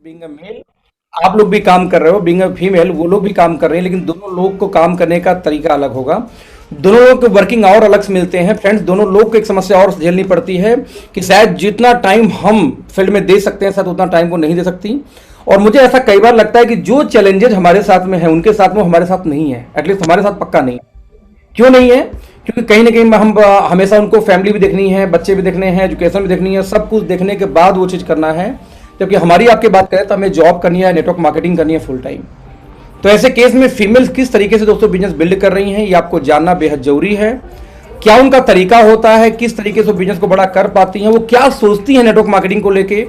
Being a mail आप लोग भी काम कर रहे हो, बीइंग अ फीमेल वो लोग भी काम कर रहे हैं, लेकिन दोनों लोग को काम करने का तरीका अलग होगा। दोनों लोग के वर्किंग आवर अलग से मिलते हैं फ्रेंड्स। दोनों लोग को एक समस्या और झेलनी पड़ती है कि शायद जितना टाइम हम फील्ड में दे सकते हैं शायद उतना टाइम वो नहीं दे सकती। और मुझे ऐसा कई बार लगता है कि जो चैलेंजेस हमारे साथ में है उनके साथ में हमारे साथ नहीं है, एटलीस्ट हमारे साथ पक्का नहीं है। क्यों नहीं है? क्योंकि कहीं ना कहीं हम हमेशा उनको फैमिली भी देखनी है, बच्चे भी देखने हैं, एजुकेशन भी देखनी है, सब कुछ देखने के बाद वो चीज़ करना है। जबकि हमारी आपकी बात करें तो हमें जॉब करनी है, नेटवर्क मार्केटिंग करनी है फुल टाइम। तो ऐसे केस में फीमेल्स किस तरीके से दोस्तों बिजनेस बिल्ड कर रही हैं ये आपको जानना बेहद जरूरी है। क्या उनका तरीका होता है, किस तरीके से बिजनेस को बड़ा कर पाती हैं, वो क्या सोचती हैं नेटवर्क मार्केटिंग को लेके,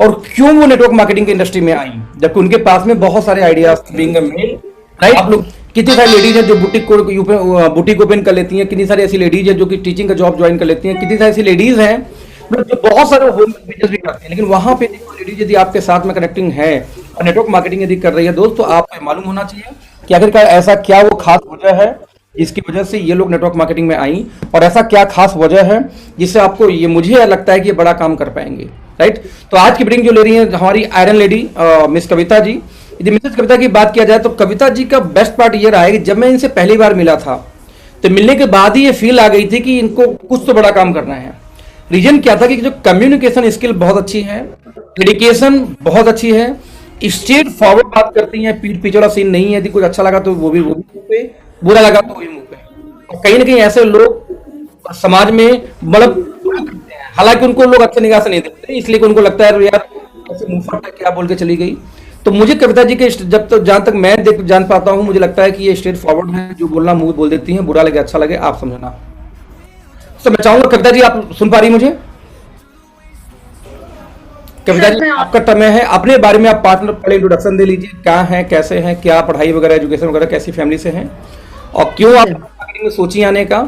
और क्यों वो नेटवर्क मार्केटिंग की इंडस्ट्री में आई, जबकि उनके पास में बहुत सारे ideas being a male. Right, आप लोग कितनी सारी लेडीज हैं जो बुटीक ओपन कर लेती हैं, कितनी सारी ऐसी लेडीज हैं जो कि टीचिंग का जॉब ज्वाइन कर लेती हैं, कितनी सारी ऐसी लेडीज हैं मतलब जो बहुत सारे होम बिजनेस भी करते हैं। लेकिन वहां पे देखो लेडीज यदि आपके साथ में कनेक्टिंग है और नेटवर्क मार्केटिंग यदि कर रही है दोस्त, तो आपको ये मालूम होना चाहिए कि आखिरकार ऐसा क्या वो खास वजह है जिसकी वजह से ये लोग नेटवर्क मार्केटिंग में आई, और ऐसा क्या खास वजह है जिससे आपको ये मुझे लगता है कि ये बड़ा काम कर पाएंगे। राइट, तो आज की मीटिंग जो ले रही है हमारी iron lady miss Kavita ji. यदि मिसेस कविता की बात किया जाए तो कविता जी का बेस्ट पार्ट ये रहा है कि जब मैं इनसे पहली बार मिला था तो मिलने के बाद ही ये फील आ गई थी कि इनको कुछ तो बड़ा काम करना है। रीजन क्या था कि जो कम्युनिकेशन स्किल बहुत अच्छी है, डेडिकेशन बहुत अच्छी है, स्ट्रेट फॉरवर्ड बात करती हैं, पीठ पीछे वाला सीन नहीं है। यदि कुछ अच्छा लगा तो वो भी मुंह पे, बुरा लगा तो वही मुंह पे। और कहीं ना कहीं ऐसे लोग समाज में मतलब बुरा करते हैं, हालांकि उनको लोग अच्छे निगाह से नहीं देखते, इसलिए कि उनको लगता है यार ऐसे मुंह फटा क्या बोल के चली गई। तो मुझे कविता जी के जब तक जहां तक मैं जान पाता हूं, मुझे लगता है कि ये स्ट्रेट फॉरवर्ड है, जो बोलना मुंह बोल देती हैं, बुरा लगे अच्छा लगे आप समझना। तो मैं चाहूंगा कविता जी आप सुन पा रही मुझे? कविता सर जी मैं आपका टर्म है, अपने बारे में आप पार्टनर पहले इंट्रोडक्शन दे लीजिए, क्या है, कैसे हैं, क्या पढ़ाई वगैरह एजुकेशन वगैरह कैसी फैमिली से हैं, और क्यों आप सर मार्केटिंग में सोची आने का,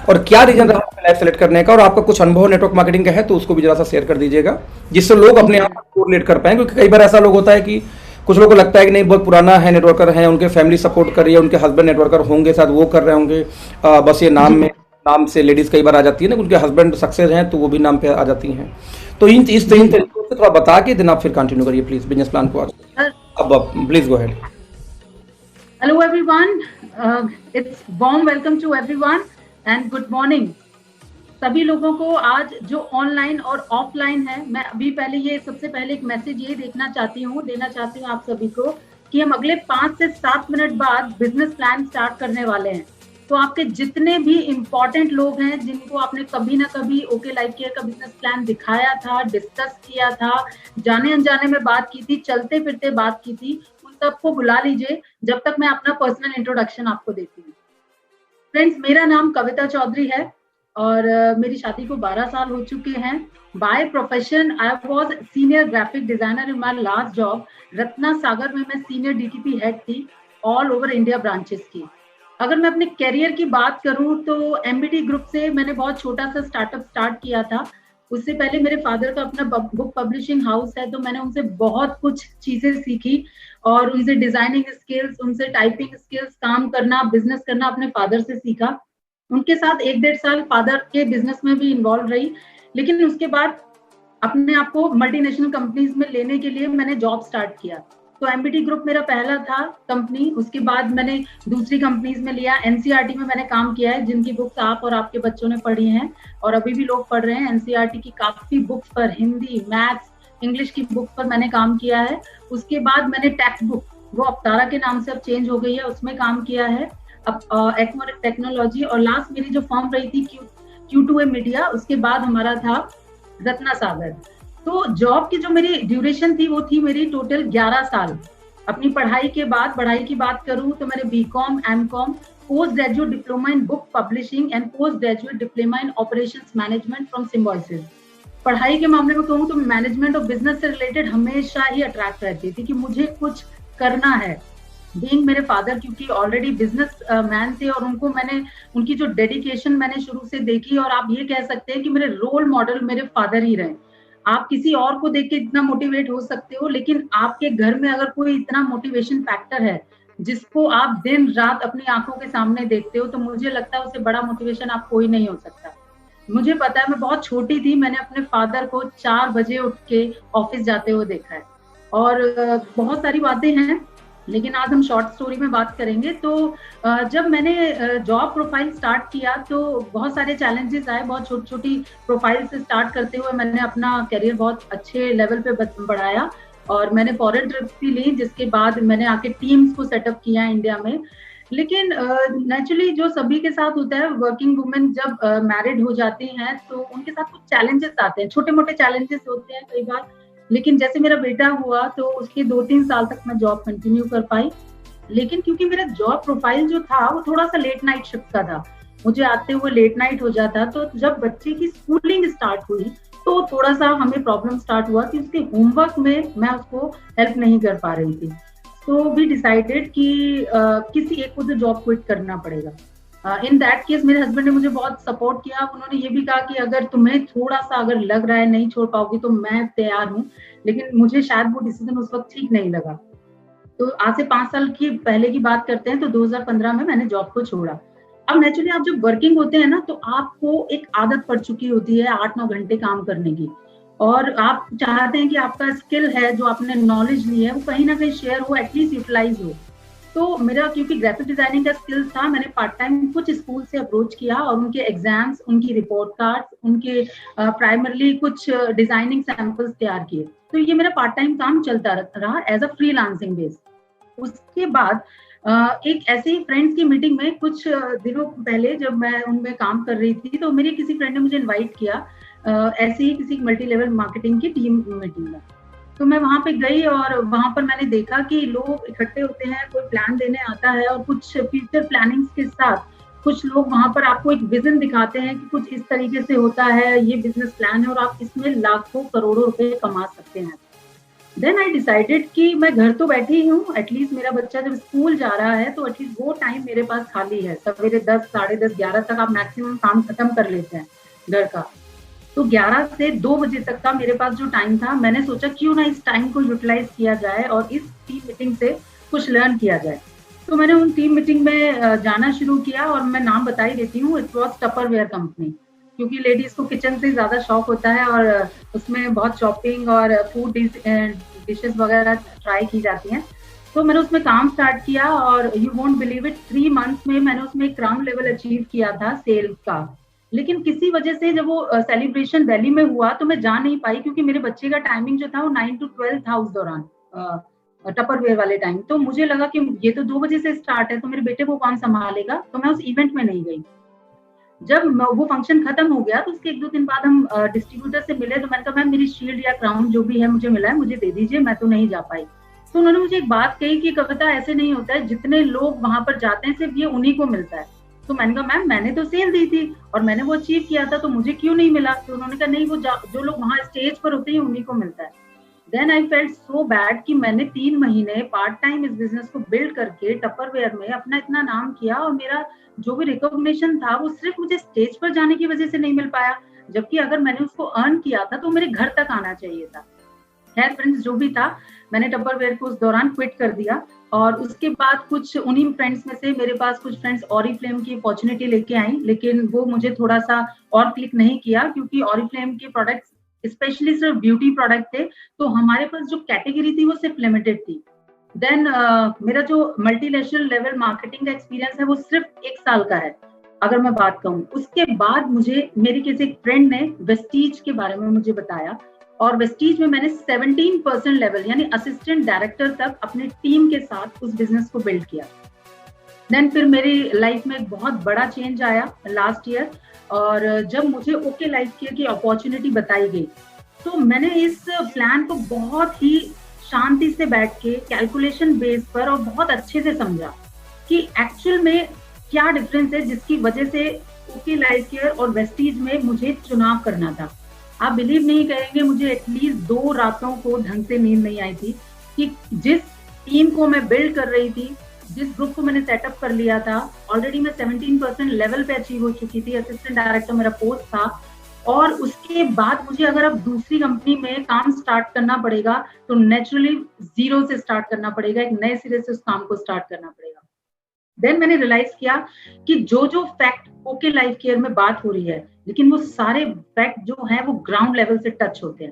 और क्या रीजन रहा लाइफ सेलेक्ट करने का, और आपका कुछ अनुभव नेटवर्क मार्केटिंग का है तो उसको भी जरा सा शेयर कर दीजिएगा, जिससे लोग अपने आप को कोरिलेट कर पाए। क्योंकि कई बार ऐसा लोग होता है कि कुछ लोगों को लगता है कि नहीं बहुत पुराना है, नेटवर्कर है, उनके फैमिली सपोर्ट कर रही है, उनके हस्बैंड नेटवर्कर होंगे, शायद वो कर रहे होंगे, बस ये नाम जी में नाम से लेडीज कई बार आ जाती है ना, उनके हस्बैंड सक्सेस हैं तो वो भी नाम पे आ जाती हैं। तो इन इस तीन जी तरीकों से थोड़ा बता के दिन आप फिर कंटिन्यू करिए प्लीज बिजनेस प्लान को आज। सर अब please go ahead. Hello everyone, it's warm welcome to everyone and good morning सभी लोगों को। आज जो ऑनलाइन और ऑफलाइन है, मैं अभी पहले ये सबसे पहले एक मैसेज ये देना चाहती हूँ आप सभी को कि हम अगले 5 से 7 मिनट बाद बिजनेस प्लान स्टार्ट करने वाले हैं। तो आपके जितने भी इम्पोर्टेंट लोग हैं जिनको आपने कभी ना कभी ओके लाइफ केयर का बिजनेस प्लान दिखाया था, डिस्कस किया था, जाने अनजाने में बात की थी, चलते फिरते बात की थी, उन सबको बुला लीजिए जब तक मैं अपना पर्सनल इंट्रोडक्शन आपको देती हूँ। फ्रेंड्स, मेरा नाम कविता चौधरी है और मेरी शादी को 12 साल हो चुके हैं। By profession I was senior graphic designer in my last job. Ratna Sagar में मैं सीनियर डीटीपी हेड थी ऑल ओवर इंडिया ब्रांचेस की। अगर मैं अपने करियर की बात करूं तो एमबीटी ग्रुप से मैंने बहुत छोटा सा स्टार्टअप स्टार्ट किया था। उससे पहले मेरे फादर का अपना बुक पब्लिशिंग हाउस है, तो मैंने उनसे बहुत कुछ चीजें सीखी और उनसे डिजाइनिंग स्किल्स, उनसे टाइपिंग स्किल्स, काम करना, बिजनेस करना अपने फादर से सीखा। उनके साथ 1-1.5 साल फादर के बिजनेस में भी इन्वॉल्व रही। लेकिन उसके बाद अपने आप को मल्टीनेशनल कंपनीज में लेने के लिए मैंने जॉब स्टार्ट किया। तो एमबीटी ग्रुप मेरा पहला था कंपनी। उसके बाद मैंने दूसरी कंपनीज में लिया। एनसीईआरटी में मैंने काम किया है, जिनकी बुक्स आप और आपके बच्चों ने पढ़ी हैं और अभी भी लोग पढ़ रहे हैं। एनसीईआरटी की काफी बुक्स पर, हिंदी, मैथ्स, इंग्लिश की बुक्स पर मैंने काम किया है। उसके बाद मैंने टेक्स्ट बुक, वो अप्तारा के नाम से अब चेंज हो गई है, उसमें काम किया है। अब एक्मोर टेक्नोलॉजी, और लास्ट मेरी जो फर्म रही थी Q2A मीडिया, उसके बाद हमारा था रत्ना सागर। तो जॉब की जो मेरी ड्यूरेशन थी वो थी मेरी टोटल 11 साल। अपनी पढ़ाई के बाद, पढ़ाई की बात करूं तो मैंने BCom, MCom, post graduate diploma in book publishing and post graduate diploma in operations management from Symbiosis. पढ़ाई के मामले में कहूँ तो मैनेजमेंट और बिजनेस से रिलेटेड हमेशा ही अट्रैक्ट रहती थी कि मुझे कुछ करना है। बीइंग मेरे फादर क्योंकि ऑलरेडी बिजनेस मैन थे और उनको मैंने, उनकी जो डेडिकेशन मैंने शुरू से देखी, और आप ये कह सकते हैं कि मेरे रोल मॉडल मेरे फादर ही रहे। आप किसी और को देख के इतना मोटिवेट हो सकते हो, लेकिन आपके घर में अगर कोई इतना मोटिवेशन फैक्टर है जिसको आप दिन रात अपनी आंखों के सामने देखते हो, तो मुझे लगता है उससे बड़ा मोटिवेशन आप कोई नहीं हो सकता। मुझे पता है, मैं बहुत छोटी थी, मैंने अपने फादर को 4 बजे उठ के ऑफिस जाते हुए देखा है। और बहुत सारी बातें हैं, लेकिन आज हम शॉर्ट स्टोरी में बात करेंगे। तो जब मैंने जॉब प्रोफाइल स्टार्ट किया तो बहुत सारे चैलेंजेस आए। बहुत छोटी छोटी प्रोफाइल से स्टार्ट करते हुए मैंने अपना करियर बहुत अच्छे लेवल पे बढ़ाया, और मैंने फॉरेन ट्रिप्स भी ली, जिसके बाद मैंने आके टीम्स को सेटअप किया इंडिया में। लेकिन नेचुरली जो सभी के साथ होता है, वर्किंग वुमेन जब मैरिड हो जाती हैं तो उनके साथ कुछ चैलेंजेस आते हैं, छोटे मोटे चैलेंजेस होते हैं कई बार। लेकिन जैसे मेरा बेटा हुआ तो उसके 2-3 साल तक मैं जॉब कंटिन्यू कर पाई। लेकिन क्योंकि मेरा जॉब प्रोफाइल जो था वो थोड़ा सा लेट नाइट शिफ्ट का था, मुझे आते हुए लेट नाइट हो जाता, तो जब बच्चे की स्कूलिंग स्टार्ट हुई तो थोड़ा सा हमें प्रॉब्लम स्टार्ट हुआ कि उसके होमवर्क में मैं उसको हेल्प नहीं कर पा रही थी। तो वी डिसाइडेड कि किसी एक को तो जॉब क्विट करना पड़ेगा। इन दैट केस मेरे हस्बैंड ने मुझे बहुत सपोर्ट किया। उन्होंने ये भी कहा कि अगर तुम्हें थोड़ा सा अगर लग रहा है नहीं छोड़ पाओगी तो मैं तैयार हूँ, लेकिन मुझे शायद वो डिसीजन उस वक्त ठीक नहीं लगा। तो आज से 5 साल की पहले की बात करते हैं, तो 2015 में मैंने जॉब को छोड़ा। अब नेचुरली आप जब वर्किंग होते हैं ना, तो आपको एक आदत पड़ चुकी होती है 8-9 घंटे काम करने की, और आप चाहते हैं कि आपका स्किल है, जो आपने नॉलेज ली है, वो कहीं ना कहीं शेयर हो, एटलीस्ट यूटिलाइज हो। तो मेरा क्योंकि ग्राफिक डिजाइनिंग का स्किल था, मैंने पार्ट टाइम कुछ स्कूल से अप्रोच किया और उनके एग्जाम्स, उनकी रिपोर्ट कार्ड्स, उनके प्राइमरली कुछ डिजाइनिंग सैंपल्स तैयार किए। तो ये मेरा पार्ट टाइम काम चलता रहा एज अ फ्रीलांसिंग बेस। उसके बाद एक ऐसे ही फ्रेंड्स की मीटिंग में कुछ दिनों पहले जब मैं उनमें काम कर रही थी, तो मेरी किसी फ्रेंड ने मुझे इनवाइट किया ऐसे ही किसी मल्टी लेवल मार्केटिंग की टीम मीटिंग में। तो मैं वहां पे गई और वहां पर मैंने देखा कि लोग इकट्ठे होते हैं, कोई प्लान देने आता है, और कुछ फ्यूचर प्लानिंग्स के साथ कुछ लोग वहां पर आपको एक विजन दिखाते हैं कि कुछ इस तरीके से होता है, ये बिजनेस प्लान है और आप इसमें लाखों करोड़ों रुपए कमा सकते हैं। देन आई डिसाइडेड कि मैं घर तो बैठी हूँ, एटलीस्ट मेरा बच्चा जब स्कूल जा रहा है तो एटलीस्ट वो टाइम मेरे पास खाली है। सवेरे 10, साढ़े 10, 11 तक आप मैक्सिमम काम खत्म कर लेते हैं घर का। तो 11 से 2 बजे तक का मेरे पास जो टाइम था, मैंने सोचा क्यों ना इस टाइम को यूटिलाइज किया जाए और इस टीम मीटिंग से कुछ लर्न किया जाए। तो मैंने उन टीम मीटिंग में जाना शुरू किया, और मैं नाम बता ही देती हूँ, इट वॉज टपरवेयर कंपनी, क्योंकि लेडीज को किचन से ज्यादा शौक होता है और उसमें बहुत शॉपिंग और फूड डिशेस वगैरह ट्राई की जाती हैं। तो मैंने उसमें काम स्टार्ट किया और you won't believe it, 3 months में मैंने उसमें एक क्राउन लेवल अचीव किया था सेल्स का। लेकिन किसी वजह से जब वो सेलिब्रेशन दिल्ली में हुआ तो मैं जा नहीं पाई, क्योंकि मेरे बच्चे का टाइमिंग जो था वो 9 to 12 था उस दौरान, टपरवेयर वाले टाइम। तो मुझे लगा कि ये तो 2 बजे से स्टार्ट है, तो मेरे बेटे को कौन संभालेगा, तो मैं उस इवेंट में नहीं गई। जब वो फंक्शन खत्म हो गया तो उसके 1-2 दिन बाद हम डिस्ट्रीब्यूटर से मिले, तो मैंने कहा मैम मेरी शील्ड या क्राउन जो भी है मुझे मिला है, मुझे दे दीजिए, मैं तो नहीं जा पाई। तो उन्होंने मुझे एक बात कही कि कविता ऐसे नहीं होता है, जितने लोग वहां पर जाते हैं सिर्फ ये उन्हीं को मिलता है। तो मैंने कहा मैम मैंने तो सेल दी थी और मैंने वो अचीव किया था, तो मुझे क्यों नहीं मिला। तो उन्होंने कहा नहीं, वो जो लोग वहां स्टेज पर होते हैं उन्हीं को मिलता है। Then I felt so bad कि मैंने 3 महीने पार्ट टाइम इस बिजनेस को बिल्ड करके टपरवेयर में अपना इतना नाम किया, और मेरा जो भी रिकॉग्निशन था वो सिर्फ मुझे स्टेज पर जाने की वजह से नहीं मिल पाया, जबकि अगर मैंने उसको अर्न किया था तो मेरे घर तक आना चाहिए था। खैर फ्रेंड्स, जो भी था, मैंने टपरवेयर को उस दौरान क्विट कर दिया। और उसके बाद कुछ उन्हीं फ्रेंड्स में से मेरे पास कुछ फ्रेंड्स ऑरिफ्लेम की अपॉर्चुनिटी लेके आई, लेकिन वो मुझे थोड़ा सा और क्लिक नहीं किया, क्योंकि ऑरिफ्लेम के प्रोडक्ट्स स्पेशली सिर्फ ब्यूटी प्रोडक्ट थे, तो हमारे पास जो कैटेगरी थी वो सिर्फ लिमिटेड थी। देन मेरा जो मल्टीनेशनल लेवल मार्केटिंग का एक्सपीरियंस है वो सिर्फ 1 साल का है, अगर मैं बात कहूँ। उसके बाद मुझे मेरी किसी फ्रेंड ने वेस्टीज के बारे में मुझे बताया, और वेस्टीज में मैंने 17% लेवल यानी असिस्टेंट डायरेक्टर तक अपनी टीम के साथ उस बिजनेस को बिल्ड किया। देन फिर मेरी लाइफ में एक बहुत बड़ा चेंज आया लास्ट ईयर, और जब मुझे ओके लाइफ केयर की अपॉर्चुनिटी बताई गई, तो मैंने इस प्लान को बहुत ही शांति से बैठ के कैलकुलेशन बेस पर और बहुत अच्छे से समझा कि एक्चुअल में क्या डिफरेंस है, जिसकी वजह से ओके लाइफ केयर और वेस्टीज में मुझे चुनाव करना था। आप बिलीव नहीं करेंगे, मुझे एटलीस्ट 2 रातों को ढंग से नींद नहीं आई थी कि जिस टीम को मैं बिल्ड कर रही थी, जिस ग्रुप को मैंने सेटअप कर लिया था, ऑलरेडी मैं 17% लेवल पे अचीव हो चुकी थी, असिस्टेंट डायरेक्टर मेरा पोस्ट था, और उसके बाद मुझे अगर अब दूसरी कंपनी में काम स्टार्ट करना पड़ेगा तो नेचुरली 0 से स्टार्ट करना पड़ेगा, एक नए सिरे से उस काम को स्टार्ट करना पड़ेगा। देन मैंने रियलाइज किया कि जो जो फैक्ट ओके लाइफ केयर में बात हो रही है, लेकिन वो सारे फैक्ट जो हैं वो ग्राउंड लेवल से टच होते हैं।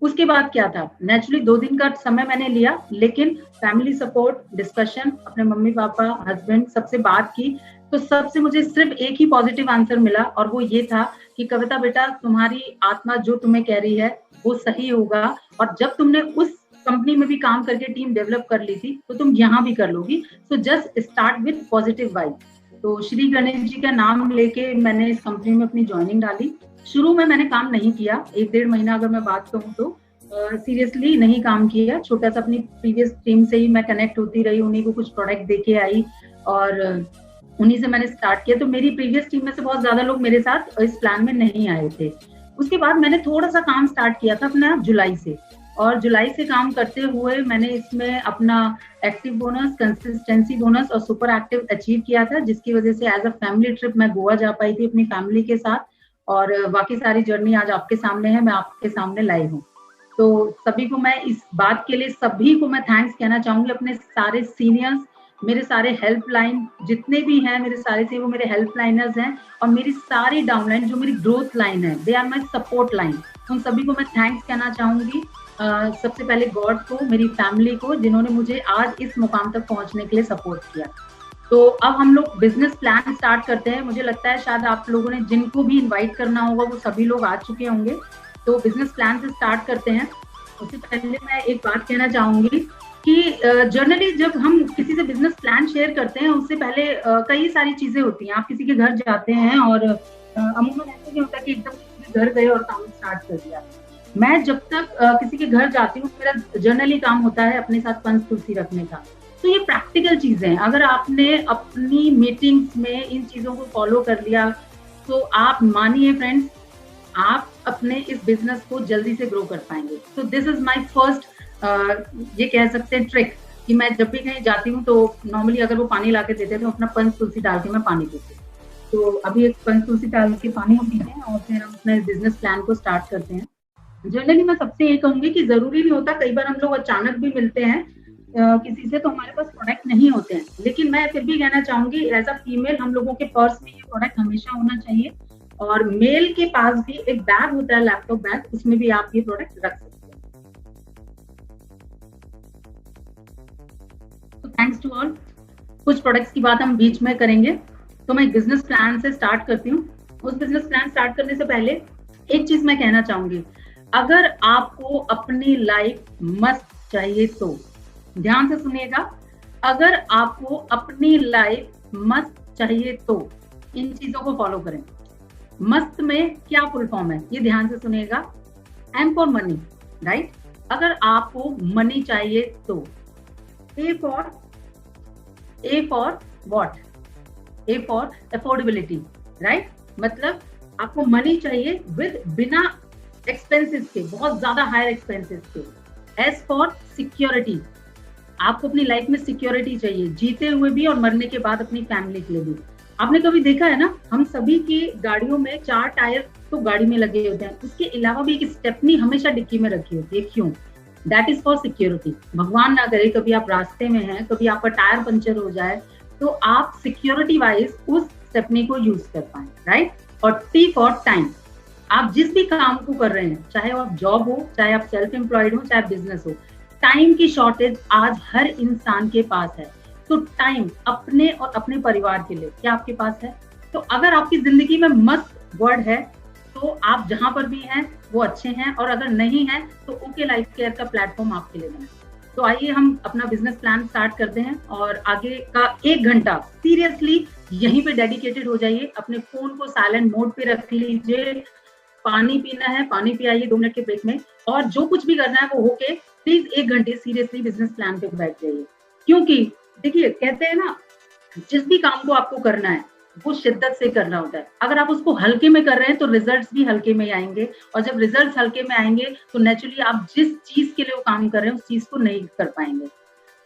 उसके बाद क्या था, नेचुरली 2 दिन का समय मैंने लिया, लेकिन फैमिली सपोर्ट, डिस्कशन, अपने मम्मी पापा, हस्बैंड, सबसे बात की, तो सबसे मुझे सिर्फ एक ही पॉजिटिव आंसर मिला, और वो ये था कि कविता बेटा, तुम्हारी आत्मा जो तुम्हें कह रही है वो सही होगा, और जब तुमने उस कंपनी में भी काम करके टीम डेवलप कर ली थी तो तुम यहाँ भी कर लोगी, तो just start with positive vibe. तो श्री गणेश जी का नाम लेके मैंने इस कंपनी में अपनी ज्वाइनिंग डाली। शुरू में मैंने काम नहीं किया, 1-1.5 महीना अगर मैं बात कहूँ तो सीरियसली नहीं काम किया। छोटा सा अपनी प्रीवियस टीम से ही मैं कनेक्ट होती रही, उन्हीं को कुछ प्रोडक्ट देके आई और उन्हीं से मैंने स्टार्ट किया। तो मेरी प्रीवियस टीम में से बहुत ज्यादा लोग मेरे साथ इस प्लान में नहीं आए थे। उसके बाद मैंने थोड़ा सा काम स्टार्ट किया था अपना जुलाई से, और जुलाई से काम करते हुए मैंने इसमें अपना एक्टिव बोनस, कंसिस्टेंसी बोनस और सुपर एक्टिव अचीव किया था, जिसकी वजह से एज अ फैमिली ट्रिप मैं गोवा जा पाई थी अपनी फैमिली के साथ। और बाकी सारी जर्नी आज आपके सामने है, मैं आपके सामने लाई हूँ। तो सभी को मैं इस बात के लिए सभी को मैं थैंक्स कहना चाहूंगी, अपने सारे सीनियर्स, मेरे सारे हेल्पलाइन जितने भी हैं, मेरे सारे से वो मेरे हेल्पलाइनर्स हैं, और मेरी सारी डाउनलाइन जो मेरी ग्रोथ लाइन है, they are my support line. उन सभी को मैं थैंक्स कहना चाहूंगी। सबसे पहले गॉड को, मेरी फैमिली को, जिन्होंने मुझे आज इस मुकाम तक पहुंचने के लिए सपोर्ट किया। तो अब हम लोग बिजनेस प्लान स्टार्ट करते हैं। मुझे लगता है शायद आप लोगों ने जिनको भी इनवाइट करना होगा वो सभी लोग आ चुके होंगे। तो बिजनेस प्लान से स्टार्ट करते हैं। उससे पहले मैं एक बात कहना चाहूंगी कि जनरली जब हम किसी से बिजनेस प्लान शेयर करते हैं उससे पहले कई सारी चीजें होती हैं। आप किसी के घर जाते हैं और अमूमन ऐसा नहीं होता कि एकदम किसी के घर गए और काम स्टार्ट कर दिया। मैं जब तक किसी के घर जाती हूँ, मेरा जनरली काम होता है अपने साथ पंच तुलसी रखने का। तो ये प्रैक्टिकल चीजें हैं, अगर आपने अपनी मीटिंग्स में इन चीजों को फॉलो कर लिया तो आप मानिए फ्रेंड्स, आप अपने इस बिजनेस को जल्दी से ग्रो कर पाएंगे। तो दिस इज माय फर्स्ट, ये कह सकते हैं ट्रिक, कि मैं जब भी कहीं जाती हूँ तो नॉर्मली अगर वो पानी ला के देते तो अपना पंच तुलसी डाल के मैं पानी पीती हूँ। तो अभी एक पंच तुलसी डाल के पानी पीते हैं और फिर हम अपने बिजनेस प्लान को स्टार्ट करते हैं। जनरली मैं सबसे ये कहूंगी कि जरूरी नहीं होता, कई बार हम लोग अचानक भी मिलते हैं किसी से तो हमारे पास प्रोडक्ट नहीं होते हैं, लेकिन मैं फिर भी कहना चाहूंगी एज अ फीमेल हम लोगों के पर्स में ये प्रोडक्ट हमेशा होना चाहिए, और मेल के पास भी एक बैग होता है, लैपटॉप बैग, उसमें भी आप ये प्रोडक्ट रख सकते हैं। तो थैंक्स टू ऑल। कुछ प्रोडक्ट्स की बात हम बीच में करेंगे। तो मैं बिजनेस प्लान से स्टार्ट करती हूँ। उस बिजनेस प्लान स्टार्ट करने से पहले एक चीज मैं कहना चाहूंगी, अगर आपको अपनी लाइफ मस्त चाहिए तो ध्यान से सुनिएगा, अगर आपको अपनी लाइफ मस्त चाहिए तो इन चीजों को फॉलो करें। मस्त में क्या फुल फॉर्म है ये ध्यान से सुनिएगा। M for money, right? अगर आपको मनी चाहिए तो A for what? A for affordability, right? मतलब आपको मनी चाहिए विद बिना एक्सपेंसेस के, बहुत ज्यादा हायर एक्सपेंसेस के। एस फॉर सिक्योरिटी, आपको अपनी लाइफ में सिक्योरिटी चाहिए, जीते हुए भी और मरने के बाद अपनी फैमिली के लिए भी। आपने कभी देखा है ना, हम सभी की गाड़ियों में 4 टायर तो गाड़ी में लगे होते हैं, उसके अलावा भी एक स्टेपनी हमेशा डिक्की में रखी होती है। क्यों? That is for security. भगवान ना करे कभी आप रास्ते में हैं, कभी आपका टायर पंचर हो जाए, तो आप सिक्योरिटी वाइज उस स्टेपनी को यूज कर पाए, राइट? और टी फॉर टाइम, आप जिस भी काम को कर रहे हैं, चाहे वो आप जॉब हो, चाहे आप सेल्फ एम्प्लॉयड हो, चाहे बिजनेस हो, टाइम की शॉर्टेज आज हर इंसान के पास है। तो टाइम अपने और अपने परिवार के लिए क्या आपके पास है? तो अगर आपकी जिंदगी में मस्त वर्ड है तो आप जहां पर भी हैं वो अच्छे हैं, और अगर नहीं है तो ओके लाइफ केयर का प्लेटफॉर्म आपके लिए बना। तो आइए हम अपना बिजनेस प्लान स्टार्ट करते हैं, और आगे का 1 घंटा सीरियसली यहीं पे डेडिकेटेड हो जाइए। अपने फोन को साइलेंट मोड पे रख लीजिए, पानी पीना है पानी पियाइए 2 मिनट के ब्रेक में, और जो कुछ भी करना है वो होके प्लीज 1 घंटे सीरियसली बिजनेस प्लान पे बैठ जाइए। क्योंकि देखिए, कहते हैं ना, जिस भी काम को आपको करना है वो शिद्दत से करना होता है। अगर आप उसको हल्के में कर रहे हैं तो रिजल्ट्स भी हल्के में आएंगे, और जब रिजल्ट्स हल्के में आएंगे तो नेचुरली आप जिस चीज के लिए वो काम कर रहे हैं उस चीज को नहीं कर पाएंगे।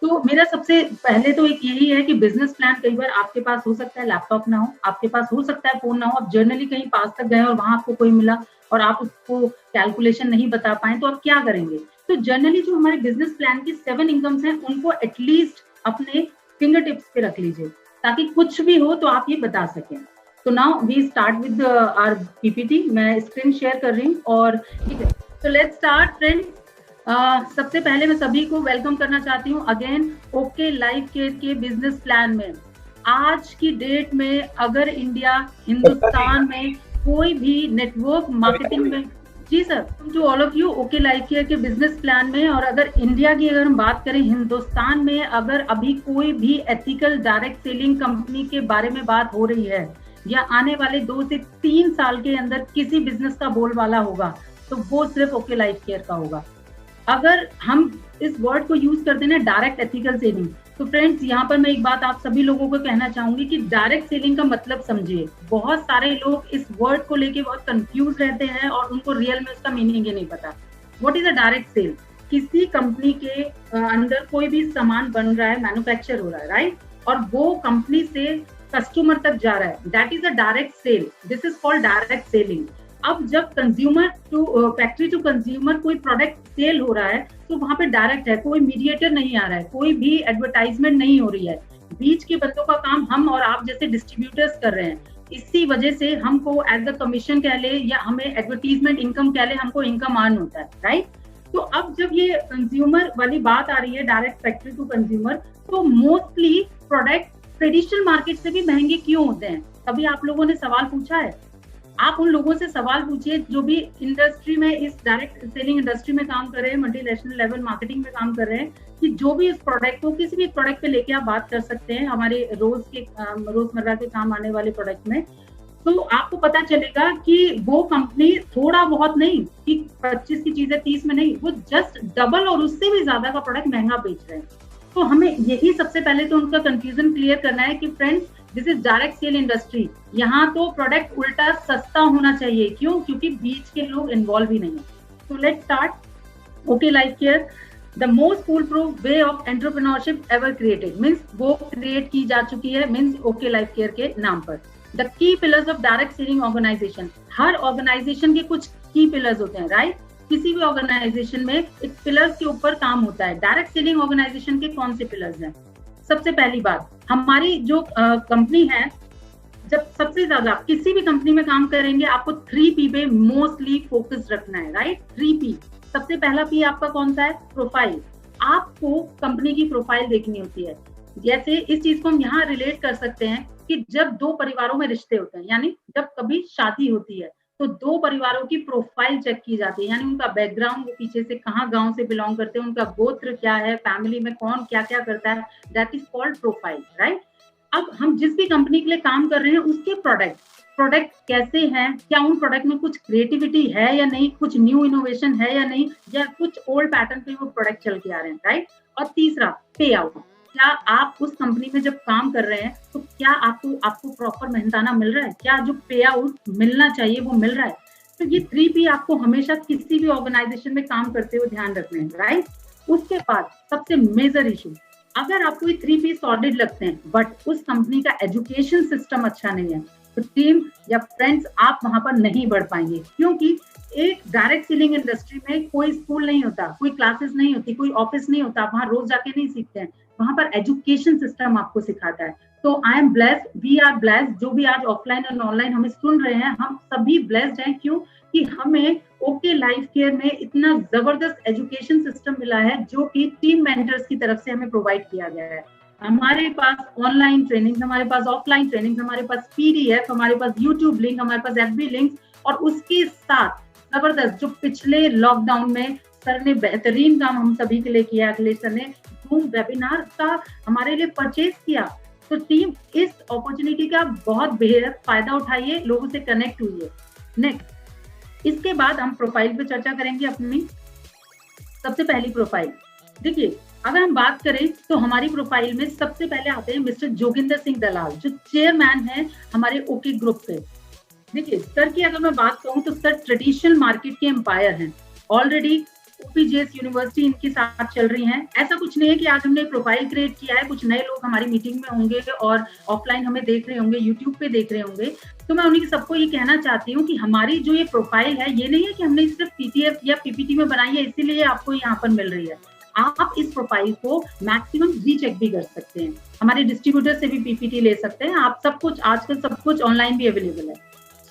तो मेरा सबसे पहले तो एक यही है कि बिजनेस प्लान, कई बार आपके पास हो सकता है लैपटॉप ना हो, आपके पास हो सकता है फोन ना हो, आप जर्नली कहीं पास तक गए और वहां आपको कोई मिला और आप उसको कैलकुलेशन नहीं बता पाए, तो आप क्या करेंगे? तो जनरली जो हमारे बिजनेस प्लान की 7 इनकम्स हैं उनको एटलीस्ट अपने फिंगर टिप्स पे रख लीजिए, ताकि कुछ भी हो तो आप ये बता सकें। तो now we start with our PPT. मैं स्क्रीन शेयर कर रही हूँ, और ठीक है, तो लेट्स स्टार्ट फ्रेंड्स। सबसे पहले मैं सभी को वेलकम करना चाहती हूँ अगेन ओके लाइफ केयर के बिजनेस प्लान में। आज की डेट में अगर इंडिया हिंदुस्तान में कोई भी नेटवर्क मार्केटिंग में, जी sir, to all of you okay life care के बिजनेस प्लान में, और अगर इंडिया की अगर हम बात करें हिंदुस्तान में, अगर अभी कोई भी एथिकल डायरेक्ट सेलिंग कंपनी के बारे में बात हो रही है या आने वाले 2 से 3 साल के अंदर किसी बिजनेस का बोलबाला होगा तो वो सिर्फ ओके लाइफ केयर का होगा। अगर हम इस वर्ड को यूज करते हैं डायरेक्ट एथिकल सेलिंग, तो फ्रेंड्स यहाँ पर मैं एक बात आप सभी लोगों को कहना चाहूंगी कि डायरेक्ट सेलिंग का मतलब समझिए। बहुत सारे लोग इस वर्ड को लेके बहुत कंफ्यूज रहते हैं और उनको रियल में उसका मीनिंग ही नहीं पता। What is a direct sale? किसी कंपनी के अंदर कोई भी सामान बन रहा है, मैन्युफैक्चर हो रहा है, राइट, और वो कंपनी से कस्टमर तक जा रहा है, that is a direct sale. This is called direct selling. अब जब consumer to factory to consumer कोई प्रोडक्ट सेल हो रहा है तो वहां पे डायरेक्ट है, कोई मीडिएटर नहीं आ रहा है, कोई भी एडवर्टाइजमेंट नहीं हो रही है। बीच के बंदों का काम हम और आप जैसे डिस्ट्रीब्यूटर्स कर रहे हैं। इसी वजह से हमको एज अ कमीशन कह ले या हमें एडवर्टीजमेंट इनकम कह ले, हमको इनकम अर्न होता है, राइट। तो अब जब ये कंज्यूमर वाली बात आ रही है, डायरेक्ट फैक्ट्री टू कंज्यूमर, तो मोस्टली प्रोडक्ट ट्रेडिशनल मार्केट से भी महंगे क्यों होते हैं? कभी आप लोगों ने सवाल पूछा है? आप उन लोगों से सवाल पूछिए जो भी इंडस्ट्री में, इस डायरेक्ट सेलिंग इंडस्ट्री में काम कर रहे हैं, मल्टीनेशनल लेवल मार्केटिंग में काम कर रहे हैं, कि जो भी इस प्रोडक्ट को किसी भी प्रोडक्ट पे लेके आप बात कर सकते हैं हमारे रोजमर्रा के काम आने वाले प्रोडक्ट में, तो आपको पता चलेगा कि वो कंपनी थोड़ा बहुत नहीं कि 25 की चीजें 30 में नहीं, वो जस्ट डबल और उससे भी ज्यादा का प्रोडक्ट महंगा बेच रहे हैं। तो हमें यही सबसे पहले तो उनका कंफ्यूजन क्लियर करना है कि friends this is direct sale industry. यहाँ तो प्रोडक्ट उल्टा सस्ता होना चाहिए। क्यों? क्योंकि बीच के लोग इन्वॉल्व ही नहीं है। तो let's start OK life Care, the most foolproof way of entrepreneurship ever created, means वो क्रिएट की जा चुकी है, मीन्स ओके लाइफ केयर के नाम पर। The key pillars of direct selling organization, हर ऑर्गेनाइजेशन के कुछ की पिलर्स होते हैं, राइट। किसी भी ऑर्गेनाइजेशन में एक पिलर्स के ऊपर काम होता है। डायरेक्ट सेलिंग ऑर्गेनाइजेशन के कौन से पिलर्स हैं? सबसे पहली बात, हमारी जो कंपनी है, जब सबसे ज्यादा किसी भी कंपनी में काम करेंगे आपको 3P पे मोस्टली फोकस रखना है, राइट। 3P, सबसे पहला P आपका कौन सा है? प्रोफाइल। आपको कंपनी की प्रोफाइल देखनी होती है। जैसे इस चीज को हम यहाँ रिलेट कर सकते हैं कि जब 2 परिवारों में रिश्ते होते हैं, यानी जब कभी शादी होती है तो 2 परिवारों की प्रोफाइल चेक की जाती है, यानी उनका बैकग्राउंड, वो पीछे से कहाँ गांव से बिलोंग करते हैं, उनका गोत्र क्या है, फैमिली में कौन क्या क्या करता है, that is called profile, right. अब हम जिस भी कंपनी के लिए काम कर रहे हैं उसके प्रोडक्ट कैसे हैं, क्या उन प्रोडक्ट में कुछ क्रिएटिविटी है या नहीं, कुछ न्यू इनोवेशन है या नहीं, या कुछ ओल्ड पैटर्न पे वो प्रोडक्ट चल के आ रहे हैं, राइट। और तीसरा, पे आउट, क्या आप उस कंपनी में जब काम कर रहे हैं तो क्या आपको प्रॉपर मेहनताना मिल रहा है, क्या जो पे आउट मिलना चाहिए वो मिल रहा है। तो ये 3P आपको हमेशा किसी भी ऑर्गेनाइजेशन में काम करते हुए ध्यान रखने हैं, राइट। उसके बाद सबसे मेजर इशू, अगर आपको ये 3P सॉलिड लगते हैं बट उस कंपनी का एजुकेशन सिस्टम अच्छा नहीं है, तो टीम या फ्रेंड्स आप वहां पर नहीं बढ़ पाएंगे। क्योंकि एक डायरेक्ट सेलिंग इंडस्ट्री में कोई स्कूल नहीं होता, कोई क्लासेस नहीं होती, कोई ऑफिस नहीं होता, वहां रोज जाके नहीं सीखते हैं, वहां पर एजुकेशन सिस्टम आपको सिखाता है। तो I am blessed, we are blessed, जो भी आज ऑफलाइन और ऑनलाइन हमें सुन रहे हैं, हम सभी ब्लेस्ड हैं। क्यों? कि हमें ओके लाइफ केयर में इतना जबरदस्त एजुकेशन सिस्टम मिला है जो कि टीम मेंटर्स की तरफ से हमें प्रोवाइड किया गया है। हमारे पास ऑनलाइन ट्रेनिंग, हमारे पास ऑफलाइन ट्रेनिंग, हमारे पास PDF, हमारे पास यूट्यूब लिंक, हमारे पास FB लिंक, और उसके साथ जबरदस्त जो पिछले लॉकडाउन में सर ने बेहतरीन काम हम सभी के लिए किया, अखिलेश सर ने जूम वेबिनार का हमारे लिए परचेज किया। तो टीम इस अपॉर्चुनिटी का बहुत बेहद फायदा उठाइए, लोगों से कनेक्ट हुई है। नेक्स्ट, इसके बाद हम प्रोफाइल पे चर्चा करेंगे अपनी। सबसे पहली प्रोफाइल देखिए, अगर हम बात करें तो हमारी प्रोफाइल में सबसे पहले आते हैं मिस्टर जोगिंदर सिंह दलाल, जो चेयरमैन है हमारे ओके ग्रुप के। देखिए सर की अगर मैं बात कहूँ तो सर ट्रेडिशनल मार्केट के एम्पायर हैं। ऑलरेडी OPJS यूनिवर्सिटी इनके साथ चल रही हैं। ऐसा कुछ नहीं है कि आज हमने प्रोफाइल क्रिएट किया है, कुछ नए लोग हमारी मीटिंग में होंगे और ऑफलाइन हमें देख रहे होंगे, यूट्यूब पे देख रहे होंगे, तो मैं उन्हीं सबको ये कहना चाहती हूँ कि हमारी जो ये प्रोफाइल है, ये नहीं है कि हमने सिर्फ PDF या PPT में बनाई है इसीलिए आपको यहाँ पर मिल रही है। आप इस प्रोफाइल को मैक्सिमम रीचेक भी कर सकते हैं, हमारे डिस्ट्रीब्यूटर से भी PPT ले सकते हैं। आप सब कुछ, आजकल सब कुछ ऑनलाइन भी अवेलेबल है।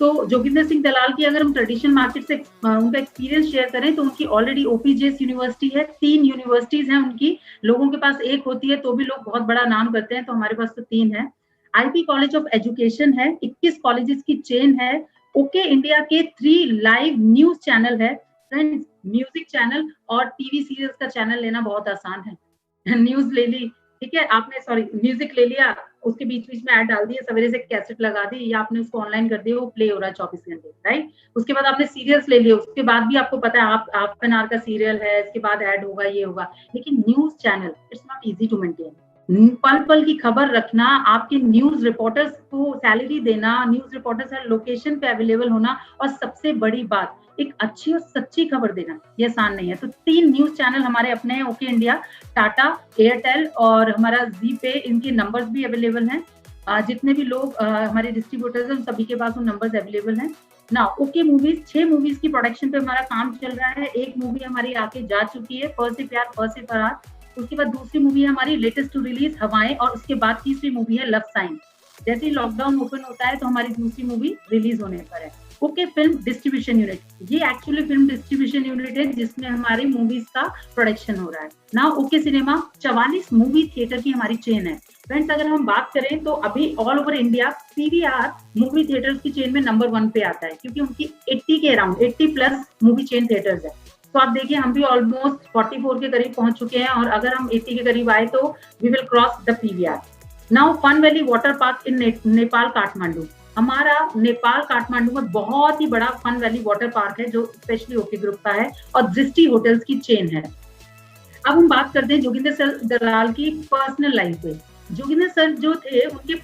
तो जोगिंदर सिंह दलाल की अगर हम ट्रेडिशनल मार्केट से उनका एक्सपीरियंस शेयर करें तो उनकी ऑलरेडी ओपीजेएस यूनिवर्सिटी है, 3 यूनिवर्सिटीज हैं उनकी। लोगों के पास एक होती है तो भी लोग बहुत बड़ा नाम करते हैं, तो हमारे पास तो 3 है। आईपी कॉलेज ऑफ एजुकेशन है, 21 कॉलेजेस की चेन है। ओके इंडिया के 3 लाइव न्यूज चैनल है। फ्रेंड्स, म्यूजिक चैनल और टीवी सीरियल्स का चैनल लेना बहुत आसान है। न्यूज ले ली, ठीक है, आपने सॉरी म्यूजिक ले लिया, उसके बीच बीच में ऐड डाल दी, सवेरे से कैसेट लगा दी, या आपने उसको ऑनलाइन कर दिया, वो प्ले हो रहा है 24 घंटे, राइट। उसके बाद आपने सीरियल्स ले लिए, उसके बाद भी आपको पता है आप हाफ एन आवर का सीरियल है, इसके बाद ऐड होगा, ये होगा। लेकिन news channel it's not easy to maintain. पल पल की खबर रखना, आपके न्यूज रिपोर्टर्स को सैलरी देना, न्यूज रिपोर्टर्स हर लोकेशन पे अवेलेबल होना, और सबसे बड़ी बात एक अच्छी और सच्ची खबर देना, ये आसान नहीं है। तो 3 न्यूज चैनल हमारे अपने हैं, ओके इंडिया, टाटा, एयरटेल और हमारा जी पे, इनके नंबर्स भी अवेलेबल हैं। जितने भी लोग हमारे डिस्ट्रीब्यूटर्स हैं सबी के पास वो नंबर्स अवेलेबल हैं ना। ओके मूवीज, 6 मूवीज की प्रोडक्शन पे हमारा काम चल रहा है। एक मूवी हमारी आके जा चुकी है, फ से प्यार फ से फरार। उसके बाद दूसरी मूवी है हमारी लेटेस्ट टू रिलीज हवाएं, और उसके बाद तीसरी मूवी है लव साइन। जैसे ही लॉकडाउन ओपन होता है तो हमारी दूसरी मूवी रिलीज होने पर है। ओके फिल्म डिस्ट्रीब्यूशन यूनिट, ये एक्चुअली फिल्म डिस्ट्रीब्यूशन यूनिट है जिसमें हमारी मूवीज का प्रोडक्शन हो रहा है ना। ओके सिनेमा 44 मूवी थिएटर की हमारी चेन है। फ्रेंड्स, अगर हम बात करें तो अभी all over India PVR movie theatres की चेन में नंबर 1 पे आता है, क्योंकि उनकी 80 के around 80 plus movie chain theatres है। तो आप देखिए हम भी ऑलमोस्ट 44 के करीब पहुंच चुके हैं, और अगर हम 80 के करीब आए तो we will cross the PVR. Now Fun Valley water park in Nepal Kathmandu, हमारा नेपाल काठमांडू में बहुत ही बड़ा फन वैली वाटर पार्क है जो स्पेशली ओके ग्रुप का है, और दृष्टि होटल्स की चेन है। अब हम बात करते हैं जोगिंदर सर दलाल की पर्सनल लाइफ पे। जोगिंदर सर जो थे उनके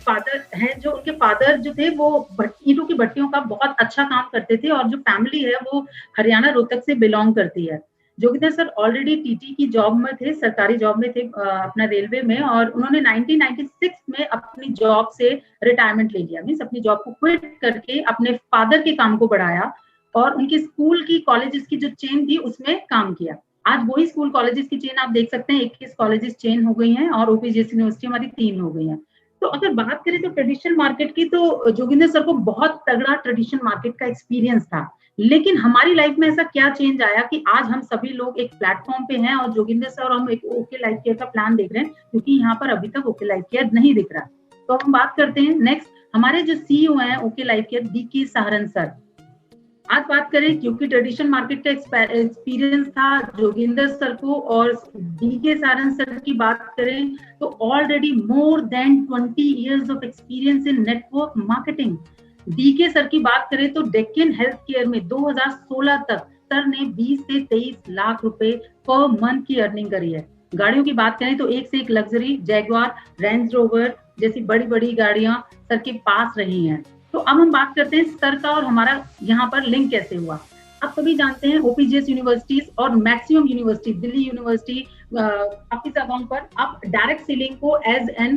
फादर जो थे वो ईंटों की भट्टियों का बहुत अच्छा काम करते थे, और जो फैमिली है वो हरियाणा रोहतक से बिलोंग करती है। जोगिंदर सर ऑलरेडी टीटी की जॉब में थे, सरकारी जॉब में थे अपना रेलवे में, और उन्होंने 1996 में अपनी जॉब से रिटायरमेंट ले लिया, मीन्स अपनी जॉब को क्विट करके अपने फादर के काम को बढ़ाया, और उनकी स्कूल की कॉलेजेस की जो चेन थी उसमें काम किया। आज वही स्कूल कॉलेजेस की चेन आप देख सकते हैं, 21 कॉलेजेस चेन हो गई हैं, और ओपीजेएस यूनिवर्सिटी हमारी 3 हो गई हैं। तो अगर बात करें तो ट्रेडिशनल मार्केट की, तो जोगिंदर सर को बहुत तगड़ा ट्रेडिशनल मार्केट का एक्सपीरियंस था। लेकिन हमारी लाइफ में ऐसा क्या चेंज आया कि आज हम सभी लोग एक प्लेटफॉर्म पे हैं, और जोगिंदर सर और हम एक ओके लाइफ केयर का प्लान देख रहे हैं, क्योंकि यहाँ पर अभी तक ओके लाइफ केयर नहीं दिख रहा। तो अब हम बात करते हैं नेक्स्ट, हमारे जो सीईओ हैं okay life care, DK Saharan sir. आज बात करें, क्योंकि ट्रेडिशनल मार्केट का एक्सपीरियंस था जोगिंदर सर को, और डीके सहारन सर की बात करें तो already more than 20 years of experience in network marketing. DK sir की बात करें तो डेक्कन हेल्थ केयर में 2016 तक सर ने 20 से 23 लाख रुपए पर मंथ की अर्निंग करी है। गाड़ियों की बात करें तो एक से एक लग्जरी जैगवार, रेंज रोवर जैसी बड़ी बड़ी गाड़ियां सर के पास रही हैं। तो अब हम बात करते हैं सर का और हमारा यहाँ पर लिंक कैसे हुआ। आप सभी जानते हैं ओपीजेएस यूनिवर्सिटीज और मैक्सिमम यूनिवर्सिटी, दिल्ली यूनिवर्सिटी, काफी जगहों पर अब डायरेक्ट सेलिंग को एज एन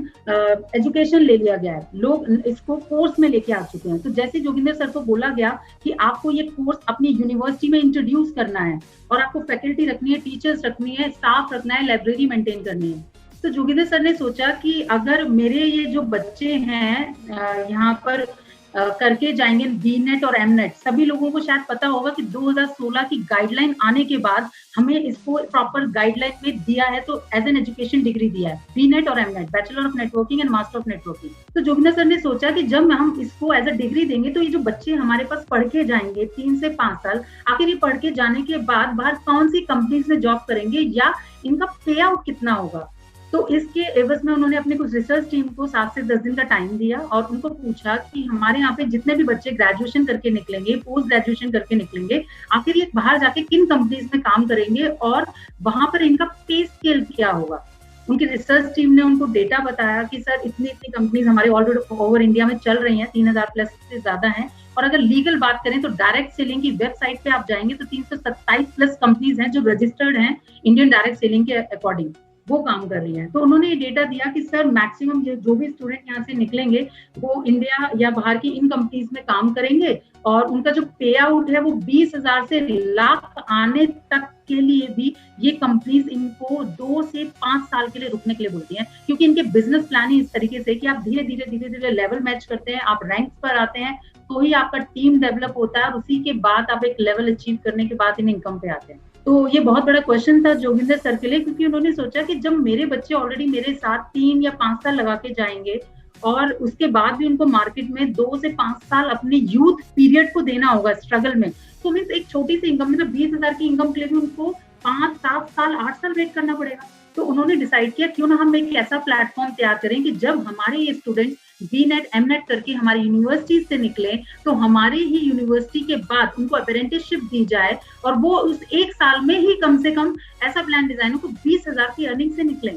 एजुकेशन ले लिया गया है, लोग इसको कोर्स में लेके आ चुके हैं। तो जैसे जोगिंदर सर को बोला गया कि आपको ये कोर्स अपनी यूनिवर्सिटी में इंट्रोड्यूस करना है, और आपको फैकल्टी रखनी है, टीचर्स रखनी है, स्टाफ रखना है, लाइब्रेरी मेंटेन करनी है। तो जोगिंदर सर ने सोचा कि अगर मेरे ये जो बच्चे हैं यहाँ पर करके जाएंगे बीनेट और एमनेट, सभी लोगों को शायद पता होगा कि 2016 की गाइडलाइन आने के बाद हमें इसको प्रॉपर गाइडलाइन में दिया है, तो एज एन एजुकेशन डिग्री दिया है, बीनेट और MNet, bachelor of networking and master of networking. तो जोगिंदर सर ने सोचा कि जब हम इसको एज अ डिग्री देंगे तो ये जो बच्चे हमारे पास पढ़ के जाएंगे 3 से 5 साल, आखिर ये पढ़ के जाने के बाद बाहर कौन सी कंपनीज में जॉब करेंगे, या इनका पे आउट कितना होगा। तो इसके एवज में उन्होंने अपने कुछ रिसर्च टीम को 7 से 10 दिन का टाइम दिया, और उनको पूछा कि हमारे यहाँ पे जितने भी बच्चे ग्रेजुएशन करके निकलेंगे, पोस्ट ग्रेजुएशन करके निकलेंगे, आखिर ये बाहर जाके किन कंपनीज में काम करेंगे, और वहां पर इनका पे स्केल क्या होगा। उनकी रिसर्च टीम ने उनको डेटा बताया कि सर इतनी इतनी कंपनीज हमारे ऑलरेडी ओवर इंडिया में चल रही हैं, 3000 प्लस से ज्यादा हैं। और अगर लीगल बात करें तो डायरेक्ट सेलिंग की वेबसाइट पे आप जाएंगे तो 327 प्लस कंपनीज हैं जो रजिस्टर्ड हैं इंडियन डायरेक्ट सेलिंग के अकॉर्डिंग, वो काम कर रही हैं। तो उन्होंने ये डेटा दिया कि सर मैक्सिमम जो भी स्टूडेंट यहाँ से निकलेंगे वो इंडिया या बाहर की इन कंपनीज में काम करेंगे, और उनका जो पे आउट है वो 20,000 से लाख आने तक के लिए भी ये कंपनीज इनको 2 से 5 साल के लिए रुकने के लिए बोलती हैं, क्योंकि इनके बिजनेस प्लान ही इस तरीके से कि आप धीरे धीरे लेवल मैच करते हैं, आप रैंक्स पर आते हैं, तो ही आपका टीम डेवलप होता है और उसी के बाद आप एक लेवल अचीव करने के बाद इन इनकम पे आते हैं। तो ये बहुत बड़ा क्वेश्चन था जोगिंदर सर के लिए, क्योंकि उन्होंने सोचा कि जब मेरे बच्चे ऑलरेडी मेरे साथ 3 या 5 साल लगा के जाएंगे और उसके बाद भी उनको मार्केट में 2 से 5 साल अपने यूथ पीरियड को देना होगा स्ट्रगल में, तो मीन्स एक छोटी सी इनकम, मतलब 20,000 की इनकम के लिए भी उनको 5, 7 साल, 8 साल वेट करना पड़ेगा। तो उन्होंने डिसाइड किया क्यों ना हम एक ऐसा प्लेटफॉर्म तैयार करें कि जब हमारे ये स्टूडेंट बीनेट एमनेट करके हमारी यूनिवर्सिटी से निकले तो हमारी ही यूनिवर्सिटी के बाद उनको अप्रेंटिसशिप दी जाए और वो उस 1 साल में ही कम से कम ऐसा प्लान डिजाइन हो को 20,000 की अर्निंग से निकले।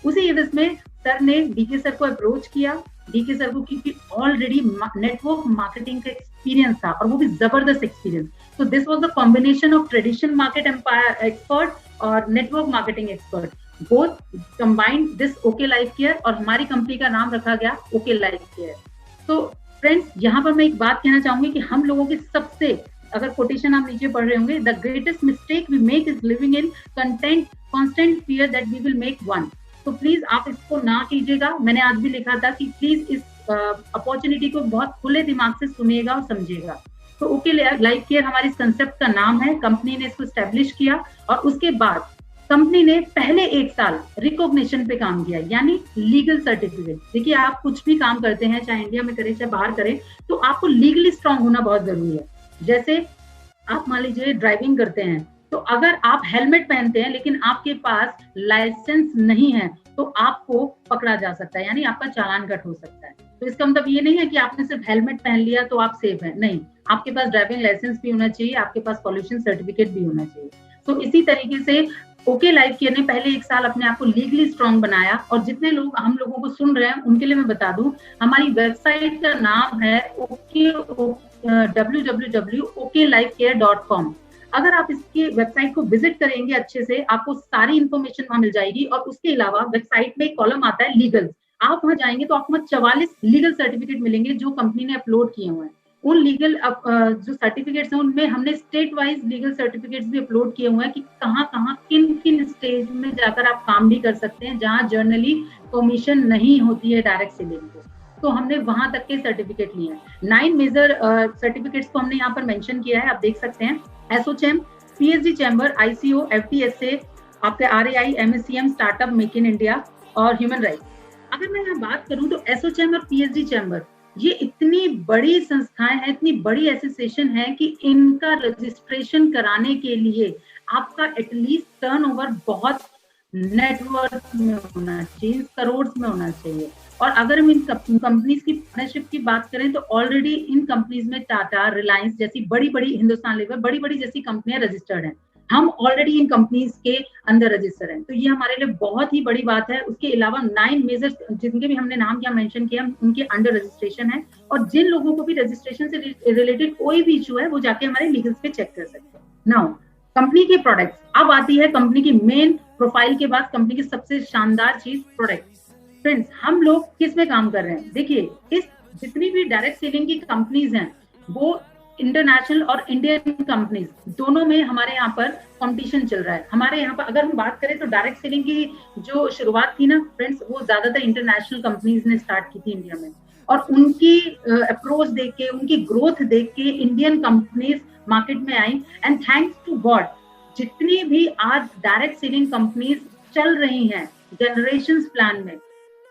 उसी एवज में सर ने डीके सर को अप्रोच किया। डीके सर को क्योंकि ऑलरेडी नेटवर्क मार्केटिंग का एक्सपीरियंस था और वो भी जबरदस्त एक्सपीरियंस, तो this was the combination of traditional market expert और network marketing expert, both combined this okay life care, और हमारी कंपनी का नाम रखा गया ओके लाइफ केयर। तो फ्रेंड्स, यहाँ पर मैं एक बात कहना चाहूंगी कि हम लोगों की सबसे, अगर कोटेशन आप नीचे पढ़ रहे होंगे, the greatest mistake we make is living in constant fear that we will make one. तो प्लीज आप इसको ना कीजिएगा। मैंने आज भी लिखा था कि प्लीज इस अपॉर्चुनिटी को बहुत खुले दिमाग से सुनिएगा और समझिएगा। तो ओके लाइफ केयर हमारी इस कंसेप्ट का नाम है। कंपनी ने इसको स्टैब्लिश किया और उसके बाद कंपनी ने पहले 1 साल रिकॉग्निशन पे काम किया, यानी लीगल सर्टिफिकेट। देखिए, आप कुछ भी काम करते हैं, चाहे इंडिया में करें चाहे बाहर करें, तो आपको लीगली स्ट्रांग होना बहुत जरूरी है। जैसे आप मान लीजिए ड्राइविंग करते हैं, तो अगर आप हेलमेट पहनते हैं लेकिन आपके पास लाइसेंस नहीं है तो आपको पकड़ा जा सकता है, यानी आपका चालान कट हो सकता है। तो इसका मतलब ये नहीं है कि आपने सिर्फ हेलमेट पहन लिया तो आप सेफ हैं, नहीं, आपके पास ड्राइविंग लाइसेंस भी होना चाहिए, आपके पास पॉल्यूशन सर्टिफिकेट भी होना चाहिए। तो इसी तरीके से ओके लाइफ केयर ने पहले 1 साल अपने आप को लीगली स्ट्रांग बनाया। और जितने लोग हम लोगों को सुन रहे हैं उनके लिए मैं बता दूं, हमारी वेबसाइट का नाम है www.oklifecare.com। अगर आप इसकी वेबसाइट को विजिट करेंगे अच्छे से, आपको सारी इंफॉर्मेशन वहां मिल जाएगी। और उसके अलावा वेबसाइट में एक कॉलम आता है लीगल, आप वहां जाएंगे तो आपको 44 लीगल सर्टिफिकेट मिलेंगे जो कंपनी ने अपलोड किए हुए हैं। उन लीगल जो सर्टिफिकेट्स हैं उनमें हमने स्टेट वाइज लीगल सर्टिफिकेट्स भी अपलोड किए हुए हैं कि कहाँ कहाँ किन किन स्टेज में जाकर आप काम भी कर सकते हैं जहाँ जर्नली परमिशन नहीं होती है डायरेक्ट सेलिंग को। तो हमने वहां तक के सर्टिफिकेट लिए हैं। 9 मेजर सर्टिफिकेट्स को हमने यहाँ पर मेंशन किया है, आप देख सकते हैं। ASSOCHAM, PHD chamber, ICO, FTSA, आपके RAI, MSCM, startup, make in India और ह्यूमन राइट्स। अगर मैं यहाँ बात करूँ तो एसोचैम और पीएचडी चैम्बर ये इतनी बड़ी संस्थाएं हैं, इतनी बड़ी एसोसिएशन है कि इनका रजिस्ट्रेशन कराने के लिए आपका एटलीस्ट टर्नओवर बहुत नेटवर्क में होना चाहिए, करोड़ में होना चाहिए। और अगर हम इन कंपनीज की पार्टनरशिप की बात करें तो ऑलरेडी इन कंपनीज में टाटा, रिलायंस जैसी बड़ी बड़ी, हिंदुस्तान लेवर, बड़ी बड़ी जैसी कंपनियां रजिस्टर्ड हैं। हम ऑलरेडी इन कंपनीज के अंदर रजिस्टर हैं, तो ये हमारे लिए बहुत ही बड़ी बात है। उसके अलावा 9 मेजर जिनके भी हमने नाम क्या मेंशन किया उनके अंडर रजिस्ट्रेशन है। और जिन लोगों को भी रजिस्ट्रेशन से रिलेटेड कोई भी इशू है वो जाके हमारे लीगल्स पे चेक कर सकते हैं। नाउ कंपनी के प्रोडक्ट्स, अब आती है कंपनी की मेन प्रोफाइल के बाद कंपनी की सबसे शानदार चीज प्रोडक्ट। फ्रेंड्स, हम लोग किस में काम कर रहे हैं? देखिए, इस जितनी भी डायरेक्ट सेलिंग की कंपनीज हैं वो इंटरनेशनल और इंडियन कंपनीज दोनों में हमारे यहाँ पर कंपटीशन चल रहा है। हमारे यहाँ पर अगर हम बात करें तो डायरेक्ट सेलिंग की जो शुरुआत थी ना फ्रेंड्स, वो ज्यादातर इंटरनेशनल कंपनीज ने स्टार्ट की थी इंडिया में। और उनकी अप्रोच देख के, उनकी ग्रोथ देख के इंडियन कंपनीज मार्केट में आई। एंड थैंक्स टू गॉड, जितनी भी आज डायरेक्ट सेलिंग कंपनीज चल रही हैं जनरेशंस प्लान में,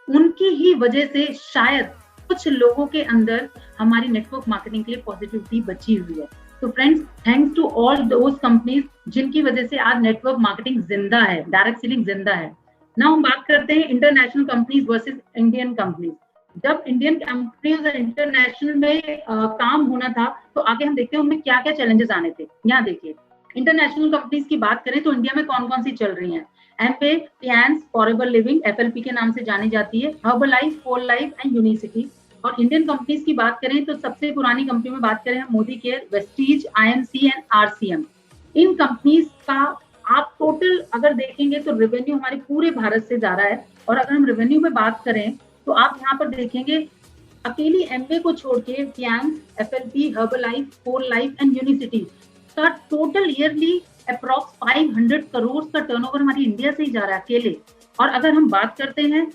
उनकी ही वजह से शायद कुछ लोगों के अंदर हमारी नेटवर्क मार्केटिंग के लिए पॉजिटिविटी बची हुई है। तो friends, thanks to all those companies जिनकी वजह से आज नेटवर्क मार्केटिंग जिंदा है, डायरेक्ट सेलिंग जिंदा है। नाउ हम बात करते हैं international companies versus Indian companies. जब इंडियन कंपनीज और इंटरनेशनल में काम होना था तो आगे हम देखते हैं उनमें क्या क्या चैलेंजेस आने थे। यहाँ देखिए, इंटरनेशनल कंपनीज की बात करें तो इंडिया में कौन कौन सी चल रही हैं। एमपे, पियांस, फॉरएवर लिविंग, एफएलपी के नाम से जानी जाती है, हर्बलाइफ, फोल लाइफ एंड यूनिसिटी। और इंडियन कंपनीज की बात करें तो सबसे पुरानी कंपनी में बात करें हम Modi care, Vestige, IMC and RCM. In companies का आप टोटल अगर देखेंगे तो रेवेन्यू हमारे पूरे भारत से जा रहा है। और अगर हम रेवेन्यू में बात करें तो आप यहाँ पर देखेंगे अकेली एमवे को छोड़ के पियांस, एफएलपी, हर्बलाइफ, फोल लाइफ एंड यूनिसिटी का टोटल ईयरली अप्रॉक्स 500 करोड़ का टर्नओवर हमारी इंडिया से ही जा रहा है अकेले। और अगर हम बात करते हैं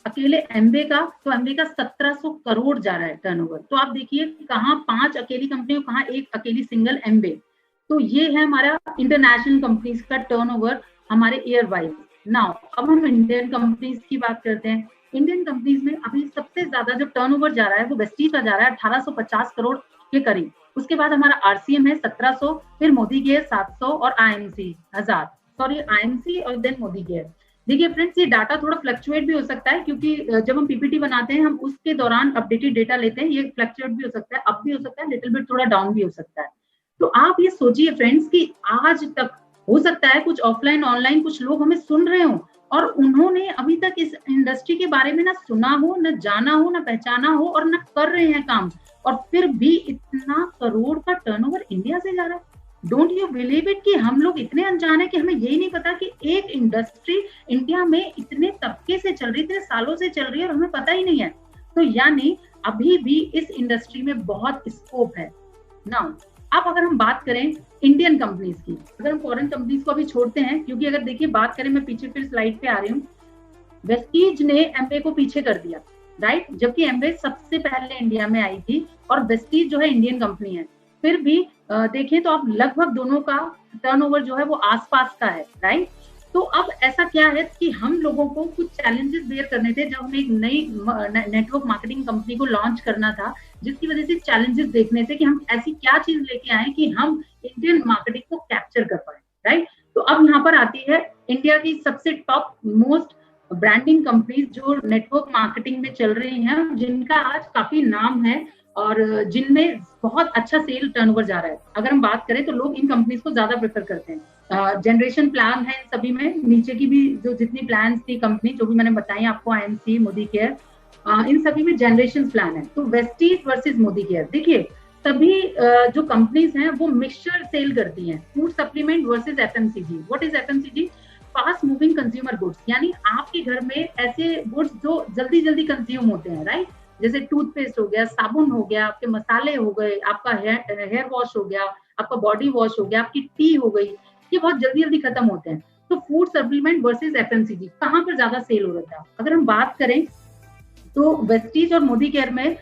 अकेले एम्बे का, तो एम्बे का 1700 करोड़ जा रहा है टर्नओवर। तो आप देखिए कहाँ 5 अकेली कंपनी, कहाँ एक अकेली सिंगल एम्बे। तो ये है हमारा इंटरनेशनल कंपनीज का टर्नओवर हमारे ईयर वाइज। नाउ अब हम इंडियन कंपनीज की बात करते हैं। इंडियन कंपनीज में अभी सबसे ज्यादा जो टर्नओवर जा रहा है वो वेस्टीज का जा रहा है 1850 करोड़ के करीब। उसके बाद हमारा आरसीएम है 1700, फिर मोदी केयर 700 और आईएमसी 1000, सॉरी आईएमसी और देन मोदी केयर। देखिए फ्रेंड्स, ये डाटा थोड़ा फ्लक्चुएट भी हो सकता है, क्योंकि जब हम पीपीटी बनाते हैं हम उसके दौरान अपडेटेड डेटा लेते हैं। ये फ्लक्चुएट भी हो सकता है, अप भी हो सकता है, लिटिल बिट थोड़ा डाउन भी हो सकता है। तो आप ये सोचिए फ्रेंड्स कि आज तक हो सकता है कुछ ऑफलाइन ऑनलाइन कुछ लोग हमें सुन रहे हो और उन्होंने अभी तक इस इंडस्ट्री के बारे में ना सुना हो, ना जाना हो, ना पहचाना हो और ना कर रहे हैं काम, और फिर भी इतना करोड़ का टर्नओवर इंडिया से जा रहा है। डोंट यू बिलीव इट कि हम लोग इतने अनजान है कि हमें यही नहीं पता कि एक इंडस्ट्री इंडिया में इतने तबके से चल रही, इतने सालों से चल रही है और हमें पता ही नहीं है। तो यानी अभी भी इस इंडस्ट्री में बहुत स्कोप है। नाउ अब अगर हम बात करें इंडियन कंपनीज की, अगर हम फॉरेन कंपनीज को अभी छोड़ते हैं, क्योंकि अगर देखिए बात करें, मैं पीछे फिर स्लाइड पे आ रही हूँ, वेस्टीज ने एम्बे को पीछे कर दिया, राइट, जबकि एम्बे सबसे पहले इंडिया में आई थी और वेस्टीज जो है इंडियन कंपनी है। फिर भी देखें तो आप लगभग दोनों का टर्नओवर जो है वो आसपास का है, राइट। तो अब ऐसा क्या है कि हम लोगों को कुछ चैलेंजेस बेयर करने थे जब हमें एक नई नेटवर्क मार्केटिंग कंपनी को लॉन्च करना था, जिसकी वजह से चैलेंजेस देखने थे कि हम ऐसी क्या चीज लेके आए कि हम इंडियन मार्केटिंग को कैप्चर कर पाए, राइट। तो अब यहाँ पर आती है इंडिया की सबसे टॉप मोस्ट ब्रांडिंग कंपनीज जो नेटवर्क मार्केटिंग में चल रही हैं, जिनका आज काफी नाम है और जिनमें बहुत अच्छा सेल टर्नओवर जा रहा है। अगर हम बात करें तो लोग इन कंपनीज को ज्यादा प्रेफर करते हैं। जनरेशन प्लान है इन सभी में, नीचे की भी जो जितनी प्लान थी कंपनी जो भी मैंने बताई आपको, आईएमसी, मोदी केयर, इन सभी में जनरेशन प्लान है। तो वेस्टीज वर्सेस मोदी केयर, देखिए सभी जो कंपनीज हैं वो मिक्सचर सेल करती हैं, food supplement versus FMCG. What is FMCG? Fast moving consumer goods, यानी आपके घर में ऐसे गुड्स जो जल्दी जल्दी कंज्यूम होते हैं, राइट, जैसे टूथपेस्ट हो गया, साबुन हो गया, आपके मसाले हो गए, आपका हेयर वॉश हो गया, आपका बॉडी वॉश हो गया, आपकी टी हो गई, ये बहुत जल्दी जल्दी खत्म होते हैं। तो फूड सप्लीमेंट वर्सेस एफएमसीजी कहाँ पर ज्यादा सेल हो रहा था? अगर हम बात करें तो वेस्टीज और मोदी केयर में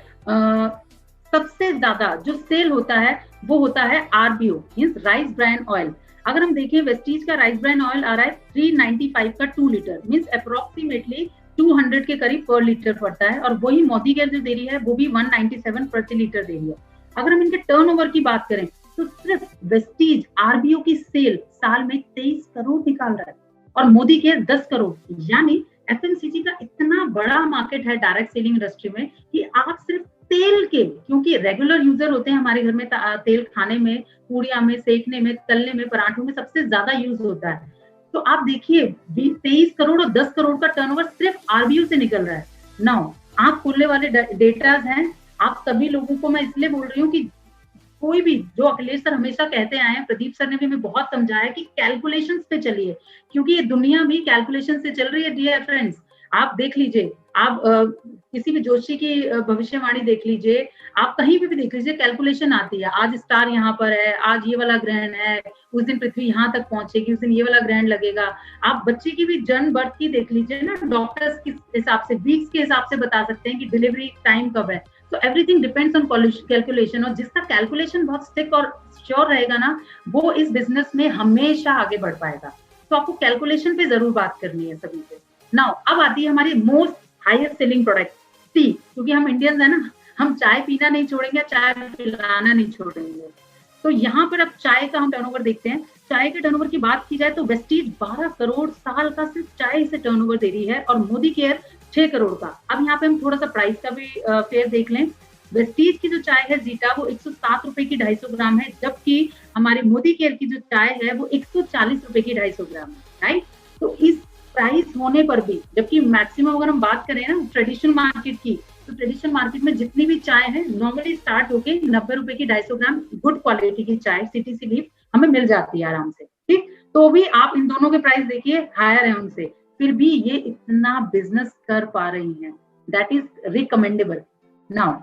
सबसे ज्यादा जो सेल होता है वो होता है आरबीओ, मींस राइस ब्रान ऑयल। अगर हम देखें वेस्टीज का राइस ब्रान ऑयल आ रहा है 395 का 2 लीटर, मींस अप्रोक्सीमेटली 200 के करीब पर लीटर पड़ता है, और वही मोदी केयर जो दे रही है वो भी 197 प्रति लीटर दे रही है। अगर हम इनके टर्नओवर की बात करें तो सिर्फ वेस्टीज आरबीओ की सेल साल में 23 करोड़ निकाल रहा है और मोदी केयर 10 करोड़। यानी एफएमसीजी का इतना बड़ा मार्केट है डायरेक्ट सेलिंग इंडस्ट्री में कि आप सिर्फ तेल के, क्योंकि रेगुलर यूजर होते हैं हमारे घर में, तेल खाने में, पूड़िया में, सेकने में, तलने में, पराठों में सबसे ज्यादा यूज होता है। तो आप देखिए 23 करोड़ और 10 करोड़ का टर्नओवर सिर्फ आरबीओ से निकल रहा है। नाउ आंख खोलने वाले डेटाज हैं आप सभी लोगों को। मैं इसलिए बोल रही हूँ कि कोई भी, जो अखिलेश सर हमेशा कहते आए हैं, प्रदीप सर ने भी हमें बहुत समझाया कि कैलकुलेशंस पे चलिए, क्योंकि ये दुनिया भी कैलकुलेशन से चल रही है डियर फ्रेंड्स। आप देख लीजिए, आप किसी भी जोशी की भविष्यवाणी देख लीजिए, आप कहीं भी देख लीजिए, कैलकुलेशन आती है। आज स्टार यहाँ पर है, आज ये वाला ग्रहण है, उस दिन पृथ्वी यहाँ तक पहुंचेगी, उस दिन ये वाला ग्रहण लगेगा। आप बच्चे की भी जन्म बर्थ की देख लीजिए ना, डॉक्टर्स के हिसाब से, वीक्स के हिसाब से बता सकते हैं कि डिलीवरी टाइम कब है। तो एवरीथिंग डिपेंड्स ऑन कैलकुलेशन, और जिसका कैलकुलेशन बहुत स्टिक और श्योर रहेगा ना, वो इस बिजनेस में हमेशा आगे बढ़ पाएगा। तो आपको कैलकुलेशन पे जरूर बात करनी है सभी से। नाउ अब आती है हमारी most highest selling product T, क्योंकि हम इंडियंस है ना, हम चाय पीना नहीं छोड़ेंगे, चाय पिलाना नहीं छोड़ेंगे। तो यहाँ पर अब चाय का हम टर्नओवर देखते हैं। चाय के टर्नओवर की बात की जाए तो वेस्टीज 12 करोड़ साल का सिर्फ चाय से टर्नओवर दे रही है, और मोदी केयर 6 करोड़ का। अब यहाँ पे हम थोड़ा सा प्राइस का भी फेयर देख लें। वेस्टीज की जो चाय है जीटा, वो 107 रुपए की 250 ग्राम है, जबकि हमारे मोदी केयर की जो चाय है वो 140 रुपए की 250 ग्राम है, राइट। तो इस प्राइस होने पर भी, जबकि मैक्सिमम अगर हम बात करें ना ट्रेडिशनल मार्केट की, तो ट्रेडिशनल मार्केट में जितनी भी चाय है नॉर्मली स्टार्ट होके 90 रुपए की 250 ग्राम गुड क्वालिटी की चाय सिटी से लीफ हमें मिल जाती है आराम से, ठीक। तो भी आप इन दोनों के प्राइस देखिए हायर है उनसे, फिर भी ये इतना बिजनेस कर पा रही हैं, दैट इज रिकमेंडेबल। नाउ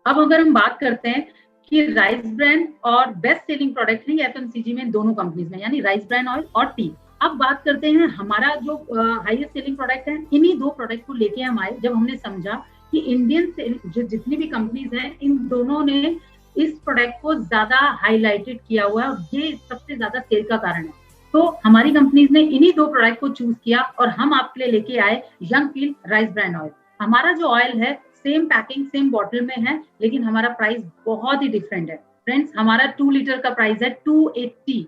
अब अगर हम बात करते हैं कि राइस ब्रान और बेस्ट सेलिंग प्रोडक्ट है एफएमसीजी में, दोनों कंपनीज में, यानी राइस ब्रान ऑयल और टी। अब बात करते हैं हमारा जो हाईएस्ट सेलिंग प्रोडक्ट है, इन्हीं 2 प्रोडक्ट को लेके हम आए जब हमने समझा कि इंडियन जो जितनी भी कंपनीज हैं इन दोनों ने इस प्रोडक्ट को ज्यादा हाईलाइटेड किया हुआ है और ये सबसे ज्यादा सेल का कारण है। तो हमारी कंपनीज ने इन्हीं 2 प्रोडक्ट को चूज किया और हम आपके लिए लेके आए यंगफील्ड राइस ब्रांड ऑयल। हमारा जो ऑयल है सेम पैकिंग सेम बॉटल में है, लेकिन हमारा प्राइस बहुत ही डिफरेंट है। फ्रेंड्स, हमारा 2 लीटर का प्राइस है 280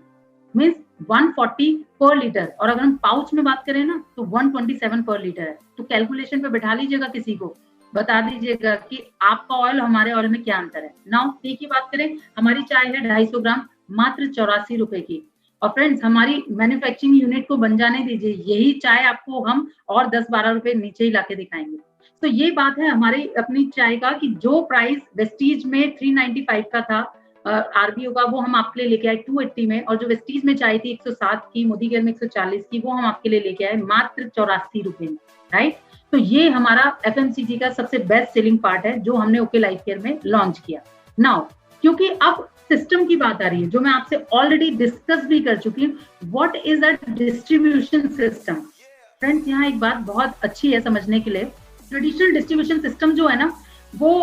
मीन्स 140 पर लीटर, और अगर हम पाउच में बात करें ना तो 127 पर लीटर है। तो कैलकुलेशन पे बैठा लीजिएगा, किसी को बता दीजिएगा कि आपका ऑयल हमारे ऑयल में क्या अंतर है। नाउ टी की बात करें, हमारी चाय है 250 ग्राम मात्र 84 रुपए की। और फ्रेंड्स, हमारी मैन्युफैक्चरिंग यूनिट को बन जाने दीजिए, यही चाय आपको हम और 10-12 रुपए नीचे ही लाके दिखाएंगे। तो ये बात है हमारी अपनी चाय का कि जो प्राइस वेस्टीज में 395 का था आरबीओ का, वो हम आपके लिए लेके आए 280 में, और जो वेस्टीज में चाय थी 107 की, मोदी केयर में 140 की, वो हम आपके लिए लेके आए मात्र 84 रुपए में, राइट। तो ये हमारा एफएमसीजी का सबसे बेस्ट सेलिंग पार्ट है जो हमने ओके लाइफ केयर में लॉन्च किया। नाउ क्योंकि अब सिस्टम की बात आ रही है जो मैं आपसे ऑलरेडी डिस्कस भी कर चुकी हूँ, what is a distribution system. Friends, यहाँ एक बात बहुत अच्छी है समझने के लिए, ट्रेडिशनल डिस्ट्रीब्यूशन सिस्टम जो है ना वो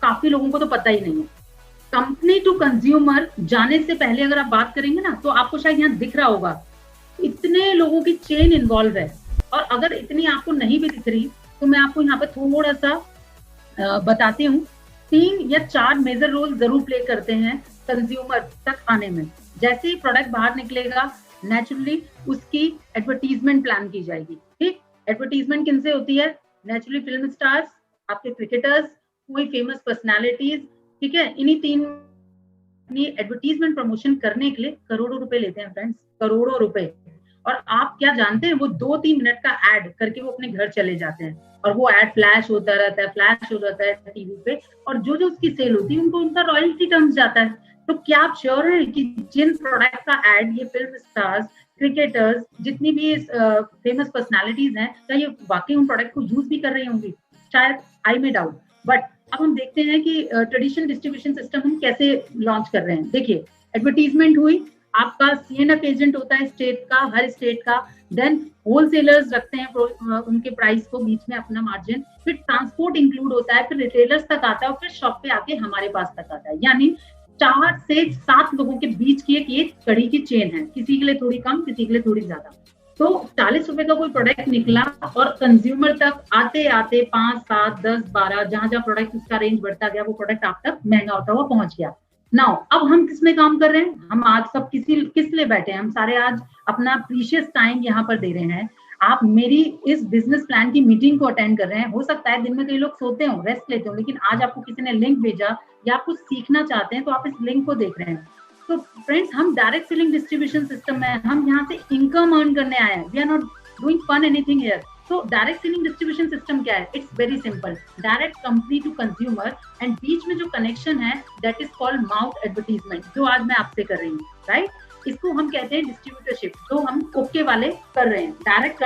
काफी लोगों को तो पता ही नहीं है। कंपनी टू कंज्यूमर जाने से पहले अगर आप बात करेंगे ना तो आपको शायद यहाँ दिख रहा होगा इतने लोगों की चेन इन्वॉल्व है, और अगर इतनी आपको नहीं भी दिख रही तो मैं आपको यहाँ पे थोड़ा सा बताती हूँ। 3 या 4 मेजर रोल जरूर प्ले करते हैं कंज्यूमर तक आने में। जैसे ही प्रोडक्ट बाहर निकलेगा नेचुरली उसकी एडवर्टीजमेंट प्लान की जाएगी। ठीक, एडवर्टीजमेंट किनसे होती है? नेचुरली फिल्म स्टार्स, आपके क्रिकेटर्स, कोई फेमस पर्सनालिटीज, ठीक है। इन्हीं 3 एडवर्टीजमेंट प्रमोशन करने के लिए करोड़ों रुपए लेते हैं फ्रेंड्स, करोड़ों रुपए। और आप क्या जानते हैं, वो 2-3 मिनट का एड करके वो अपने घर चले जाते हैं, और वो एड फ्लैश होता रहता है टीवी पे, और जो जो उसकी सेल होती है उनको उनका रॉयल्टी टर्म्स जाता है। तो क्या आप श्योर हैं कि जिन प्रोडक्ट का एड ये फिल्म स्टार्स, क्रिकेटर्स, जितनी भी फेमस पर्सनालिटीज हैं, क्या ये वाकई उन प्रोडक्ट को यूज भी कर रही होंगी? शायद, आई मे डाउट। बट अब हम देखते हैं कि ट्रेडिशनल डिस्ट्रीब्यूशन सिस्टम हम कैसे लॉन्च कर रहे हैं। देखिए, एडवर्टीजमेंट हुई, आपका सीएनएफ एजेंट होता है स्टेट का, हर स्टेट का, देन होलसेलर्स रखते हैं उनके प्राइस को बीच में अपना मार्जिन, फिर ट्रांसपोर्ट इंक्लूड होता है, फिर रिटेलर्स तक आता है, और फिर शॉप पे आके हमारे पास तक आता है। यानी 4 से 7 लोगों के बीच की एक कड़ी की चेन है, किसी के लिए थोड़ी कम, किसी के लिए थोड़ी ज्यादा। तो 40 रुपए का कोई प्रोडक्ट निकला और कंज्यूमर तक आते आते 5, 7, 10, 12 जहां जहां प्रोडक्ट उसका रेंज बढ़ता गया, वो प्रोडक्ट आप तक महंगा होता हुआ पहुंच गया। नाउ अब हम किस में काम कर रहे हैं? हम आज सब किस लिए बैठे हैं? हम सारे आज अपना प्रीशियस टाइम यहाँ पर दे रहे हैं। आप मेरी इस बिजनेस प्लान की मीटिंग को अटेंड कर रहे हैं। हो सकता है दिन में कई लोग सोते हो, रेस्ट लेते हो, लेकिन आज आपको किसी ने लिंक भेजा या आप कुछ सीखना चाहते हैं तो आप इस लिंक को देख रहे हैं। तो फ्रेंड्स, हम डायरेक्ट सेलिंग डिस्ट्रीब्यूशन सिस्टम में, हम यहाँ से इनकम अर्न करने आए हैं। We are not doing fun anything here. तो डायरेक्ट सेलिंग डिस्ट्रीब्यूशन सिस्टम क्या है? It's very simple, direct company to consumer, and बीच में जो कनेक्शन है that is called mouth advertisement, जो आज मैं आपसे कर रही हूँ, राइट। इसको हम कहते हैं डिस्ट्रीब्यूटरशिप, जो हम ओके वाले कर रहे हैं, डायरेक्ट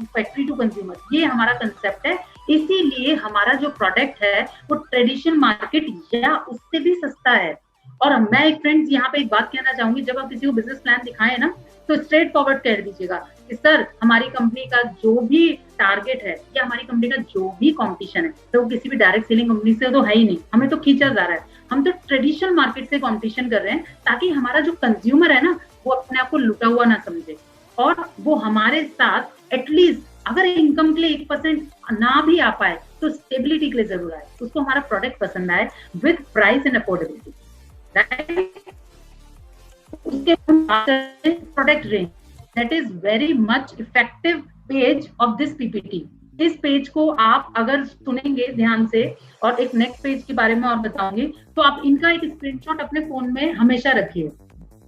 फैक्ट्री टू कंज्यूमर, ये हमारा कंसेप्ट है। इसीलिए हमारा जो प्रोडक्ट है वो ट्रेडिशनल मार्केट या उससे भी सस्ता है। और मैं एक फ्रेंड्स यहाँ पे एक बात कहना चाहूंगी, जब आप किसी को बिजनेस प्लान दिखाएं ना तो स्ट्रेट फॉरवर्ड कह दीजिएगा कि सर, हमारी कंपनी का जो भी टारगेट है या हमारी कंपनी का जो भी कंपटीशन है, तो वो किसी भी डायरेक्ट सेलिंग कंपनी से तो है ही नहीं, हमें तो खींचा जा रहा है। हम तो ट्रेडिशनल मार्केट से कंपटीशन कर रहे हैं, ताकि हमारा जो कंज्यूमर है ना वो अपने आप को लुटा हुआ ना समझे, और वो हमारे साथ एटलीस्ट अगर इनकम के लिए 1% ना भी आ पाए तो स्टेबिलिटी के लिए जरूर आए, उसको हमारा प्रोडक्ट पसंद आए with price and affordability, right. उसके product range, that is very much effective page of this PPT. इस पेज को आप अगर सुनेंगे ध्यान से, और एक नेक्स्ट पेज के बारे में और बताऊंगी, तो आप इनका एक स्क्रीनशॉट अपने फोन में हमेशा रखिए।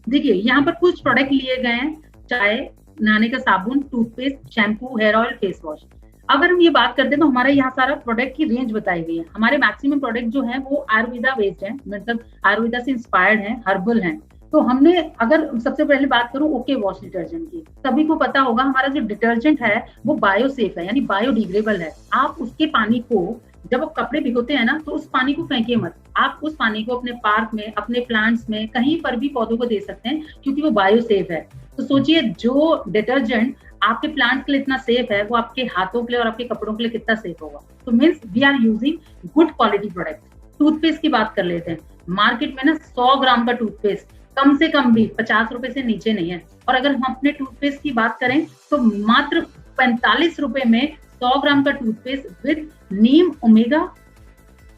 देखिए, यहाँ पर कुछ प्रोडक्ट लिए गए हैं, चाय, नहाने का साबुन, toothpaste, shampoo, hair oil, face wash. अगर हम ये बात करते हैं तो हमारे यहाँ सारा प्रोडक्ट की रेंज बताई गई है। हमारे मैक्सिमम प्रोडक्ट जो है वो आयुर्वेदा बेस्ड है, मतलब आयुर्वेदा से इंस्पायर्ड है, हर्बल है। तो हमने, अगर सबसे पहले बात करूं ओके वॉश डिटर्जेंट की, सभी को पता होगा हमारा जो डिटर्जेंट है वो बायोसेफ है, यानी बायोडिग्रेडेबल है। आप उसके पानी को, जब आप कपड़े भिगोते हैं ना, तो उस पानी को फेंकिए मत, आप उस पानी को अपने पार्क में, अपने प्लांट्स में, कहीं पर भी पौधों को दे सकते हैं, क्योंकि वो बायोसेफ है। तो सोचिए जो डिटर्जेंट आपके प्लांट्स के लिए इतना सेफ है, वो आपके हाथों के लिए और आपके कपड़ों के लिए कितना सेफ होगा। तो means we are using good quality product. Toothpaste की बात कर लेते हैं। मार्केट में ना 100 ग्राम का टूथपेस्ट कम से कम भी 50 रुपए से नीचे नहीं है। और अगर हम अपने टूथपेस्ट की बात करें तो मात्र 45 रुपए में 100 ग्राम का toothpaste with Neem omega,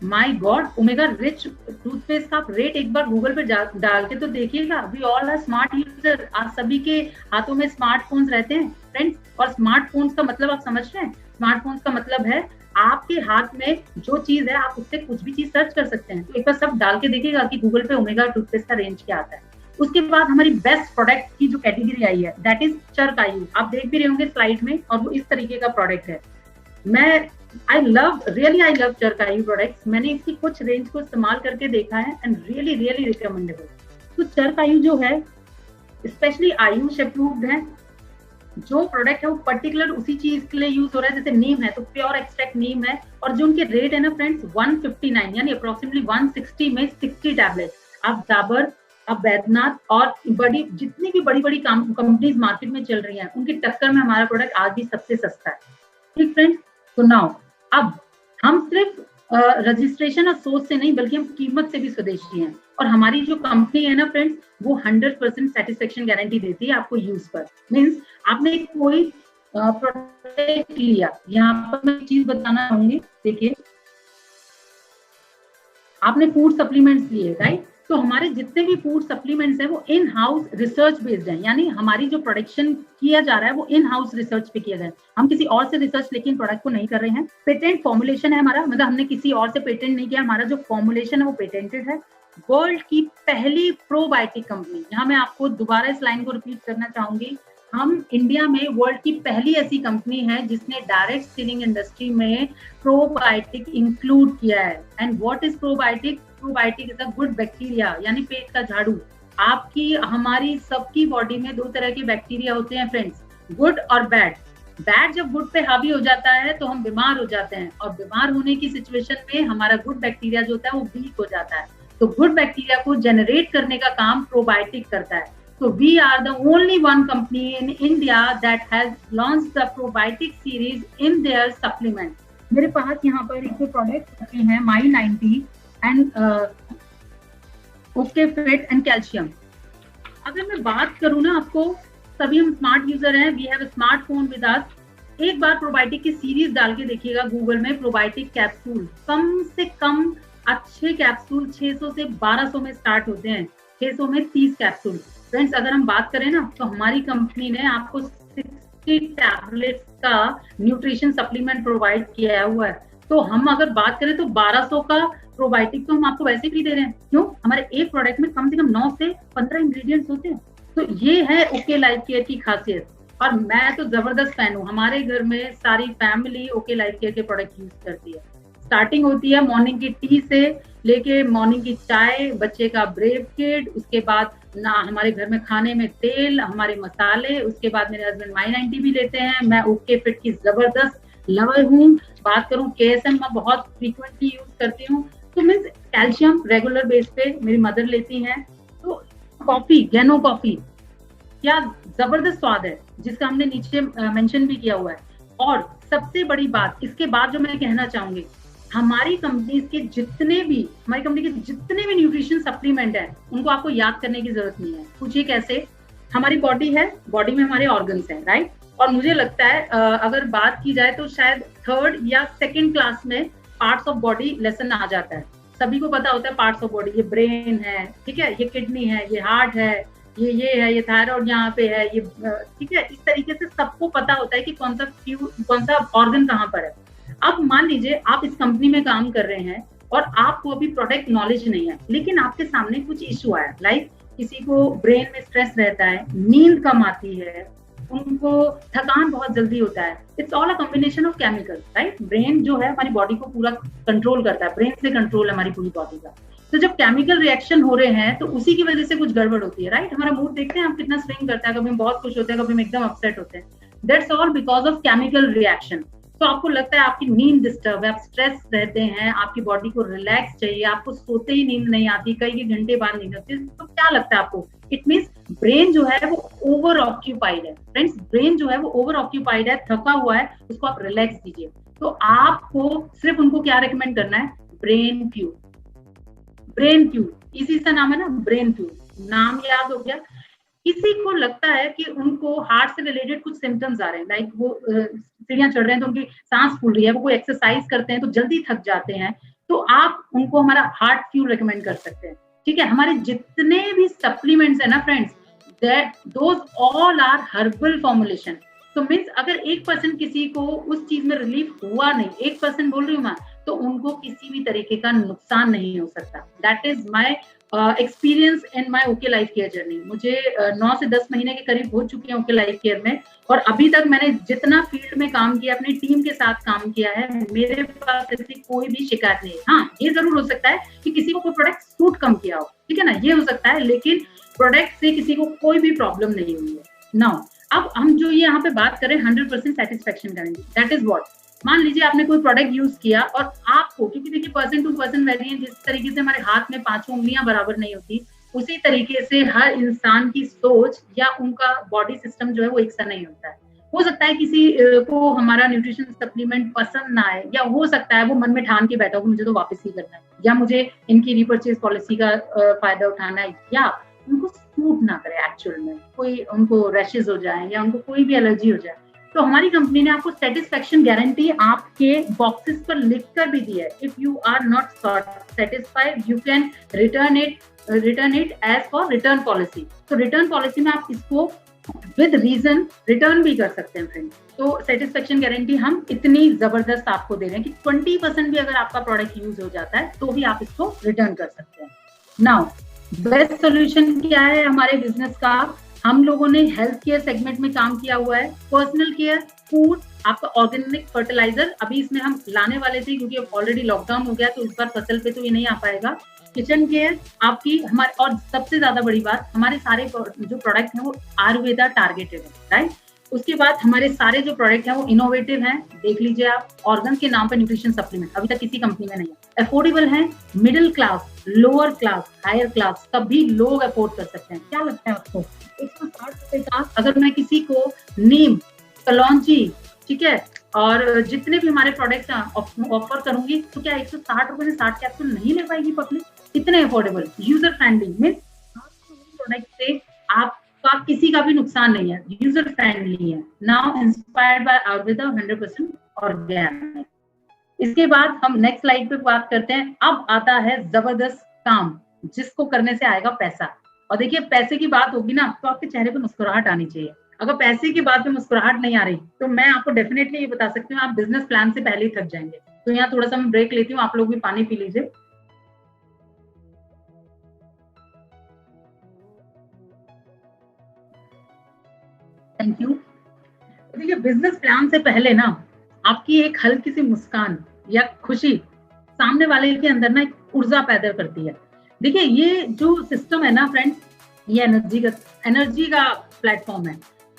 my God, omega rich toothpaste का आप रेट एक बार गूगल पे डाल के तो देखिएगा। We all are smart user, आज सभी के हाथों में स्मार्टफोन्स रहते हैं फ्रेंड्स। और स्मार्टफोन्स का मतलब आप समझ रहे हैं, स्मार्टफोन्स का मतलब है आपके हाथ में जो चीज है आप उससे कुछ भी चीज सर्च कर सकते हैं। तो एक बार सब डाल के देखिएगा कि गूगल पे ओमेगा टूथपेस्ट का रेंज क्या आता है। उसके बाद हमारी बेस्ट प्रोडक्ट की जो कैटेगरी आई है दैट इज चर्क आयु। आप देख भी रहे होंगे स्लाइड में, और वो इस तरीके का प्रोडक्ट है। मैं आई लव चर्क आयु प्रोडक्ट्स। मैंने इसकी कुछ रेंज को इस्तेमाल करके देखा है एंड रियली रिकमेंडेबल। तो चर्क आयु जो है स्पेशली आयुष अप्रूव्ड है। जो प्रोडक्ट है वो पर्टिकुलर उसी चीज के लिए यूज हो रहा है। जैसे नीम है तो प्योर एक्सट्रैक्ट नीम है, और जो उनके रेट है ना फ्रेंड्स 159 यानी अप्रोक्सीमेटली 160 में 60 टैबलेट। आप डाबर, अब वैद्यनाथ और जितनी भी बड़ी कंपनीज मार्केट में चल रही हैं उनकी टक्कर में हमारा प्रोडक्ट आज भी सबसे सस्ता है। ठीक फ्रेंड्स, तो नाउ अब हम सिर्फ रजिस्ट्रेशन और सोच से नहीं बल्कि हम कीमत से भी स्वदेशी हैं। और हमारी जो कंपनी है ना फ्रेंड्स वो 100% सेटिस्फेक्शन गारंटी देती है आपको यूज पर। मीन्स आपने कोई प्रोडक्ट लिया, यहाँ पर मैं एक चीज बताना चाहूंगी। देखिए आपने फूड सप्लीमेंट्स लिए, राइट? तो हमारे जितने भी फूड सप्लीमेंट्स हैं वो इन हाउस रिसर्च बेस्ड हैं, यानी हमारी जो प्रोडक्शन किया जा रहा है वो इन हाउस रिसर्च पे किया गया है। हम किसी और से रिसर्च लेके इन प्रोडक्ट को नहीं कर रहे हैं। पेटेंट फॉर्मुलेशन है हमारा, मतलब हमने किसी और से पेटेंट नहीं किया, हमारा जो फॉर्मुलेशन है वो पेटेंटेड है। वर्ल्ड की पहली प्रोबायोटिक कंपनी, यहाँ मैं आपको दोबारा इस लाइन को रिपीट करना चाहूंगी, हम इंडिया में वर्ल्ड की पहली ऐसी कंपनी है जिसने डायरेक्ट सीलिंग इंडस्ट्री में प्रोबायोटिक इंक्लूड किया है। And what is probiotic? Probiotic is a good bacteria, यानी पेट का झाड़ू। आपकी हमारी सबकी बॉडी में दो तरह के बैक्टीरिया होते हैं फ्रेंड्स, गुड और बैड। बैड जब गुड पे हावी हो जाता है तो हम बीमार हो जाते हैं, और बीमार होने की सिचुएशन में हमारा गुड बैक्टीरिया जो होता है वो वीक हो जाता है। तो गुड बैक्टीरिया को जनरेट करने का काम प्रोबायोटिक करता है। So we are the only one company in India that has launched the probiotic series in their supplement. मेरे पास यहाँ पर एक प्रोडक्ट रखे हैं My 90 and OK fit and calcium. अगर मैं बात करूँ ना, आपको सभी हम स्मार्ट यूजर हैं, we have smartphone with us. एक बार प्रोबायोटिक की सीरीज डाल के देखिएगा गूगल में, प्रोबायोटिक कैप्सूल, कम से कम अच्छे कैप्सूल 600 से 1200 में स्टार्ट होते हैं, 600 में 30 कैप्सूल। फ्रेंड्स अगर हम बात करें ना तो हमारी कंपनी ने आपको 60 टैबलेट्स का न्यूट्रिशन सप्लीमेंट प्रोवाइड किया हुआ है। तो हम अगर बात करें तो 1200 का प्रोबायोटिक तो हम आपको वैसे फ्री दे रहे हैं। क्यों? हमारे एक प्रोडक्ट में कम से कम 9 से 15 इंग्रेडिएंट्स होते हैं। तो ये है ओके लाइफ केयर की खासियत, और मैं तो जबरदस्त फैन हूँ। हमारे घर में सारी फैमिली ओके लाइफ केयर के प्रोडक्ट यूज करती है। स्टार्टिंग होती है मॉर्निंग की टी से लेके मॉर्निंग की चाय, बच्चे का ब्रेव किट, उसके बाद ना हमारे घर में खाने में तेल, हमारे मसाले, उसके बाद मेरे हस्बैंड My 90 भी लेते हैं। मैं ओके फिट की जबरदस्त लवर हूँ। बात करूँ KSM, मैं बहुत फ्रीक्वेंटली यूज करती हूँ। तो मीन्स कैल्शियम रेगुलर बेस पे मेरी मदर लेती हैं। तो कॉफी, गैनो कॉफी, क्या जबरदस्त स्वाद है, जिसका हमने नीचे मेंशन भी किया हुआ है। और सबसे बड़ी बात इसके बाद जो मैं कहना चाहूंगी, हमारी कंपनी के जितने भी न्यूट्रिशन सप्लीमेंट है उनको आपको याद करने की जरूरत नहीं है। पूछिए कैसे? हमारी बॉडी है, बॉडी में हमारे ऑर्गन्स हैं, राइट? और मुझे लगता है अगर बात की जाए तो शायद 3rd या 2nd क्लास में पार्ट्स ऑफ बॉडी लेसन आ जाता है। सभी को पता होता है पार्ट्स ऑफ बॉडी, ये ब्रेन है, ठीक है, ये किडनी है, ये हार्ट है, ये है, ये थायराइड यहाँ पे है, ये ठीक है। इस तरीके से सबको पता होता है कि कौन सा ऑर्गन कहाँ पर है। अब मान लीजिए आप इस कंपनी में काम कर रहे हैं और आपको अभी प्रोडक्ट नॉलेज नहीं है, लेकिन आपके सामने कुछ इशू आया, लाइक किसी को ब्रेन में स्ट्रेस रहता है, नींद कम आती है, उनको थकान बहुत जल्दी होता है। It's all a combination of chemical, right? Brain जो है हमारी बॉडी को पूरा कंट्रोल करता है, ब्रेन से कंट्रोल है हमारी पूरी बॉडी का। तो जब केमिकल रिएक्शन हो रहे हैं तो उसी की वजह से कुछ गड़बड़ होती है, राइट? हमारा मूड देखते हैं हम कितना स्विंग करता है, कभी हम बहुत खुश होते हैं, कभी हम एकदम अपसेट होते हैं। That's all because of chemical reaction. तो आपको लगता है आपकी नींद डिस्टर्ब है, आप स्ट्रेस रहते हैं, आपकी बॉडी को रिलैक्स चाहिए, आपको सोते ही नींद नहीं आती, कई घंटे बाद नींद आती है, तो क्या लगता है आपको? इट मींस ब्रेन जो है वो ओवर ऑक्यूपाइड है फ्रेंड्स, ब्रेन जो है वो ओवर ऑक्यूपाइड है, थका हुआ है, उसको आप रिलैक्स कीजिए। तो आपको सिर्फ उनको क्या रिकमेंड करना है, ब्रेन फ्यूल। ब्रेन फ्यूल इसी का नाम है ना, ब्रेन फ्यूल, नाम याद हो गया। किसी को लगता है कि उनको हार्ट से रिलेटेड कुछ सिम्टम्स आ रहे हैं, लाइक वो सीढ़ियां चढ़ रहे हैं तो उनकी सांस फूल रही है, वो कोई एक्सरसाइज करते हैं तो जल्दी थक जाते हैं, तो आप उनको हमारा हार्ट फ्यूल रिकमेंड कर सकते हैं। ठीक है, हमारे जितने भी सप्लीमेंट्स है ना friends, that those all are herbal formulation. तो मीन्स अगर 1% किसी को उस चीज में रिलीफ हुआ नहीं, 1% बोल रही हूँ मैं, तो उनको किसी भी तरीके का नुकसान नहीं हो सकता। That is my experience in my okay life care journey. मुझे 9 से 10 महीने के करीब हो चुके हैं ओके लाइफ केयर में, और अभी तक मैंने जितना फील्ड में काम किया, अपनी टीम के साथ काम किया है, मेरे पास ऐसी कोई भी शिकायत नहीं है। हाँ, ये जरूर हो सकता है कि किसी को कोई प्रोडक्ट सूट कम किया हो, ठीक है ना, ये हो सकता है, लेकिन प्रोडक्ट से किसी को कोई भी प्रॉब्लम नहीं हुई है। नाउ अब हम जो ये यहाँ पे बात करें 100% सेटिस्फेक्शन करेंगे, दैट इज व्हाट। मान लीजिए आपने कोई प्रोडक्ट यूज किया और आपको, क्योंकि देखिए पर्सन टू पर्सन वेरिएंट, जिस तरीके से हमारे हाथ में 5 उंगलियां बराबर नहीं होती, उसी तरीके से हर इंसान की सोच या उनका बॉडी सिस्टम जो है वो एक सा नहीं होता है। हो सकता है किसी को हमारा न्यूट्रिशन सप्लीमेंट पसंद ना आए, या हो सकता है वो मन में ठान के बैठा हो मुझे तो वापस ही करना है, या मुझे इनकी रिपर्चेज पॉलिसी का फायदा उठाना है, या उनको सूट ना करे एक्चुअल में, कोई उनको रैशेज हो जाए या उनको कोई भी एलर्जी हो जाए। तो हमारी कंपनी ने आपको सेटिस्फेक्शन गारंटी आपके बॉक्सेस पर लिख कर भी दी है। If you are not satisfied you can return it as for return policy. तो रिटर्न पॉलिसी में आप इसको विद रीजन रिटर्न भी कर सकते हैं फ्रेंड्स। तो सेटिस्फेक्शन गारंटी हम इतनी जबरदस्त आपको दे रहे हैं कि 20% भी अगर आपका प्रोडक्ट यूज हो जाता है तो भी आप इसको रिटर्न कर सकते हैं। नाउ बेस्ट सोल्यूशन क्या है हमारे बिजनेस का, हम लोगों ने हेल्थ केयर सेगमेंट में काम किया हुआ है, पर्सनल केयर, फूड, आपका ऑर्गेनिक फर्टिलाइजर अभी इसमें हम लाने वाले थे क्योंकि अब ऑलरेडी लॉकडाउन हो गया तो इस बार फसल पे तो ये नहीं आ पाएगा। किचन केयर आपकी हमारे, और सबसे ज्यादा बड़ी बात, हमारे सारे जो प्रोडक्ट हैं वो आयुर्वेदा टारगेटेड है, राइट। उसके बाद हमारे सारे जो प्रोडक्ट हैं वो इनोवेटिव हैं, देख लीजिए आप, ऑर्गन के नाम पे न्यूट्रिशन सप्लीमेंट अभी तक किसी कंपनी में नहीं है, अफोर्डेबल है, middle class, lower class, higher class, सभी लोग अफोर्ड कर सकते हैं। क्या लगता है आपको 160 रुपए का अगर मैं किसी को नीम, कलौंजी, ठीक है, और जितने भी हमारे प्रोडक्ट्स ऑफर करूंगी तो क्या 160 रुपए में 60 कैप्सूल नहीं ले पाएगी पब्लिक? इतने affordable, user friendly, mean product से आपका किसी का भी नुकसान नहीं है, यूजर फ्रेंडली है। Now inspired by Ayurveda 100% organic. इसके बाद हम नेक्स्ट स्लाइड पे बात करते हैं। अब आता है जबरदस्त काम जिसको करने से आएगा पैसा। और देखिए पैसे की बात होगी ना तो आपके चेहरे पे मुस्कुराहट आनी चाहिए। अगर पैसे की बात पे मुस्कुराहट नहीं आ रही तो मैं आपको डेफिनेटली ये बता सकती हूँ आप बिजनेस प्लान से पहले ही थक जाएंगे। तो यहाँ थोड़ा सा मैं ब्रेक लेती हूँ, आप लोग भी पानी पी लीजिए। Thank you. देखिए बिजनेस प्लान से पहले ना आपकी एक हल्की सी मुस्कान या खुशी सामने वाले के अंदर ना एक ऊर्जा पैदा करती है। देखिए ये जो सिस्टम है ना फ्रेंड्स, ये एनर्जी का प्लेटफॉर्म है।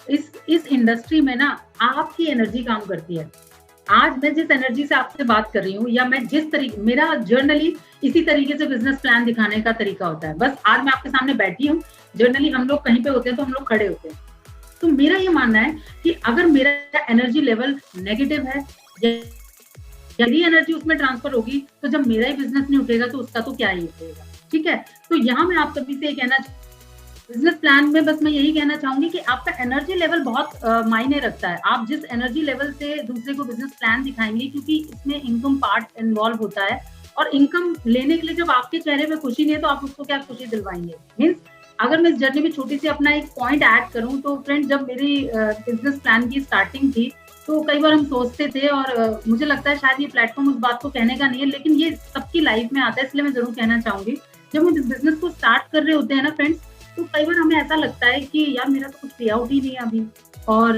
इस इंडस्ट्री में ना आपकी एनर्जी काम करती है। आज मैं जिस एनर्जी से आपसे बात कर रही हूँ, या मैं जिस तरीके, मेरा जर्नली इसी तरीके से बिजनेस प्लान दिखाने का तरीका होता है। बस आज मैं आपके सामने बैठी हूँ, जर्नली हम लोग कहीं पे होते हैं तो हम लोग खड़े होते हैं। तो मेरा ये मानना है कि अगर मेरा एनर्जी लेवल नेगेटिव है, यदि एनर्जी उसमें ट्रांसफर होगी तो जब मेरा ही बिजनेस नहीं उठेगा तो उसका तो क्या ही उठेगा। ठीक है, तो यहाँ मैं आप सभी से कहना, बिजनेस प्लान में बस मैं यही कहना चाहूंगी कि आपका एनर्जी लेवल बहुत मायने रखता है। आप जिस एनर्जी लेवल से दूसरे को बिजनेस प्लान दिखाएंगे, क्योंकि इसमें इनकम पार्ट इन्वॉल्व होता है, और इनकम लेने के लिए जब आपके चेहरे पे खुशी नहीं है तो आप उसको क्या खुशी दिलवाएंगे। मीन्स अगर मैं इस जर्नी में छोटी सी अपना एक पॉइंट ऐड करूं तो फ्रेंड, जब मेरी बिजनेस प्लान की स्टार्टिंग थी तो कई बार हम सोचते थे, और मुझे लगता है शायद ये प्लेटफॉर्म उस बात को कहने का नहीं है, लेकिन ये सबकी लाइफ में आता है, इसलिए मैं जरूर कहना चाहूंगी। जब हम इस बिजनेस को स्टार्ट कर रहे होते हैं ना फ्रेंड्स, तो कई बार हमें ऐसा लगता है कि यार मेरा तो कुछ पे आउट ही नहीं है अभी। और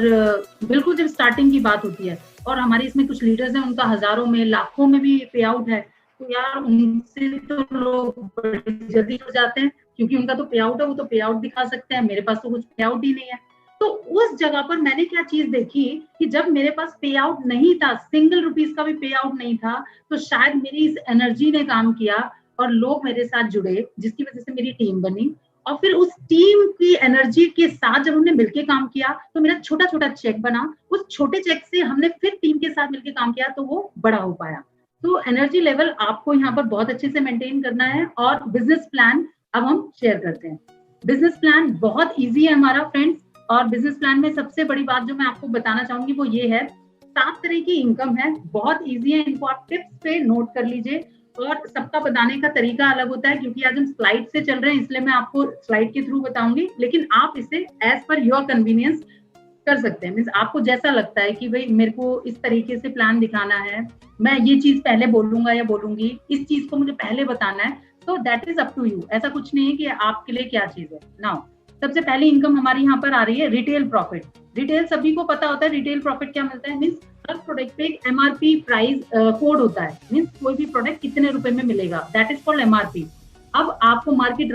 बिल्कुल जब स्टार्टिंग की बात होती है और हमारे इसमें कुछ लीडर्स हैं, उनका हजारों में लाखों में भी पे आउट है, तो यार उनसे तो लोग बड़ी जल्दी हो जाते हैं, क्योंकि उनका तो पे आउट है, वो तो पे आउट दिखा सकते हैं, मेरे पास तो कुछ पे आउट ही नहीं है। तो उस जगह पर मैंने क्या चीज देखी कि जब मेरे पास पे आउट नहीं था, सिंगल रुपीस का भी पे आउट नहीं था, तो शायद मेरी इस एनर्जी ने काम किया और लोग मेरे साथ जुड़े, जिसकी वजह से मेरी टीम बनी, और फिर उस टीम की एनर्जी के साथ जब हमने मिलके काम किया तो मेरा छोटा छोटा चेक बना, उस छोटे चेक से हमने फिर टीम के साथ मिलके काम किया तो वो बड़ा हो पाया। तो एनर्जी लेवल आपको यहाँ पर बहुत अच्छे से मेंटेन करना है। और बिजनेस प्लान अब हम शेयर करते हैं। बिजनेस प्लान बहुत इजी है हमारा फ्रेंड्स, और बिजनेस प्लान में सबसे बड़ी बात जो मैं आपको बताना चाहूंगी वो ये है, 7 तरह की इनकम है, बहुत इजी है, इनको आप टिप्स पे नोट कर लीजिए। और सबका बताने का तरीका अलग होता है, क्योंकि आज हम स्लाइड से चल रहे हैं इसलिए मैं आपको स्लाइड के थ्रू बताऊंगी, लेकिन आप इसे एज पर योर कन्वीनियंस कर सकते हैं। मीन्स आपको जैसा लगता है कि भाई मेरे को इस तरीके से प्लान दिखाना है, मैं ये चीज पहले बोलूंगा या बोलूंगी, इस चीज को मुझे पहले बताना है, तो that is up to you. ऐसा कुछ नहीं है कि आपके लिए क्या चीज है। नाउ सबसे पहली इनकम हमारी यहाँ पर आ रही है रिटेल प्रॉफिट। रिटेल सभी को पता होता है रिटेल प्रॉफिट क्या मिलता है। मीन्स हर प्रोडक्ट पे एक एमआरपी प्राइस कोड होता है। मीन्स कोई भी प्रोडक्ट कितने रुपए में मिलेगा, दैट इज कॉल्ड एमआरपी। अब आपको मार्केट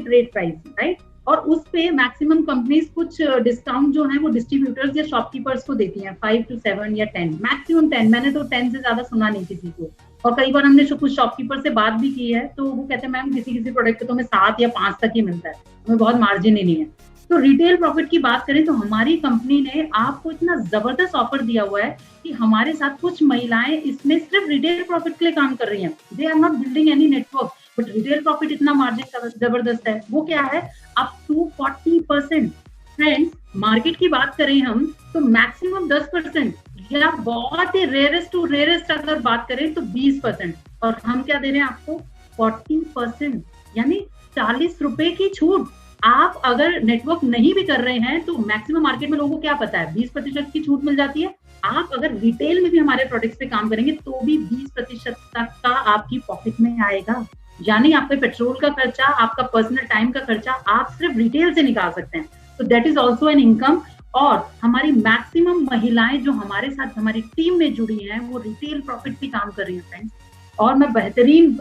रेट प्राइस, राइट, और उस पे मैक्सिमम कंपनीज कुछ डिस्काउंट जो है वो डिस्ट्रीब्यूटर्स या शॉपकीपर्स को देती हैं, 5 to 7 या 10, मैक्सिमम 10। मैंने तो 10 से ज्यादा सुना नहीं किसी को। और कई बार हमने कुछ शॉपकीपर से बात भी की है तो वो कहते हैं मैम किसी किसी प्रोडक्ट पे तो हमें 7 या 5 तक ही मिलता है, हमें बहुत मार्जिन ही नहीं है। तो रिटेल प्रॉफिट की बात करें तो हमारी कंपनी ने आपको इतना जबरदस्त ऑफर दिया हुआ है कि हमारे साथ कुछ महिलाएं इसमें सिर्फ रिटेल प्रॉफिट के लिए काम कर रही हैं। They are not building any network, but retail profit इतना मार्जिन जबरदस्त है। वो क्या है, अप टू 40%। फ्रेंड्स, मार्केट की बात करें हम तो मैक्सिमम 10%, या बहुत ही रेयरेस्ट टू रेयरेस्ट अगर बात करें तो 20%, और हम क्या दे रहे हैं आपको 40%, यानी 40 रुपए की छूट। आप अगर नेटवर्क नहीं भी कर रहे हैं तो मैक्सिमम मार्केट में लोगों को क्या पता है, 20% की छूट मिल जाती है। आप अगर रिटेल में भी हमारे प्रोडक्ट्स पे काम करेंगे तो भी 20% तक का आपकी पॉकेट में आएगा। यानी आपके पेट्रोल का खर्चा, आपका पर्सनल टाइम का खर्चा आप सिर्फ रिटेल से निकाल सकते हैं। तो that is also an income. और हमारी मैक्सिमम महिलाएं जो हमारे साथ हमारी टीम में जुड़ी हैं वो रिटेल प्रॉफिट भी काम कर रही हैं फ्रेंड्स। और मैं बेहतरीन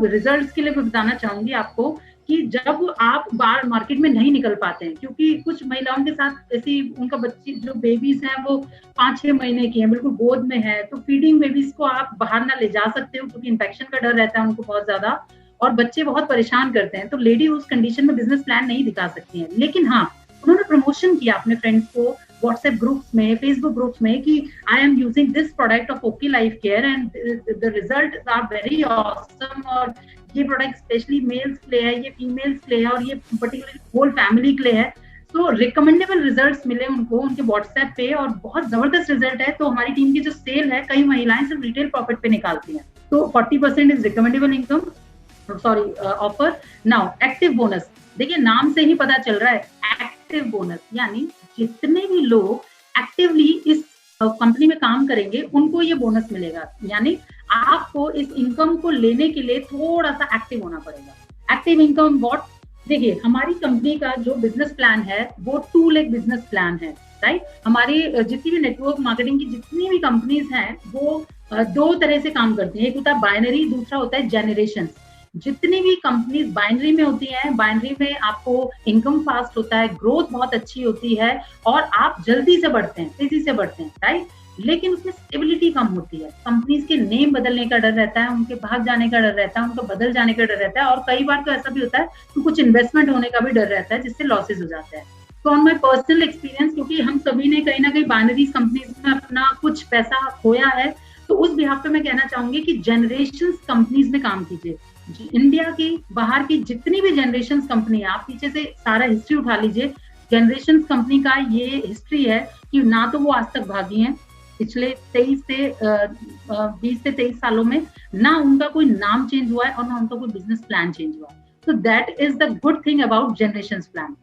रिजल्ट्स के लिए बताना चाहूंगी आपको कि जब आप बाहर मार्केट में नहीं निकल पाते हैं, क्योंकि कुछ महिलाओं के साथ ऐसी उनका बच्ची जो बेबीज हैं वो 5-6 महीने की हैं, बिल्कुल गोद में है, तो फीडिंग बेबीज को आप बाहर ना ले जा सकते हो क्योंकि इन्फेक्शन का डर रहता है उनको बहुत ज्यादा, और बच्चे बहुत परेशान करते हैं। तो लेडी उस कंडीशन में बिजनेस प्लान नहीं दिखा सकती है। लेकिन हाँ, उन्होंने प्रमोशन किया अपने फ्रेंड्स को व्हाट्सएप ग्रुप्स में, फेसबुक ग्रुप्स में कि I am using this product of OK life Care and the result are very awesome, और ये प्रोडक्ट स्पेशली मेल्स के लिए है, ये फीमेल्स के लिए है, और ये पर्टिकुलरली होल फैमिली के लिए है। तो रिकमेंडेबल रिजल्ट्स मिले उनको उनके व्हाट्सएप पे, और बहुत जबरदस्त रिजल्ट है। तो हमारी टीम की जो सेल है, कई महिलाएं सिर्फ रिटेल प्रॉफिट पे निकालती हैं। तो 40% is recommendable income, sorry offer. Now active bonus, देखिए नाम से ही पता चल रहा है एक्टिव बोनस, यानी जितने भी लोग एक्टिवली इस कंपनी में काम करेंगे उनको ये बोनस मिलेगा। यानी आपको इस इनकम को लेने के लिए थोड़ा सा एक्टिव होना पड़ेगा। एक्टिव इनकम व्हाट, देखिए हमारी कंपनी का जो बिजनेस प्लान है वो 2 लेग बिजनेस प्लान है, राइट। हमारी जितनी भी नेटवर्क मार्केटिंग की जितनी भी कंपनीज हैं वो 2 तरह से काम करती हैं। एक होता है बाइनरी, दूसरा होता है जनरेशन। जितनी भी कंपनीज बाइनरी में होती हैं, बाइनरी में आपको इनकम फास्ट होता है, ग्रोथ बहुत अच्छी होती है, और आप जल्दी से बढ़ते हैं, तेजी से बढ़ते हैं, राइट। लेकिन उसमें स्टेबिलिटी कम होती है। कंपनीज के नेम बदलने का डर रहता है, उनके भाग जाने का डर रहता है, उनका बदल जाने का डर रहता है, और कई बार तो ऐसा भी होता है कि कुछ इन्वेस्टमेंट होने का भी डर रहता है जिससे लॉसेज हो जाते हैं। तो ऑन माई पर्सनल एक्सपीरियंस, क्योंकि हम सभी ने कहीं ना कहीं बाइनरी कंपनीज में अपना कुछ पैसा खोया है, तो उस बिहाफ पे मैं कहना चाहूंगी कि जनरेशन कंपनीज में काम कीजिए। इंडिया की, बाहर की जितनी भी जनरेशन कंपनी है, आप पीछे से सारा हिस्ट्री उठा लीजिए, जनरेशन कंपनी का ये हिस्ट्री है कि ना तो वो आज तक भागी हैं पिछले 20 से 23 सालों में, ना उनका कोई नाम चेंज हुआ है और ना उनका कोई बिजनेस प्लान चेंज हुआ है। तो that is the good thing about generation plan.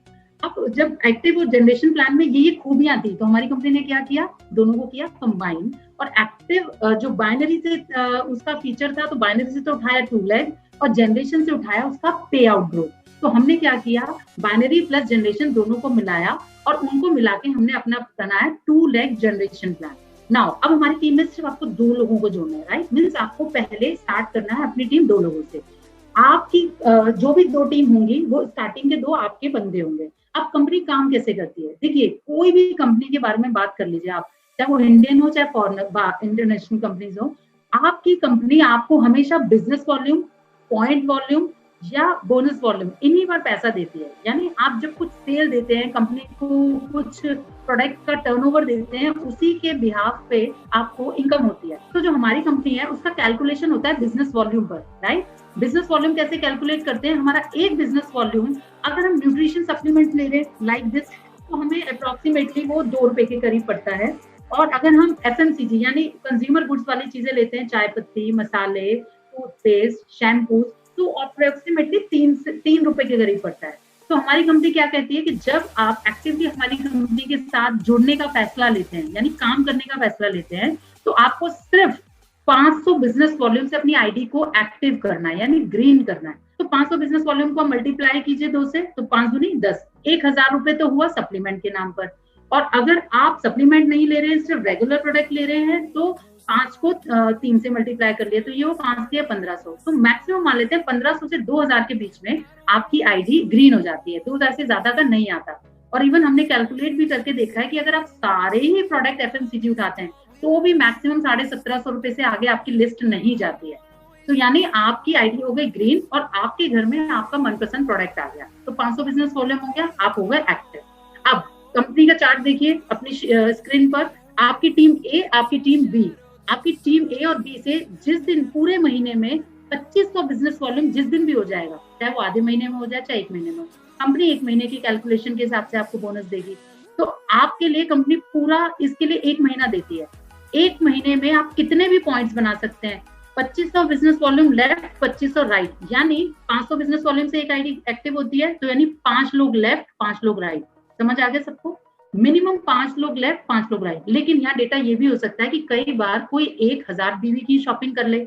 अब जब एक्टिव और जनरेशन प्लान में ये खूबियां थी, तो हमारी कंपनी ने क्या किया, दोनों को किया कंबाइन। और एक्टिव जो बाइनरी से उसका फीचर था, तो बाइनरी से तो उठाया 2 लेग, और जनरेशन से उठाया उसका पे आउट ग्रोथ। तो हमने क्या किया, बाइनरी प्लस जनरेशन दोनों को मिलाया, और उनको मिला के हमने अपना बनाया 2 लेग जनरेशन प्लान। नाउ अब हमारी टीम में सिर्फ आपको 2 लोगों को जोड़ना है, राइट। मीन्स आपको पहले स्टार्ट करना है अपनी टीम 2 लोगों से। आपकी जो भी 2 टीम होंगी वो स्टार्टिंग के 2 आपके बंदे होंगे। अब कंपनी काम कैसे करती है, देखिए कोई भी कंपनी के बारे में बात कर लीजिए आप, चाहे वो इंडियन हो चाहे फॉरेनर इंटरनेशनल कंपनीज हो, आपकी कंपनी आपको हमेशा बिजनेस वॉल्यूम, पॉइंट वॉल्यूम, या बोनस वॉल्यूम, इन्हीं पर पैसा देती है। यानी आप जब कुछ सेल देते हैं, कंपनी को कुछ प्रोडक्ट का टर्नओवर देते हैं, उसी के बिहाफ पे आपको इनकम होती है। तो जो हमारी कंपनी है उसका कैलकुलेशन होता है बिजनेस वॉल्यूम पर, राइट। बिजनेस वॉल्यूम कैसे कैलकुलेट करते हैं? हमारा एक बिजनेस वॉल्यूम, अगर हम न्यूट्रिशन सप्लीमेंट ले रहे हैं लाइक दिस, तो हमें अप्रोक्सीमेटली वो 2 रुपए के करीब पड़ता है। और अगर हम FMCG यानी कंज्यूमर गुड्स वाली चीजें लेते हैं, चाय पत्ती, मसाले, टूथपेस्ट, शैम्पू, तो अप्रोक्सीमेटली 3 रुपए के करीब पड़ता है। तो हमारी कंपनी क्या कहती है कि जब आप एक्टिवली हमारी कंपनी के साथ जुड़ने का फैसला लेते हैं, यानी काम करने का फैसला लेते हैं, तो आपको सिर्फ 500 बिजनेस वॉल्यूम से अपनी आईडी को एक्टिव करना है, यानी ग्रीन करना है। तो 500 बिजनेस वॉल्यूम को मल्टीप्लाई कीजिए 2 से, तो 5 दूनी 10, 1000 रुपए तो हुआ सप्लीमेंट के नाम पर। और अगर आप सप्लीमेंट नहीं ले रहे हैं, सिर्फ रेगुलर प्रोडक्ट ले रहे हैं, तो 5 को 3 से मल्टीप्लाई कर लिया, तो ये वो 5 के 1500। तो मैक्सिमम मान लेते हैं 1500 से 2000 के बीच में आपकी आईडी ग्रीन हो जाती है, 2000 से ज्यादा का नहीं आता। और इवन हमने कैलकुलेट भी करके देखा है कि अगर आप सारे ही प्रोडक्ट FMCG उठाते हैं, तो वो भी मैक्सिमम 1750 रुपए से आगे आपकी लिस्ट नहीं जाती है। तो यानी आपकी आईडी हो गई ग्रीन और आपके घर में आपका मनपसंद प्रोडक्ट आ गया, तो 500 बिजनेस वॉल्यूम हो गया, आप हो गए एक्टिव। अब कंपनी का चार्ट देखिए अपनी स्क्रीन पर, आपकी टीम ए, आपकी टीम बी। आपकी टीम ए और बी से जिस दिन पूरे महीने में 2500 बिजनेस वॉल्यूम जिस दिन भी हो जाएगा, चाहे वो आधे महीने में हो जाए चाहे 1 महीने में, कंपनी 1 महीने की कैलकुलेशन के हिसाब से आपको बोनस देगी। तो आपके लिए कंपनी पूरा इसके लिए 1 महीना देती है। 1 महीने में आप कितने भी पॉइंट्स बना सकते हैं। 2500 बिजनेस वॉल्यूम लेफ्ट, 2500 राइट, यानी 500 बिजनेस वॉल्यूम से एक आईडी एक्टिव होती है, तो यानी 5 लोग लेफ्ट 5 लोग राइट। समझ आ गया सबको? मिनिमम 5 लोग लेफ्ट 5 लोग राइट। लेकिन यहाँ डेटा ये भी हो सकता है कि कई बार कोई 1000 बीवी की शॉपिंग कर ले,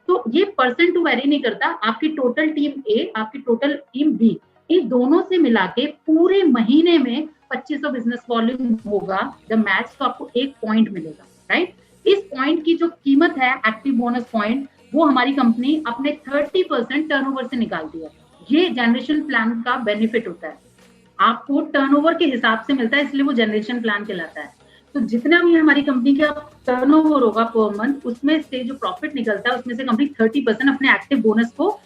तो ये परसेंट टू वेरी नहीं करता। आपकी टोटल टीम ए, आपकी टोटल टीम बी, इन दोनों से मिला के पूरे महीने में 2500 बिजनेस वॉल्यूम होगा द मैच, तो आपको 1 पॉइंट मिलेगा, राइट। इस पॉइंट की जो कीमत है, एक्टिव बोनस पॉइंट, वो हमारी कंपनी अपने 30% टर्नओवर से निकालती है। ये जनरेशन प्लान का बेनिफिट होता है, आपको टर्नओवर के हिसाब से मिलता है, इसलिए वो जनरेशन प्लान कहलाता है। तो जितना भी हमारी कंपनी का टर्नओवर होगा पर मंथ, उसमें से जो प्रॉफिट निकलता है, उसमें से कंपनी 30% अपने एक्टिव बोनस को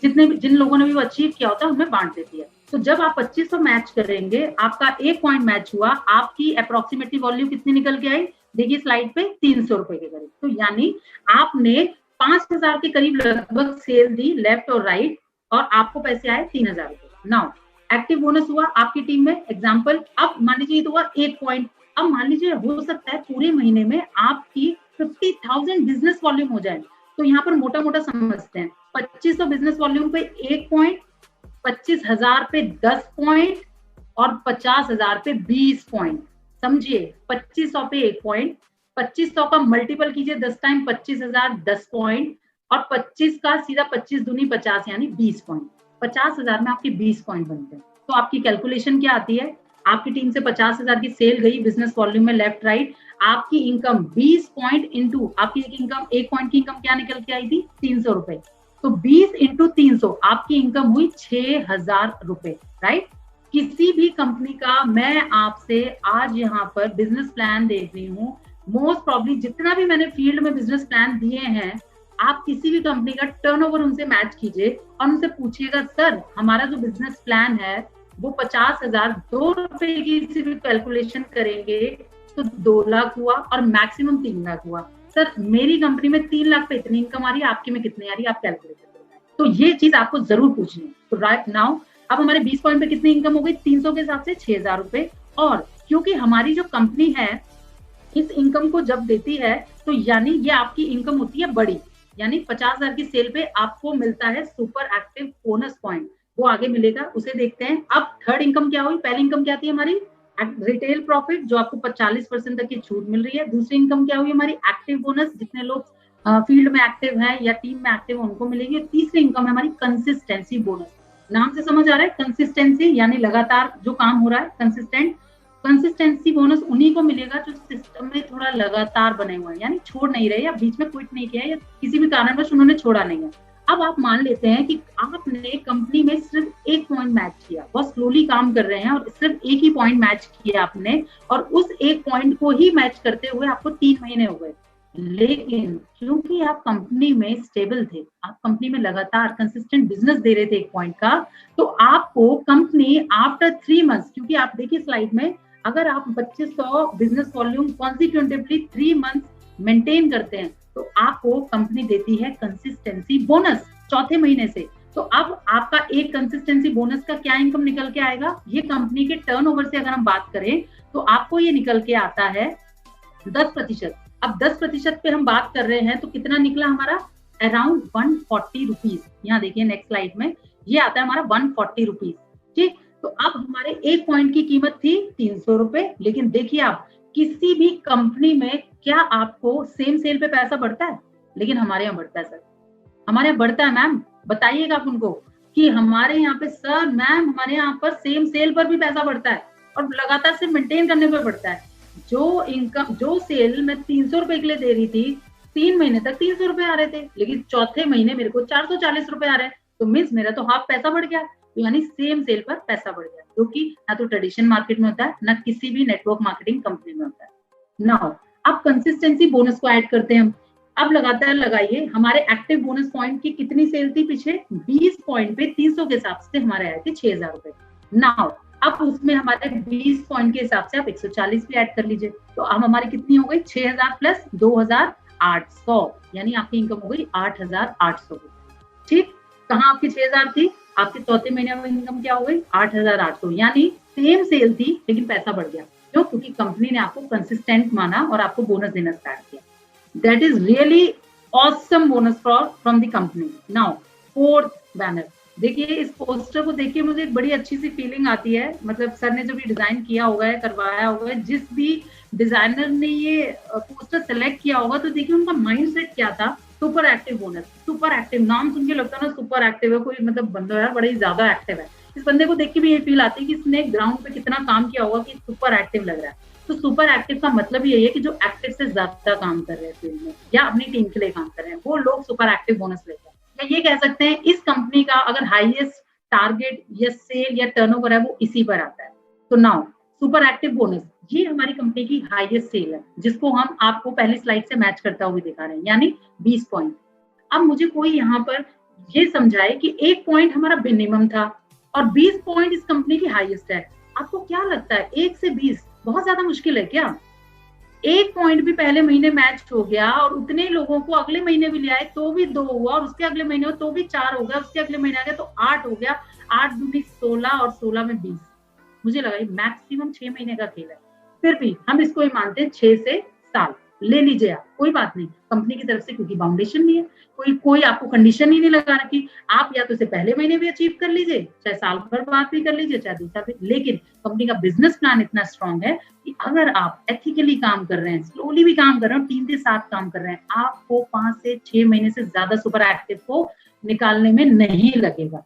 जिन लोगों ने भी वो अचीव किया होता है उनमें बांट देती है। तो जब आप 2500 मैच करेंगे, आपका 1 पॉइंट मैच हुआ, आपकी अप्रोक्सीमेटली वॉल्यूम कितनी निकल के आई? देखिए स्लाइड पे 300 रुपए के करीब। तो यानी आपने 5000 के करीब लगभग सेल दी लेफ्ट और राइट, और आपको पैसे आए 3000 रुपए। नाउ एक्टिव बोनस हुआ आपकी टीम में, एग्जाम्पल, अब मान लीजिए तो हुआ 1 पॉइंट। अब मान लीजिए हो सकता है पूरे महीने में आपकी 50,000 बिजनेस वॉल्यूम हो जाए, तो यहाँ पर मोटा मोटा समझते हैं, 2500 बिजनेस वॉल्यूम पे 1 पॉइंट, 25,000 पे 10 पॉइंट, और 50,000 पे 20 पॉइंट। समझिए, 2500 पे 1 पॉइंट, 2500 का मल्टीपल कीजिए 10 टाइम, 25,000 10 पॉइंट, और 25 का सीधा 25 दूनी 50 यानी 20 पॉइंट। 50,000 में आपके 20 पॉइंट बनते हैं। तो आपकी कैलकुलेशन क्या आती है? आपकी टीम से 50,000 की सेल गई बिजनेस वॉल्यूम में लेफ्ट राइट, आपकी इनकम 20 पॉइंट इंटू आपकी एक पॉइंट की इनकम क्या निकल के आई थी? 300 रुपए। तो 20 इंटू 300 आपकी इनकम हुई 6,000 रुपए, राइट। किसी भी कंपनी का मैं आपसे आज यहाँ पर बिजनेस प्लान देख रही हूँ, मोस्ट प्रॉब्ली जितना भी मैंने फील्ड में बिजनेस प्लान दिए हैं, आप किसी भी कंपनी का टर्नओवर उनसे मैच कीजिए और उनसे पूछिएगा, सर हमारा जो बिजनेस प्लान है वो 50,000 2 रुपए की सिर्फ कैलकुलेशन करेंगे तो 2 लाख हुआ और मैक्सिमम 3 लाख हुआ। सर मेरी कंपनी में 3 लाख पे इतनी इनकम आ रही है, आपकी में कितनी आ रही है, आप कैलकुलेट करें। तो ये चीज आपको जरूर पूछनी है। तो राइट नाउ अब हमारे 20 पॉइंट पे कितनी इनकम हो गई? 300 के हिसाब से 6,000 रुपए। और क्योंकि हमारी जो कंपनी है इस इनकम को जब देती है, तो यानी ये आपकी इनकम होती है बड़ी, यानी 50,000 की सेल पे आपको मिलता है सुपर एक्टिव बोनस पॉइंट, वो आगे मिलेगा, उसे देखते हैं। अब थर्ड इनकम क्या हुई? पहली इनकम क्या थी हमारी? रिटेल प्रॉफिट, जो आपको 40% तक की छूट मिल रही है। दूसरी इनकम क्या हुई हमारी? एक्टिव बोनस, जितने लोग फील्ड में एक्टिव हैं या टीम में एक्टिव हैं उनको मिलेगी। तीसरी इनकम है हमारी कंसिस्टेंसी बोनस। नाम से समझ आ रहा है, कंसिस्टेंसी यानी लगातार जो काम हो रहा है, कंसिस्टेंट। कंसिस्टेंसी बोनस उन्हीं को मिलेगा जो सिस्टम में थोड़ा लगातार बने हुए हैं, यानी छोड़ नहीं रहे या बीच में क्विट नहीं किया या किसी भी कारणवश उन्होंने छोड़ा नहीं है। अब आप मान लेते हैं कि आपने कंपनी में सिर्फ 1 पॉइंट मैच किया, बहुत स्लोली काम कर रहे हैं और सिर्फ 1 ही पॉइंट मैच किया आपने, और उस 1 पॉइंट को ही मैच करते हुए आपको 3 महीने हो गए। लेकिन क्योंकि आप कंपनी में स्टेबल थे, आप कंपनी में लगातार कंसिस्टेंट बिजनेस दे रहे थे एक पॉइंट का, तो आपको कंपनी आफ्टर 3 मंथ्स, क्योंकि आप देखिए स्लाइड में, अगर आप 2500 बिजनेस वॉल्यूम कॉन्सिक्यूटिवली 3 मंथ्स मेंटेन करते हैं तो आपको कंपनी देती है कंसिस्टेंसी बोनस चौथे महीने से। तो अब आपका एक कंसिस्टेंसी बोनस का क्या इनकम निकल के आएगा, ये कंपनी के टर्नओवर से अगर हम बात करें तो आपको ये निकल के आता है 10%। अब 10% पे हम बात कर रहे हैं तो कितना निकला हमारा, अराउंड 140 रुपीज। यहाँ देखिए नेक्स्ट स्लाइड में ये आता है हमारा 140 रुपीज। ठीक, तो अब हमारे एक पॉइंट की कीमत थी 300 रुपए, लेकिन देखिए आप किसी भी कंपनी में क्या आपको सेम सेल पे पैसा बढ़ता है, लेकिन हमारे यहाँ बढ़ता है सर, हमारे यहाँ बढ़ता है। मैम बताइएगा आप उनको कि हमारे यहाँ पे, सर मैम हमारे यहाँ पर सेम सेल पर भी पैसा बढ़ता है और लगातार से मेंटेन करने पर बढ़ता है। जो इनकम, जो सेल मैं 300 रुपए के लिए दे रही थी, 3 महीने तक 300 रुपए आ रहे थे, लेकिन चौथे महीने मेरे को 440 रुपए आ रहे हैं, तो मीन्स मेरा तो हाफ पैसा बढ़ गया। तो यानी सेम सेल पर पैसा बढ़ गया, जो कि ना तो ट्रेडिशनल मार्केट में होता है, ना किसी भी नेटवर्क मार्केटिंग कंपनी में होता है। नाउ अब कंसिस्टेंसी बोनस को ऐड करते हैं हम। अब लगातार लगाइए, हमारे एक्टिव बोनस पॉइंट की कितनी सेल थी पीछे, 20 पॉइंट पे 300 के हिसाब से हमारे आए थे 6000 रुपए। नाउ अब उसमें हमारे 20 पॉइंट के हिसाब से आप 140 भी ऐड कर लीजिए, तो अब हमारी कितनी हो गई, 6000 प्लस 2800, यानी आपकी इनकम हो गई 8800। ठीक, कहाँ आपकी 6000 थी, आपके चौथे महीने में इनकम क्या हो गई 8800, यानी सेम सेल थी लेकिन पैसा बढ़ गया। क्यों, क्योंकि कंपनी ने आपको कंसिस्टेंट माना और आपको बोनस देना स्टार्ट किया। That is really awesome bonus from the company. Now fourth banner देखिए, इस पोस्टर को देखिए मुझे एक बड़ी अच्छी सी फीलिंग आती है, मतलब सर ने जो भी डिजाइन किया होगा है, करवाया होगा है, जिस भी डिजाइनर ने ये पोस्टर सेलेक्ट किया होगा, तो देखिए उनका माइंडसेट क्या था। Super active bonus, super active नाम सुन के लगता है ना सुपर एक्टिव है, कोई मतलब बंदा यार बड़ा ही ज्यादा एक्टिव है। इस बंदे को देख के भी ये फील आती है कि इसने ग्राउंड पे कितना काम किया होगा कि सुपर एक्टिव लग रहा है। तो सुपर एक्टिव का मतलब यही है कि जो एक्टिव से ज्यादा काम कर रहे हैं फील्ड में या अपनी टीम के लिए काम कर रहे हैं, वो लोग सुपर एक्टिव बोनस लेते हैं। या ये कह सकते हैं इस कंपनी का अगर हाईएस्ट टारगेट या सेल या टर्नओवर है वो इसी पर आता है। तो नाउ सुपर एक्टिव बोनस, ये हमारी कंपनी की हाईएस्ट सेल है, जिसको हम आपको पहली स्लाइड से मैच करता हुए दिखा रहे हैं, यानी 20 पॉइंट। अब मुझे कोई यहाँ पर ये समझाए कि एक पॉइंट हमारा मिनिमम था और 20 पॉइंट इस कंपनी की हाईएस्ट है। आपको क्या लगता है 1 से 20 बहुत ज्यादा मुश्किल है क्या? एक पॉइंट भी पहले महीने मैच हो गया और उतने लोगों को अगले महीने भी ले आए तो भी 2 हुआ, और उसके अगले महीने तो भी 4 हो गया, उसके अगले महीने आ गया तो 8 हो गया, 8 दूनी 16 और 16 में 20। मुझे लगा मैक्सिमम 6 महीने का खेल है, फिर भी हम इसको ही मानते हैं 6 से साल। ले लीजिए आप, कोई बात नहीं, कंपनी की तरफ से क्योंकि बाउंडेशन नहीं है, कोई आपको कंडीशन ही नहीं लगा रखी। आप या तो उसे पहले महीने भी अचीव कर लीजिए, चाहे साल भर बाद भी कर लीजिए, चाहे दूसरा भी, लेकिन कंपनी का बिजनेस प्लान इतना स्ट्रांग है कि अगर आप एथिकली काम कर रहे हैं, स्लोली भी काम कर रहे हैं, टीम के साथ काम कर रहे हैं, आपको 5 से 6 महीने से ज्यादा सुपर एक्टिव को निकालने में नहीं लगेगा।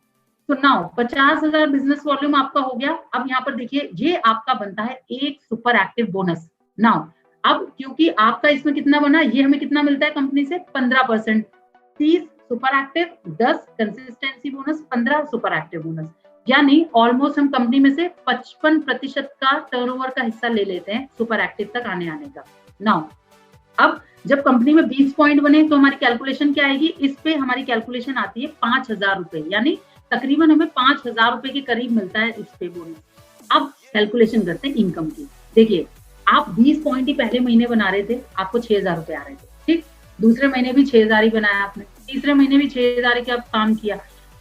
तो नाउ 50,000 बिजनेस वॉल्यूम आपका हो गया। अब यहाँ पर देखिए ये आपका बनता है एक सुपर एक्टिव बोनस। नाउ अब क्योंकि आपका इसमें कितना बना, ये हमें कितना मिलता है कंपनी से 15%, 30 super active, 10 consistency bonus, 15 super active bonus, यानी ऑलमोस्ट हम कंपनी में से 55% का टर्नओवर का हिस्सा ले लेते हैं सुपर एक्टिव तक आने का। नाउ अब जब कंपनी में 20 पॉइंट बने तो हमारी कैलकुलेशन क्या आएगी, इस पे हमारी कैलकुलेशन आती है 5,000 रुपए, यानी तकरीबन हमें 5,000 रुपए के करीब मिलता है इस पे बोनस। अब कैलकुलेशन करते हैं इनकम की। देखिए आप 20 पॉइंट ही पहले महीने बना रहे थे, आपको 6,000 रुपए आ रहे थे, ठीक, दूसरे महीने भी 6,000 ही बनाया आपने, तीसरे महीने भी 6,000 का काम किया,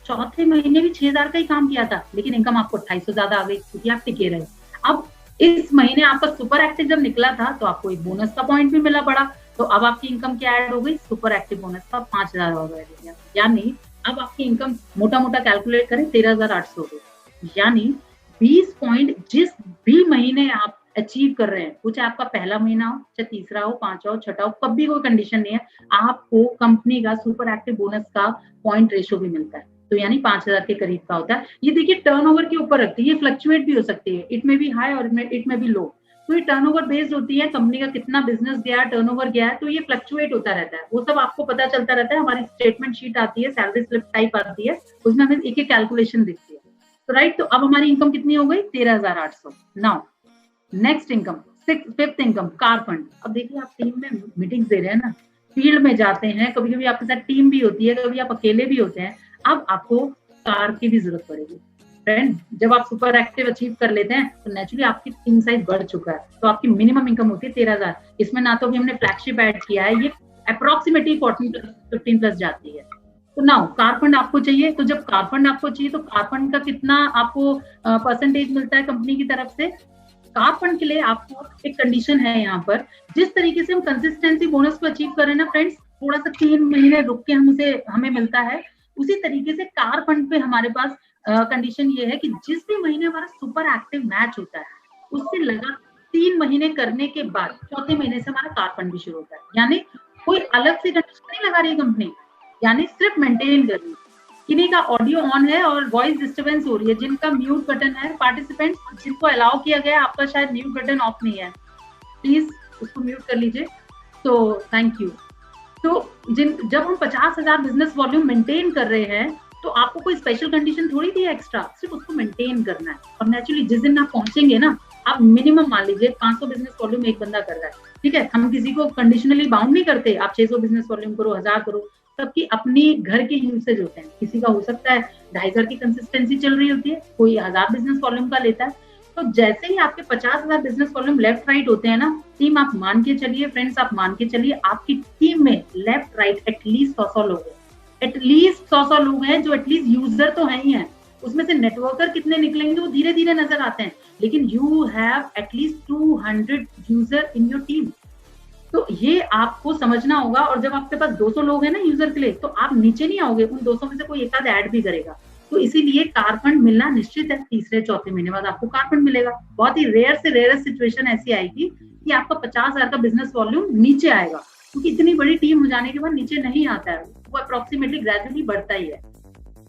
चौथे महीने भी 6,000 का ही काम किया था, लेकिन इनकम आपको 250 ज्यादा आ गई क्योंकि आप टिके रहे। अब इस महीने आपका सुपर एक्टिव जब निकला था तो आपको एक बोनस का पॉइंट भी मिला बड़ा, तो अब आपकी इनकम क्या ऐड हो गई, सुपर एक्टिव बोनस का 5,000 हो गया, यानी अब आपकी इनकम मोटा मोटा कैलकुलेट करें 13,800 हो गई। यानी 20 पॉइंट जिस भी महीने आप अचीव कर रहे हैं, कुछ आपका पहला महीना हो, चाहे तीसरा हो, 5वां हो, छठा हो, कभी कोई कंडीशन नहीं है, आपको कंपनी का सुपर एक्टिव बोनस का पॉइंट रेशो भी मिलता है, तो यानी 5,000 के करीब का होता है। ये देखिए टर्नओवर के ऊपर रखती है, ये फ्लक्चुएट भी हो सकती है, इट में बी हाई और इट में बी लो, तो ये टर्नओवर बेस्ड होती है, कंपनी का कितना बिजनेस गया, टर्नओवर गया है, तो ये फ्लक्चुएट होता रहता है, वो सब आपको पता चलता रहता है। हमारी स्टेटमेंट शीट आती है, सैलरी स्लिप टाइप आती है, उसमें हमें एक एक कैलकुलेशन दिखती है। तो राइट, तो अब हमारी इनकम कितनी हो गई 13,800। Now next income fifth income car fund. अब देखिए आप टीम में मीटिंग्स दे रहे हैं ना, फील्ड में जाते हैं, कभी कभी आपके साथ टीम भी होती है, कभी आप अकेले भी होते हैं, अब आपको कार की भी जरूरत पड़ेगी। फ्रेंड, जब आप सुपर एक्टिव अचीव कर लेते हैं तो नेचुरली आपकी टीम साइज बढ़ चुका है, तो आपकी मिनिमम इनकम होती है 13,000। इसमें ना तो भी हमने फ्लैगशिप ऐड किया है, ये अप्रोक्सीमेटली 14+ 15+ जाती है। तो नाउ कार फंड आपको चाहिए, तो जब कार फंड आपको चाहिए तो कार फंड का कितना आपको परसेंटेज मिलता है कंपनी की तरफ से? कार फंड के लिए आपको एक कंडीशन है यहाँ पर, जिस तरीके से हम कंसिस्टेंसी बोनस को अचीव कर रहे हैं ना फ्रेंड्स, थोड़ा सा 3 महीने रुक के हमें मिलता है, उसी तरीके से कार फंड पे हमारे पास कंडीशन ये है कि जिस भी महीने हमारा सुपर एक्टिव मैच होता है उससे लगा 3 महीने करने के बाद चौथे महीने से हमारा कार फंड भी शुरू होता है। यानी कोई अलग से कंडीशन नहीं लगा रही कंपनी, यानी सिर्फ मेंटेन कर रही है। किन्हीं का ऑडियो ऑन है और वॉइस डिस्टर्बेंस हो रही है, जिनका म्यूट बटन है पार्टिसिपेंट्स, जिनको अलाउ किया गया, आपका शायद म्यूट बटन ऑफ नहीं है, प्लीज उसको म्यूट कर लीजिए। तो थैंक यू। तो जब हम 50,000 बिजनेस वॉल्यूम मेंटेन कर रहे हैं तो आपको कोई स्पेशल कंडीशन थोड़ी दी है एक्स्ट्रा, सिर्फ उसको मेंटेन करना है। और नेचुरली जिस दिन आप पहुंचेंगे ना, आप मिनिमम मान लीजिए 500 बिजनेस वॉल्यूम एक बंदा कर रहा है, ठीक है, हम किसी को कंडीशनली बाउंड नहीं करते, आप 600 बिजनेस वॉल्यूम करो, 1000 करो, सबकी अपनी घर के यूसेज होते हैं। किसी का हो सकता है 2,500 की कंसिस्टेंसी चल रही होती है, कोई 1000 बिजनेस वॉल्यूम का लेता है। तो जैसे ही आपके 50,000 बिजनेस वॉल्यूम लेफ्ट राइट होते हैं ना, टीम आप मान के चलिए, फ्रेंड्स आप मान के चलिए, आपकी टीम में लेफ्ट राइट एटलीस्ट 100 लोग हैं, एटलीस्ट 100 लोग हैं जो एटलीस्ट यूजर तो है ही है। उसमें से नेटवर्कर कितने निकलेंगे वो धीरे धीरे नजर आते हैं, लेकिन you have at least 200 user in your team. तो ये आपको समझना होगा। और जब आपके पास 200 लोग हैं ना यूजर के लिए, तो आप नीचे नहीं आओगे, उन 200 में से कोई एक आध ऐड भी करेगा। तो इसीलिए कार फंड मिलना निश्चित है, तीसरे चौथे महीने बाद आपको कार फंड मिलेगा। बहुत ही रेयर से रेयरेस्ट सिचुएशन ऐसी आएगी कि आपका 50,000 का बिजनेस वॉल्यूम नीचे आएगा, क्योंकि इतनी बड़ी टीम हो जाने के बाद नीचे नहीं आता है, वो अप्रोक्सीमेटली ग्रेजुअली बढ़ता ही है।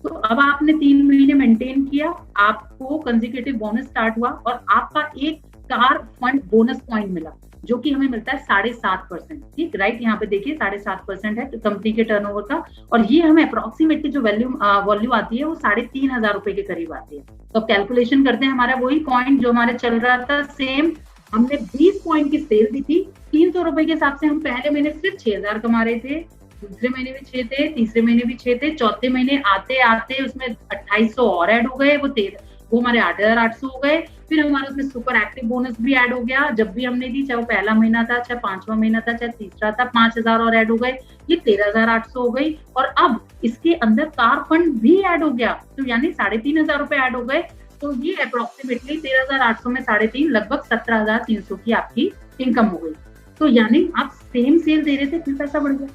तो अब आपने 3 महीने मेंटेन किया, आपको कंसेक्यूटिव बोनस स्टार्ट हुआ और आपका एक कार फंड बोनस पॉइंट मिला, जो कि हमें मिलता है 7.5%। ठीक, राइट, यहाँ पे देखिए 7.5% है कंपनी के टर्नओवर का, और ये हमें अप्रोक्सीमेटली जो वैल्यू आती है वो 3,500 रुपए के करीब आती है। तो अब कैलकुलेशन करते हैं, हमारा वही पॉइंट जो हमारे चल रहा था सेम, हमने 20 पॉइंट की सेल दी थी, 300 रुपए के हिसाब से हम पहले महीने सिर्फ 6,000 कमा रहे थे, दूसरे महीने भी 6 थे, तीसरे महीने भी 6 थे, चौथे महीने आते आते उसमें 2,800 और ऐड हो गए, वो हमारे 8,800 हो गए। फिर हमारा उसमें सुपर एक्टिव बोनस भी ऐड हो गया, जब भी हमने दी, चाहे वो पहला महीना था, चाहे 5वां महीना था, चाहे तीसरा था, 5,000 और ऐड हो गए, ये 13,800 हो गई। और अब इसके अंदर कार फंड भी ऐड हो गया, तो यानी 3,500 रुपए ऐड हो गए। तो ये अप्रोक्सीमेटली 13,800 में 3.5 लगभग 17,300 की आपकी इनकम हो गई। तो यानी आप सेम सेल दे रहे थे, फिर पैसा बढ़ गया,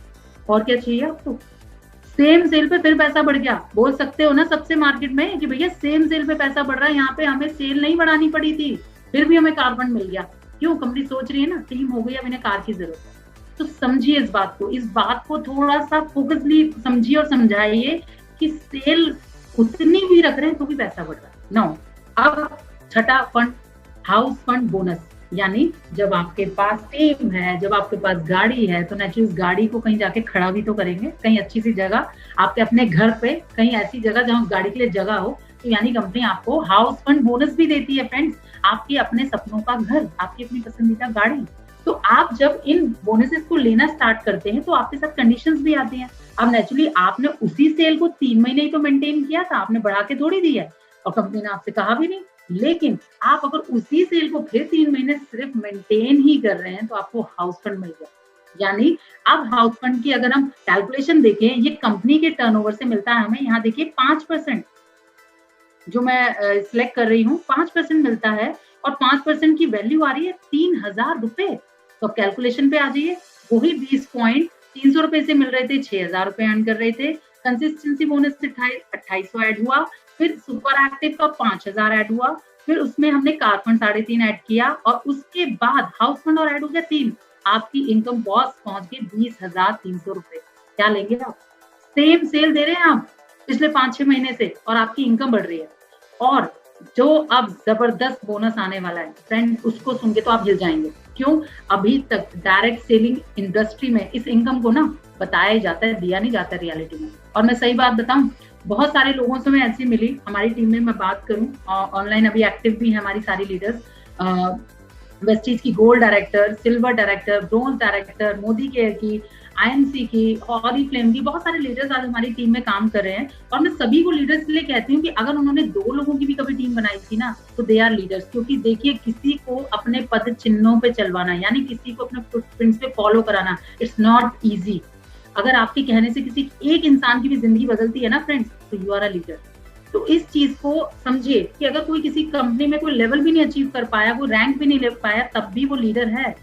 और क्या चाहिए आपको? सेम सेल पे फिर पैसा बढ़ गया। बोल सकते हो ना सबसे मार्केट में कि भैया सेम सेल पे पैसा बढ़ रहा है, यहाँ पे हमें सेल नहीं बढ़ानी पड़ी थी, फिर भी हमें कार फंड मिल गया। क्यों? कंपनी सोच रही है ना, टीम हो गई, अब इन्हें कार की जरूरत है। तो समझिए इस बात को थोड़ा सा फोकसली समझिए और समझाइए कि सेल उतनी भी रख रहे हैं तो भी पैसा बढ़ रहा है। नो, अब छठा फंड, हाउस फंड बोनस। यानी जब आपके पास टीम है, जब आपके पास गाड़ी है, तो नेचुरली उस गाड़ी को कहीं जाके खड़ा भी तो करेंगे, कहीं अच्छी सी जगह, आपके अपने घर पे कहीं ऐसी जगह जहां गाड़ी के लिए जगह हो। तो यानी कंपनी आपको हाउस फंड बोनस भी देती है फ्रेंड्स, आपके अपने सपनों का घर, आपकी अपनी पसंदीदा गाड़ी। तो आप जब इन बोनसेस को लेना स्टार्ट करते हैं तो आपके साथ कंडीशंस भी आती हैं। अब नेचुरली आपने उसी सेल को 3 महीने ही तो मेंटेन किया था, आपने बढ़ा के थोड़ी दी है, और कंपनी ने आपसे कहा भी नहीं। लेकिन आप अगर उसी सेल को फिर 3 महीने सिर्फ मेंटेन ही कर रहे हैं तो आपको हाउस फंड मिल गया। यानी अब हाउस फंड की अगर हम कैलकुलेशन देखें, ये कंपनी के टर्नओवर से मिलता है हमें, यहाँ देखिए 5% जो मैं सिलेक्ट कर रही हूँ, 5% मिलता है, और 5% की वैल्यू आ रही है 3,000 रुपए। तो कैलकुलेशन पे आ जाइए, वही 20 पॉइंट 300 रुपए से मिल रहे थे, 6,000 रुपए अर्न कर रहे थे, कंसिस्टेंसी बोनस से 2,800 ऐड हुआ, फिर सुपर एक्टिव का 5,000 ऐड हुआ, फिर उसमें हमने कार फंड 3.5 ऐड किया, और उसके बाद हाउस फंड और ऐड हो गया 3। आपकी इनकम बॉस पहुंच गई 20,300 रुपए। क्या लेंगे आप? सेम सेल दे रहे हैं आप पिछले 5-6 महीने से, और आपकी इनकम बढ़ रही है। और जो अब जबरदस्त बोनस आने वाला है फ्रेंड, उसको सुन के तो आप हिल जाएंगे। क्यों? अभी तक डायरेक्ट सेलिंग इंडस्ट्री में इस इनकम को ना बताया ही जाता है, दिया नहीं जाता रियलिटी में। और मैं सही बात बताऊं, बहुत सारे लोगों से मैं ऐसी मिली, हमारी टीम में मैं बात करूं, ऑनलाइन अभी एक्टिव भी है हमारी सारी लीडर्स, वेस्टीज की gold director, silver director, bronze director, Modi care की, आईएमसी की, ऑरिफ्लेम की, बहुत सारे लीडर्स आज हमारी टीम में काम कर रहे हैं। और मैं सभी को लीडर्स के लिए कहती हूँ कि अगर उन्होंने 2 लोगों की भी कभी टीम बनाई थी ना, तो दे आर लीडर्स। क्योंकि देखिए, किसी को अपने पद चिन्हों पे चलवाना, यानी किसी को अपने फुटप्रिंट्स पे फॉलो कराना, इट्स नॉट इजी। अगर आपके कहने से किसी एक इंसान की भी जिंदगी बदलती है ना फ्रेंड्स, तो यू आर अ लीडर। तो इस चीज को समझिए कि अगर कोई किसी कंपनी में कोई लेवल भी नहीं अचीव कर पाया, वो रैंक भी नहीं ले पाया, तब भी वो लीडर है।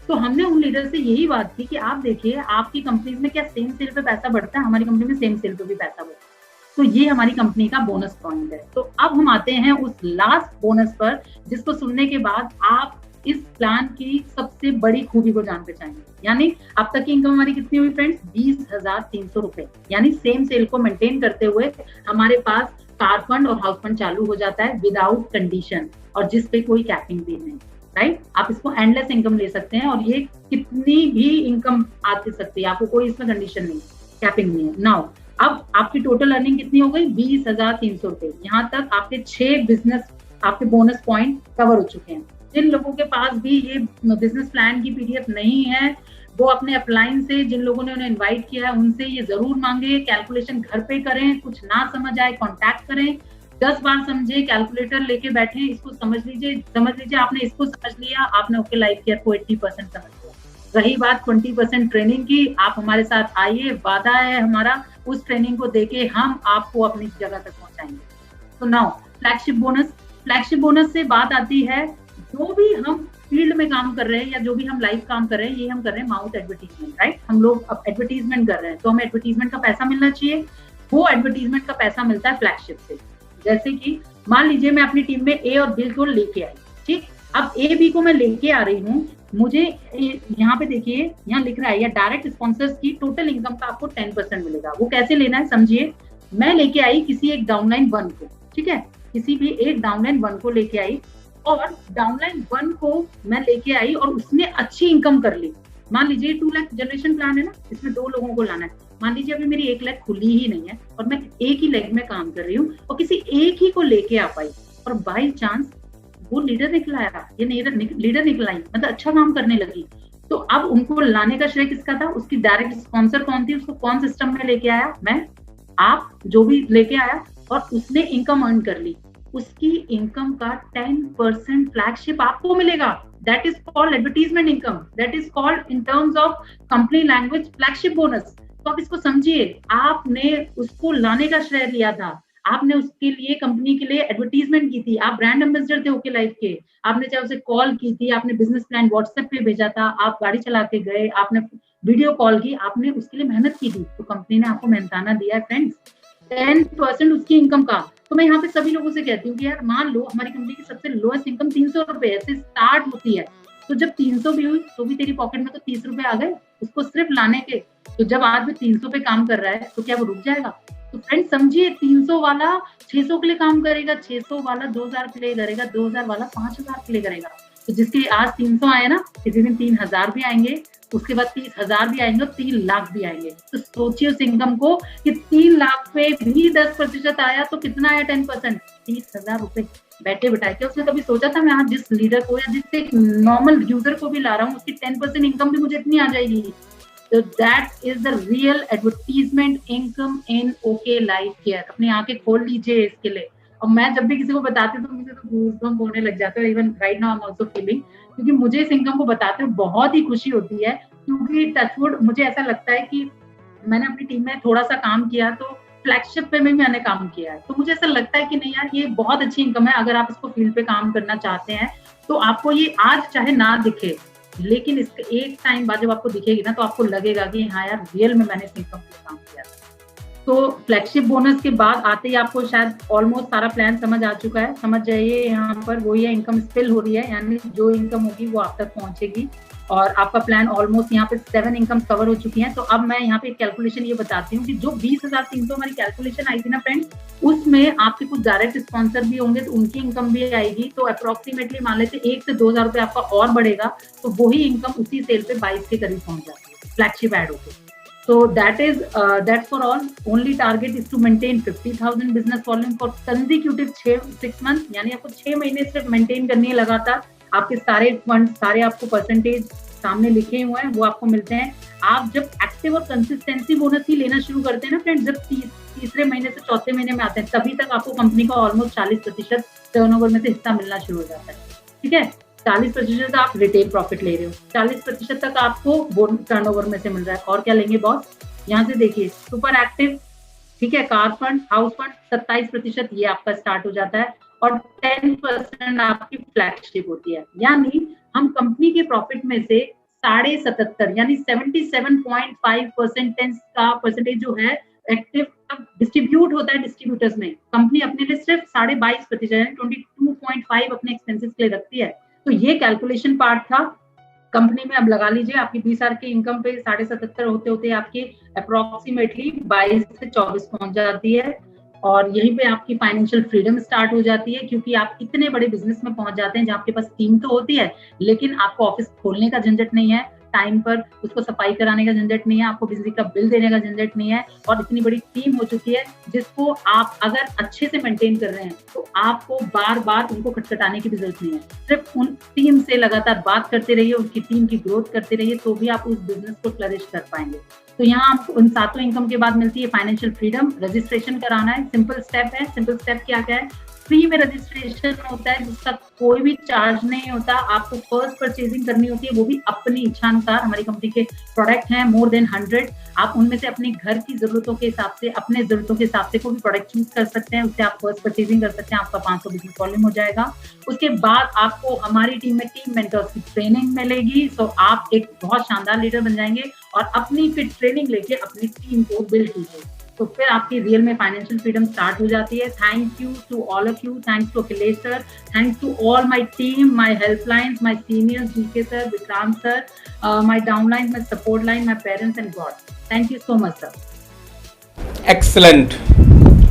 तो हमने उन लीडर से यही बात की कि आप देखिए, आपकी कंपनीज में क्या सेम सेल पे पैसा बढ़ता है? हमारी कंपनी में सेम सेल पे भी पैसा बढ़ता है। तो ये हमारी कंपनी का बोनस पॉइंट है। तो अब हम आते हैं उस लास्ट बोनस पर, जिसको सुनने के बाद आप इस प्लान की सबसे बड़ी खूबी को जान पाएंगे। यानी अब तक की इनकम हमारी कितनी हुई फ्रेंड्स? 20,300 रुपए। यानी सेम सेल को मेंटेन करते हुए हमारे पास कार फंड और हाउस फंड चालू हो जाता है विदाउट कंडीशन, और जिस पे कोई कैपिंग भी नहीं, राइट? आप इसको एंडलेस इनकम ले सकते हैं, और ये कितनी भी इनकम आ सकती है, आपको कोई इसमें कंडीशन नहीं, कैपिंग नहीं है। नाउ अब आपकी टोटल अर्निंग कितनी हो गई? 20,300 रुपए। यहाँ तक आपके 6 बिजनेस, आपके बोनस पॉइंट कवर हो चुके हैं। जिन लोगों के पास भी ये बिजनेस प्लान की पीडीएफ नहीं है, वो अपने अपलाइन से, जिन लोगों ने उन्हें इनवाइट किया है, उनसे ये जरूर मांगे। कैलकुलेशन घर पे करें, कुछ ना समझ आए कॉन्टैक्ट करें, 10 बार समझे, कैलकुलेटर लेके बैठे, इसको समझ लीजिए आपने इसको समझ लिया, आपने ओके लाइफ केयर को 80% समझ लिया। रही बात 20% ट्रेनिंग की, आप हमारे साथ आइए, वादा है हमारा, उस ट्रेनिंग को देके हम आपको अपनी जगह तक पहुंचाएंगे। तो नाउ फ्लैगशिप बोनस से बात आती है, जो भी हम फील्ड में काम कर रहे हैं या जो भी हम लाइव काम कर रहे हैं, ये हम कर रहे हैं माउथ एडवर्टीजमेंट, राइट? हम लोग अब एडवर्टीजमेंट कर रहे हैं, तो हमें एडवर्टीजमेंट का पैसा मिलना चाहिए। वो एडवर्टीजमेंट का पैसा मिलता है फ्लैगशिप से। जैसे कि मान लीजिए मैं अपनी टीम में ए और बी को लेके आई, ठीक? अब ए बी को मैं लेके आ रही हूँ, मुझे यहाँ पे देखिए, यहाँ लिख रहा है, या डायरेक्ट स्पॉन्सर्स की टोटल इनकम का आपको 10% मिलेगा। वो कैसे लेना है समझिए। मैं लेके आई किसी एक डाउनलाइन 1 को, ठीक है? किसी भी एक डाउनलाइन 1 को लेके आई, और डाउनलाइन 1 को मैं लेके आई और उसने अच्छी इनकम कर ली। मान लीजिए 2 लाख जनरेशन प्लान है ना, इसमें 2 लोगों को लाना है। मान लीजिए अभी मेरी 1 लाख खुली ही नहीं है और मैं एक ही लेग में काम कर रही हूँ, और किसी एक ही को लेके आ पाई, और बाई चांस वो लीडर निकल आया, ये लीडर निकल आई, मतलब अच्छा काम करने लगी। तो अब उनको लाने का श्रेय किसका था? उसकी डायरेक्ट स्पॉन्सर कौन थी? उसको कौन सिस्टम में लेके आया? मैं, आप, जो भी लेके आया, और उसने इनकम अर्न कर ली। उसकी इनकम का 10% फ्लैगशिप आपको मिलेगा। That is called advertisement income, that is called in terms of company language flagship bonus. तो आप इसको समझिए, आपने उसको लाने का श्रेय लिया था, आपने उसके लिए, कंपनी के लिए एडवर्टीजमेंट की थी, आप ब्रांड एम्बेसडर थे ओके लाइफ के, आपने चाहे उसे कॉल की थी, आपने बिजनेस प्लान व्हाट्सएप पे भेजा था, आप गाड़ी चला के गए, आपने वीडियो कॉल की, आपने उसके लिए मेहनत की थी, तो कंपनी ने आपको मेहनताना दिया है फ्रेंड्स, 10% उसकी इनकम का। तो मैं यहाँ पे सभी लोगों से कहती हूँ कि यार मान लो हमारी कंपनी की सबसे लोएस्ट इनकम 300 रुपए से स्टार्ट होती है, तो जब 300 भी हुई तो भी तेरी पॉकेट में तो 30 रुपए आ गए उसको सिर्फ लाने के। तो जब आज भी 300 पे काम कर रहा है तो क्या वो रुक जाएगा? तो फ्रेंड समझिए, 300 वाला 600 के लिए काम करेगा, 600 वाला 2000 के लिए करेगा, 2000 वाला 5000 के लिए करेगा। तो जिसके आज 300 आए ना, किसी दिन 3000 भी आएंगे, उसके बाद 30,000 भी आएंगे और 3 लाख भी आएंगे। तो सोचिए उस इनकम को कि 3 लाख पे भी 10% आया तो कितना आया? 10%, 30,000 रुपए बैठे बिठाए। क्या उसने कभी सोचा था मैं आज जिस लीडर को या जिस एक नॉर्मल यूजर को भी ला रहा हूँ उसकी 10% इनकम भी मुझे इतनी आ जाएगी? तो that is the real advertisement income in okay life care. अपनी आंखें खोल लीजिए इसके लिए। और मैं जब भी किसी को बताती हूँ तो मुझे तो गूज़बम्प होने लग जाता है, even right now I am also feeling, क्योंकि मुझे इस इनकम को बताते हुए बहुत ही खुशी होती है। क्योंकि टचवुड मुझे ऐसा लगता है कि मैंने अपनी टीम में थोड़ा सा काम किया, तो फ्लैगशिप पे भी मैंने काम किया है, तो मुझे ऐसा लगता है कि नहीं यार ये बहुत अच्छी इनकम है। अगर आप इसको फील्ड पे काम करना चाहते हैं तो आपको ये आज चाहे ना दिखे, लेकिन इसके एक टाइम बाद जब आपको दिखेगी ना तो आपको लगेगा कि हाँ यार रियल में मैंने इस इनकम पे काम किया। तो फ्लैगशिप बोनस के बाद आते ही आपको शायद ऑलमोस्ट सारा प्लान समझ आ चुका है। समझ जाइए, यहाँ पर वही है, इनकम स्पिल हो रही है, यानी जो इनकम होगी वो आप तक पहुंचेगी, और आपका प्लान ऑलमोस्ट यहाँ पे 7 इनकम कवर हो चुकी हैं। तो अब मैं यहाँ पे कैलकुलेशन ये बताती हूँ कि जो 20,300 हमारी कैलकुलेशन आई थी ना फ्रेंड्स, उसमें आपके कुछ डायरेक्ट स्पॉन्सर भी होंगे तो उनकी इनकम भी आएगी। तो अप्रोक्सीमेटली मान लेते 1 से 2,000 रुपए आपका और बढ़ेगा, तो वही इनकम उसी सेल पे 22 के करीब पहुंच जाती है फ्लैगशिप एड होकर। So that's for all. Only target is to maintain 50,000 business volume for consecutive 6 months, यानी आपको 6 महीने सिर्फ मेंटेन करनी है लगातार। आपके सारे फंड, सारे आपको परसेंटेज सामने लिखे हुए हैं, वो आपको मिलते हैं। आप जब एक्टिव और कंसिस्टेंसी बोनस ही लेना शुरू करते हैं ना फ्रेंड्स, जब तीसरे महीने से चौथे महीने में आते हैं, तभी तक आपको कंपनी का ऑलमोस्ट 40% टर्नओवर में से हिस्सा मिलना शुरू हो जाता है। ठीक है, 40% आप रिटेल प्रॉफिट ले रहे हो, 40% तक आपको टर्नओवर में से मिल रहा है। और क्या लेंगे बॉस, यहाँ से देखिए, सुपर एक्टिव, ठीक है, कार फंड, हाउस फंड 27% ये आपका स्टार्ट हो जाता है, और 10% आपकी फ्लैगशिप होती है। यानी हम कंपनी के प्रॉफिट में से 77.5 यानी 77.5% का परसेंटेज जो है एक्टिव डिस्ट्रीब्यूट होता है डिस्ट्रीब्यूटर्स में। कंपनी अपने लिए सिर्फ 22.5% यानी 22.5 अपने एक्सपेंसेस के लिए रखती है। तो ये कैलकुलेशन पार्ट था कंपनी में। अब लगा लीजिए आपकी 20 साल की इनकम पे 77.5 होते होते आपकी अप्रोक्सीमेटली 22 से 24 पहुंच जाती है, और यहीं पे आपकी फाइनेंशियल फ्रीडम स्टार्ट हो जाती है, क्योंकि आप इतने बड़े बिजनेस में पहुंच जाते हैं जहां आपके पास टीम तो होती है, लेकिन आपको ऑफिस खोलने का झंझट नहीं है, टाइम पर उसको सफाई कराने का झंझट नहीं है, आपको बिजली का बिल देने का झंझट नहीं है, और इतनी बड़ी टीम हो चुकी है जिसको आप अगर अच्छे से मेंटेन कर रहे हैं तो आपको बार बार उनको खटखटाने की भी जरूरत नहीं है। सिर्फ उन टीम से लगातार बात करते रहिए, उनकी टीम की ग्रोथ करते रहिए, तो भी आप उस बिजनेस को फ्लरिश कर पाएंगे। तो यहाँ आपको उन 7 इनकम के बाद मिलती है फाइनेंशियल फ्रीडम। रजिस्ट्रेशन कराना है, सिंपल स्टेप है। सिंपल स्टेप क्या क्या है, फ्री में रजिस्ट्रेशन होता है जिसका कोई भी चार्ज नहीं होता। आपको फर्स्ट परचेजिंग करनी होती है, वो भी अपनी इच्छा अनुसार। हमारी कंपनी के प्रोडक्ट हैं मोर देन 100, आप उनमें से अपने घर की जरूरतों के हिसाब से, अपने जरूरतों के हिसाब से कोई भी प्रोडक्ट चूज कर सकते हैं, उससे आप फर्स्ट परचेजिंग कर सकते हैं, आपका 500 बिजनेस वॉल्यूम हो जाएगा। उसके बाद आपको हमारी टीम में टीम मेंटर्स की ट्रेनिंग मिलेगी, सो आप एक बहुत शानदार लीडर बन जाएंगे, और अपनी फिर ट्रेनिंग लेके अपनी टीम को बिल्ड कीजिए, तो फिर आपकी रियल में फाइनेंशियल फ्रीडम स्टार्ट हो जाती है। Thank you to all of you, thanks to Akhilesh sir, thanks to all my team, my helplines, my seniors, GK sir, Vikrant sir, my downline, my support line, my parents and God. Thank you so much sir. Excellent,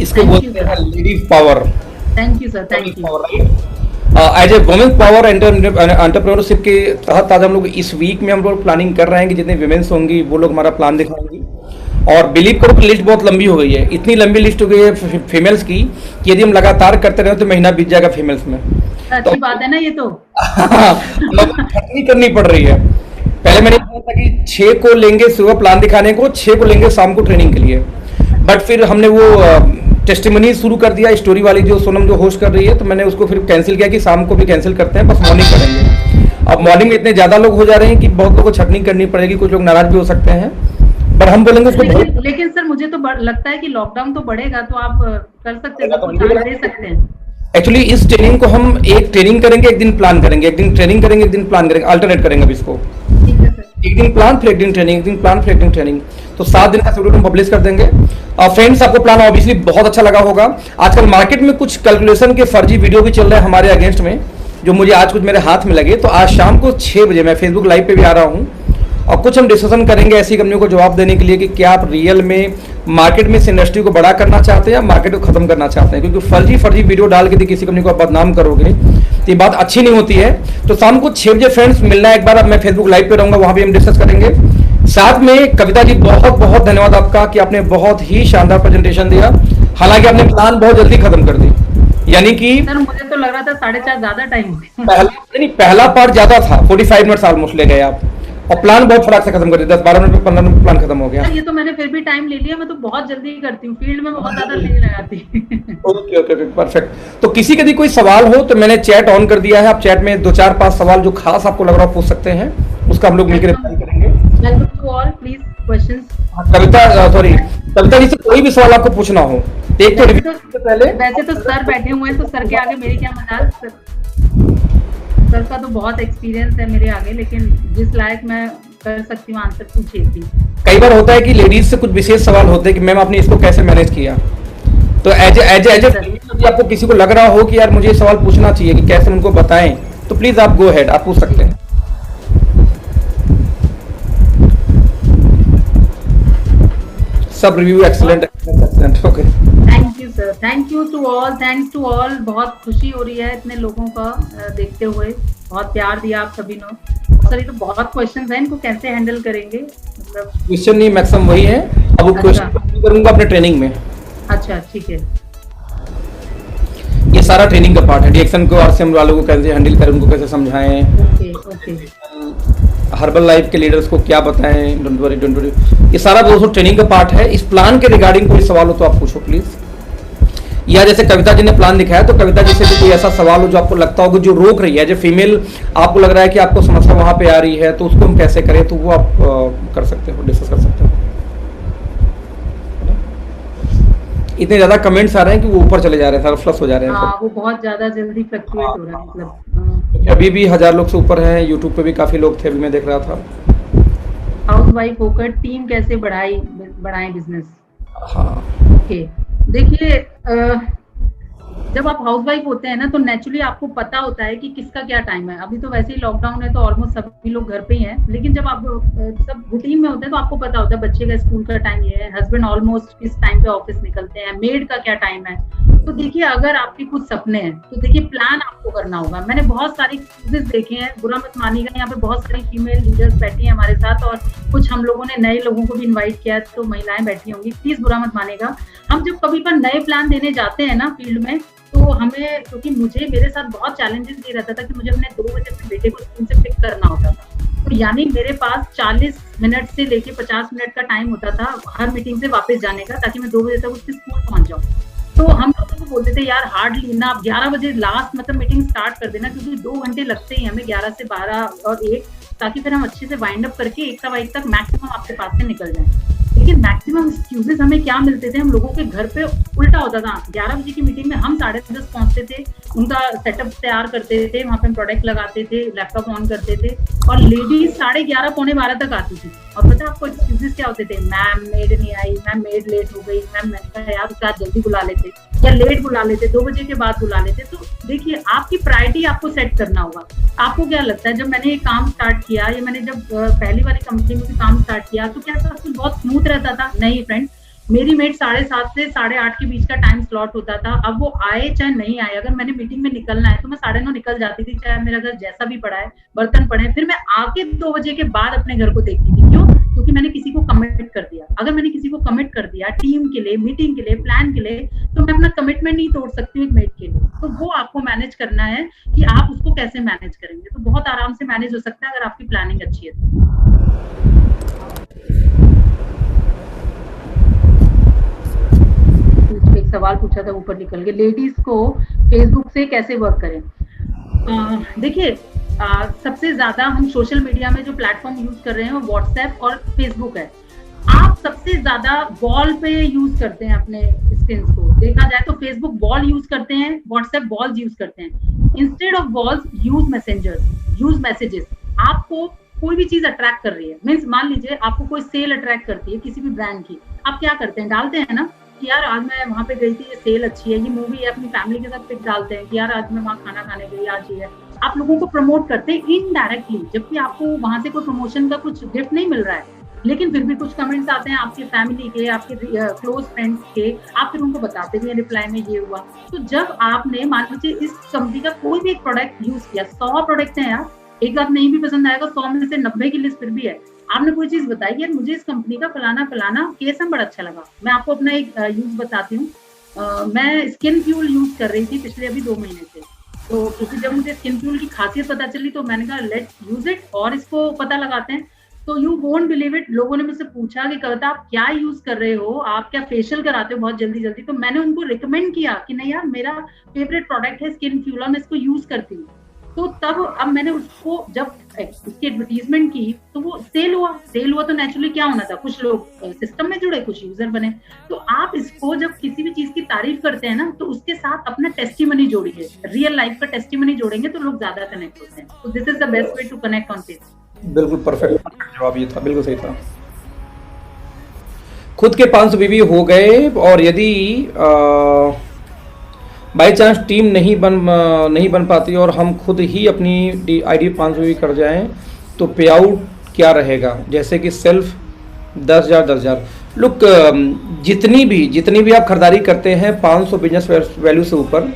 इसको बोलते हैं ladies power. Thank you sir, thank you. As a women power entrepreneurship के तहत आज हम लोग इस week में हम लोग प्लानिंग कर रहे हैं कि जितने विमेन्स होंगी वो लोग हमारा प्लान दिखाएंगी। और बिलीव करो कि लिस्ट बहुत लंबी हो गई है, इतनी लंबी लिस्ट हो गई है फीमेल्स की कि यदि हम लगातार करते रहे तो महीना बीत जाएगा फीमेल्स में। अच्छी बात है ना ये तो। छटनी करनी पड़ रही है। पहले मैंने कहा था कि 6 को लेंगे सुबह प्लान दिखाने को, 6 को लेंगे शाम को ट्रेनिंग के लिए, बट फिर हमने वो टेस्टिमनी शुरू कर दिया स्टोरी वाली, जो सोनम जो होस्ट कर रही है, तो मैंने उसको फिर कैंसिल किया कि शाम को भी कैंसिल करते हैं, बस मॉर्निंग करेंगे। अब मॉर्निंग में इतने ज्यादा लोग हो जा रहे हैं कि बहुत लोगों को छटनी करनी पड़ेगी, कुछ लोग नाराज भी हो सकते हैं, पर हम बोलेंगे उसको। लेकिन सर मुझे तो लगता है कि लॉकडाउन तो बढ़ेगा तो आप कर सकते हैं, दे सकते हैं। एक्चुअली इस ट्रेनिंग को हम एक ट्रेनिंग करेंगे, एक दिन प्लान करेंगे, एक दिन ट्रेनिंग करेंगे, एक दिन प्लान करेंगे, अल्टरनेट करेंगे अब इसको। एक दिन प्लान फिर एक दिन ट्रेनिंग, एक दिन प्लान फिर एक दिन ट्रेनिंग, तो 7 दिन का शेड्यूल हम पब्लिश कर देंगे। फ्रेंड्स, आपको प्लान ऑब्वियसली बहुत अच्छा लगा होगा। आजकल मार्केट में कुछ कैलकुलेशन के फर्जी वीडियो भी चल रहे हैं हमारे अगेंस्ट में, जो मुझे आज कुछ मेरे हाथ में लगे। तो आज शाम को 6 बजे मैं फेसबुक लाइव पे भी आ रहा हूँ, और कुछ हम डिस्कशन करेंगे ऐसी कंपनियों को जवाब देने के लिए कि क्या आप रियल में मार्केट में इस इंडस्ट्री को बड़ा करना चाहते हैं या मार्केट को खत्म करना चाहते हैं। क्योंकि फर्जी वीडियो डाल के किसी कंपनी को आप बदनाम करोगे तो ये बात अच्छी नहीं होती है। तो शाम को 6 बजे फ्रेंड्स मिलना है एक बार। अब मैं फेसबुक लाइव पे रहूंगा, वहां भी हम डिस्कस करेंगे। साथ में कविता जी, बहुत बहुत धन्यवाद आपका कि आपने बहुत ही शानदार प्रेजेंटेशन दिया। हालांकि आपने प्लान बहुत जल्दी खत्म कर दी, यानी कि सर मुझे तो लग रहा था 4:30 ज्यादा टाइम हो गया। पहला पार्ट ज्यादा था, 45 मिनट ऑलमोस्ट ले गए आप, और प्लान बहुत फटाक से खत्म कर दिया। 10-12 मिनट में 15 मिनट प्लान खत्म हो गया। ये तो मैंने फिर भी टाइम ले लिया, मैं तो बहुत जल्दी करती हूँ, फील्ड में बहुत ज्यादा नहीं लगाती। Okay okay perfect. तो किसी के भी कोई सवाल हो तो मैंने चैट ऑन कर दिया है, आप चैट में 2-4-5 सवाल जो खास आपको लग रहा हो पूछ सकते हैं, उसका हम लोग मिलकर रिप्लाई करेंगे। Welcome to all, please questions. Kavita ji से कोई भी सवाल आपको पूछना हो, एक तो पहले वैसे तो सर बैठे हुए हैं, तो सर के आगे मेरी क्या मजाल। सर का तो बहुत एक्सपीरियंस है मेरे आगे, लेकिन जिस लायक मैं कर सकती हूँ आंसर पूछिए प्लीज। कई बार होता है कि लेडीज से कुछ विशेष सवाल होते हैं कि मैम आपने इसको कैसे मैनेज किया। तो एज ए आपको किसी को लग रहा हो कि यार मुझे ये सवाल पूछना चाहिए कि कैसे उनको बताएं, तो प्लीज आप गो हेड, आप पूछ सकते हैं। सब review excellent excellent. Okay, thank you sir, thank you to all, thanks to all. बहुत खुशी हो रही है इतने लोगों का देखते हुए, बहुत प्यार दिया आप सभी ने। सर ये तो बहुत क्वेश्चंस हैं, इनको कैसे हैंडल करेंगे? मतलब क्वेश्चन नहीं, मैक्सिमम वही है। अब वो क्वेश्चन करूंगा अपने ट्रेनिंग में। अच्छा ठीक है। ये सारा ट्रेनिंग का पार्ट है। रिएक्शन को आरसीएम वालों को कैसे हैंडल करें, उनको कैसे समझाएं, ओके ओके हर्बल लाइफ के लीडर्स को क्या बताएं, डोंट वरी, ये सारा दोस्तों ट्रेनिंग का पार्ट है। इस प्लान के रिगार्डिंग कोई सवाल हो तो आप पूछो प्लीज। या जैसे कविता जी ने प्लान दिखाया, तो कविता जी से भी कोई ऐसा सवाल हो जो आपको लगता हो कि जो रोक रही है, जो फीमेल आपको लग रहा है कि आपको समस्या वहां पे आ रही है, तो उसको हम कैसे करें, तो वो आप कर सकते हो, डिस्कस कर सकते हो। इतने ज्यादा कमेंट्स आ रहे हैं कि वो ऊपर चले जा रहे हैं, फ्लश हो जा रहे हैं। हाँ, वो बहुत ज्यादा जल्दी फ्लक्चुएट हो रहा है, मतलब अभी भी 1000 लोग से ऊपर हैं, यूट्यूब पे भी काफी लोग थे, अभी मैं देख रहा था। हाउस वाइफ होकर टीम कैसे बढ़ाएं बिजनेस। हाँ, ओके, देखिए जब आप हाउस वाइफ होते हैं ना, तो नेचुरली आपको पता होता है कि किसका क्या टाइम है। अभी तो वैसे ही लॉकडाउन है तो ऑलमोस्ट सभी लोग घर पे ही हैं, लेकिन जब आप सब रूटीन में होते हैं तो आपको पता होता है बच्चे का स्कूल का टाइम ये है, हस्बैंड ऑलमोस्ट किस टाइम पे ऑफिस निकलते हैं, मेड का क्या टाइम है। तो देखिए, अगर आपके कुछ सपने हैं तो देखिए प्लान आपको करना होगा। मैंने बहुत सारे केसेस देखे हैं, बुरा मत मानिएगा, यहाँ पे बहुत सारी फीमेल लीडर्स बैठी हैं हमारे साथ, और कुछ हम लोगों ने नए लोगों को भी इन्वाइट किया है, तो महिलाएं बैठी होंगी, प्लीज बुरा मत मानिएगा। हम जब कभी पर नए प्लान देने जाते हैं ना फील्ड में, तो हमें, क्योंकि मुझे मेरे साथ बहुत चैलेंजेस ये रहता था कि मुझे अपने 2 बजे अपने बेटे को स्कूल से पिक करना होता था, तो यानी मेरे पास 40 मिनट से लेके 50 मिनट का टाइम होता था हर मीटिंग से वापस जाने का, ताकि मैं 2 बजे तक उसके स्कूल पहुंच जाऊँ। तो हम लोगों को बोलते थे यार हार्डली ना, आप 11 बजे लास्ट मतलब मीटिंग स्टार्ट कर देना, क्योंकि 2 घंटे लगते ही हमें, 11 से 12 और 1, ताकि फिर हम अच्छे से वाइंड अप करके 1 तक मैक्सिमम आपके पास से निकल जाए। लेकिन मैक्सिमम एक्सक्यूजेस हमें क्या मिलते थे, हम लोगों के घर पे उल्टा होता था। 11 बजे की मीटिंग में हम 10:30 पहुंचते थे, उनका सेटअप तैयार करते थे, वहां पे हम प्रोडक्ट लगाते थे, लैपटॉप ऑन करते थे, और लेडीज 11:30 पौने 12 तक आती थी। और पता है आपको एक्सक्यूजेस क्या होते थे, मैम मेड नहीं आई, मैम मेड लेट हो गई, मैम मैंने यार उसके बाद जल्दी बुला लेते, या लेट बुला लेते, 2 बजे के बाद बुला लेते। तो देखिए, आपकी प्रायोरिटी आपको सेट करना होगा। आपको क्या लगता है, जब मैंने ये काम स्टार्ट किया, या मैंने जब पहली वाली कंपनी में भी काम स्टार्ट किया, तो क्या सब कुछ बहुत स्मूथ रहता था? नहीं फ्रेंड, मेरी मेट 7:30 से 8:30 के बीच का टाइम स्लॉट होता था। अब वो आए चाहे नहीं आए, अगर मैंने मीटिंग में निकलना है तो मैं 9:30 निकल जाती थी, चाहे मेरा घर जैसा भी पड़ा है, बर्तन पड़े, फिर मैं आके 2 बजे के बाद अपने घर को देखती थी। क्यों? क्योंकि मैंने किसी को कमिट कर दिया। अगर मैंने किसी को कमिट कर दिया टीम के लिए, मीटिंग के लिए, प्लान के लिए, तो मैं अपना कमिटमेंट नहीं तोड़ सकती हूँ एक मेट के लिए। तो वो आपको मैनेज करना है कि आप उसको कैसे मैनेज करेंगे। तो बहुत आराम से मैनेज हो सकता है अगर आपकी प्लानिंग अच्छी है तो। एक सवाल पूछा था, ऊपर निकल गए, लेडीज को फेसबुक से कैसे वर्क करें। देखिए, सबसे ज्यादा हम सोशल मीडिया में जो प्लेटफॉर्म यूज कर रहे हैं वो व्हाट्सएप और फेसबुक है। आप सबसे ज्यादा वॉल पे यूज करते हैं अपने स्क्रीन को, देखा जाए तो फेसबुक वॉल यूज करते हैं, व्हाट्सएप वॉल्स यूज करते हैं। Instead of walls use messengers, use messages. आपको कोई भी चीज अट्रैक्ट कर रही है, मीन्स मान लीजिए आपको कोई सेल अट्रैक्ट करती है किसी भी ब्रांड की, आप क्या करते हैं, डालते हैं ना कि यार आज मैं वहां पे गई थी, ये सेल अच्छी है, ये मूवी है, अपनी फैमिली के साथ पिक डालते हैं कि यार आज मैं वहां खाना खाने गई, आज ये है। आप लोगों को प्रमोट करते हैं इनडायरेक्टली, जबकि आपको वहां से कोई प्रमोशन का कुछ गिफ्ट नहीं मिल रहा है, लेकिन फिर भी कुछ कमेंट्स आते हैं आपकी फैमिली के, आपके क्लोज फ्रेंड्स के, आप फिर उनको बताते भी हैं रिप्लाई में ये हुआ। तो जब आपने मान लीजिए इस कंपनी का कोई भी एक प्रोडक्ट यूज किया, 100 प्रोडक्ट है यार, एक बात नहीं भी पसंद आएगा, 100 में से 90 की लिस्ट फिर भी है, आपने कोई चीज बताई यार मुझे इस कंपनी का फलाना केस बड़ा अच्छा लगा। मैं आपको अपना एक यूज बताती हूँ। मैं स्किन फ्यूल यूज कर रही थी पिछले अभी 2 महीने से, तो क्योंकि जब मुझे स्किन फ्यूल की खासियत पता चली तो मैंने कहा लेट्स यूज इट और इसको पता लगाते हैं। तो यू वोंट बिलीव इट, लोगों ने मुझसे पूछा कि कविता आप क्या यूज कर रहे हो, आप क्या फेशियल कराते हो बहुत जल्दी जल्दी, तो मैंने उनको रिकमेंड किया कि नहीं यार मेरा फेवरेट प्रोडक्ट है स्किन फ्यूल और मैं इसको यूज करती हूँ। तो तब अब मैंने उसको जब उसकी एडवर्टीजमेंट की तो वो सेल हुआ तो नेचुरली क्या होना था, कुछ लोग सिस्टम में जुड़े, कुछ यूजर बने। तो आप इसको जब किसी भी चीज की तारीफ करते हैं ना, तो उसके साथ अपना टेस्टिमनी जोड़िए, रियल लाइफ का टेस्टिमनी जोड़ेंगे तो लोग ज्यादा कनेक्ट होते हैं। तो this is the best way to connect on Facebook. बिल्कुल परफेक्ट जवाब ये था, बिल्कुल सही था। खुद के 500 बीवी हो गए और यदि बाई चांस टीम नहीं बन पाती और हम खुद ही अपनी आईडी 500 बीवी कर जाएं तो पे आउट क्या रहेगा, जैसे कि सेल्फ 10,000। लुक, जितनी भी आप खरीदारी करते हैं 500 बिजनेस वैल्यू से ऊपर,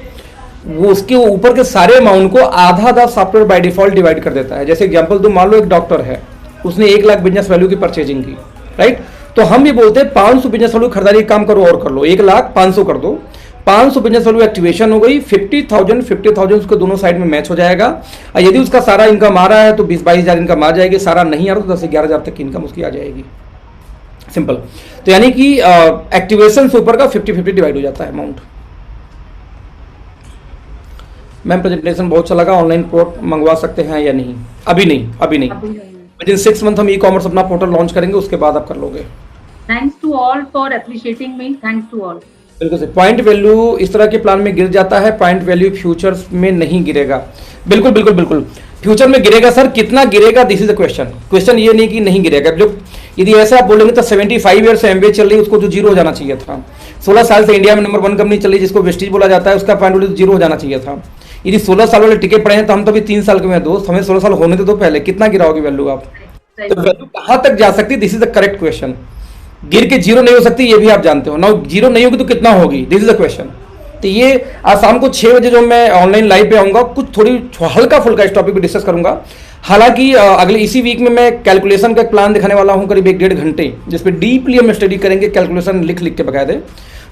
वो उसके ऊपर के सारे अमाउंट को आधा सॉफ्टवेयर बाय डिफॉल्ट डिवाइड कर देता है। जैसे एग्जांपल दूं, मान लो एक डॉक्टर है, उसने 1 लाख बिजनेस वैल्यू की परचेजिंग की, राइट, तो हम ये बोलते हैं 500 बिजनेस वैल्यू खरीदारी काम करो और कर लो, 1 लाख 500 कर दो, 500 बिजनेस वैल्यू एक्टिवेशन हो गई, 50,000 उसके दोनों साइड में मैच हो जाएगा। और यदि उसका सारा इनकम आ रहा है तो 20-22 हज़ार इनकम आ जाएगी, सारा नहीं आ रहा तो 10 से 11 हज़ार तक की इनकम उसकी आ जाएगी। सिंपल। तो यानी कि एक्टिवेशन से ऊपर का 50-50 डिवाइड हो जाता है अमाउंट। मैम प्रेजेंटेशन बहुत अच्छा लगा, ऑनलाइन प्रोडक्ट मंगवा सकते हैं या नहीं? अभी नहीं, अभी नहीं। विद इन 6 मंथ हम ई कॉमर्स अपना पोर्टल लॉन्च करेंगे, उसके बाद आप कर लोगे। Thanks to all for appreciating me, thanks to all. बिल्कुल सही। पॉइंट वैल्यू इस तरह के प्लान में गिर जाता है, पॉइंट वैल्यू फ्यूचर्स में नहीं गिरेगा। बिल्कुल बिल्कुल बिल्कुल, फ्यूचर में गिरेगा सर, कितना गिरेगा this is the question. Question ये नहीं कि नहीं गिरेगा, जो यदि ऐसा आप बोलेंगे तो 75 ईयर से एमबीए चल रही है उसको जो जीरो हो जाना चाहिए था। 16 साल से इंडिया में नंबर 1 कंपनी चल रही है जिसको वेस्टीज बोला जाता है, उसका पॉइंट वैल्यू जीरो हो जाना चाहिए था। यदि 16 साल वाले टिके पड़े हैं तो हम तो अभी 3 साल के में दोस्त, हमें 16 साल होने तो दो पहले, कितना गिराओगे वैल्यू आप? तो वैल्यू कहाँ तक जा सकती है, this is the correct question. गिर के जीरो नहीं हो सकती ये भी आप जानते हो ना, जीरो नहीं होगी तो कितना होगी, दिस इज द क्वेश्चन। तो ये आज शाम को 6 बजे जो मैं ऑनलाइन लाइव पे आऊँगा, कुछ थोड़ी हल्का फुल्का इस टॉपिक पे डिस्कस करूंगा। हालांकि अगले इसी वीक में मैं कैलकुलेशन का एक प्लान दिखाने वाला हूं करीब 1-1.5 घंटे, जिसपे डीपली हम स्टडी करेंगे, कैलकुलेशन लिख लिख के बकायदे।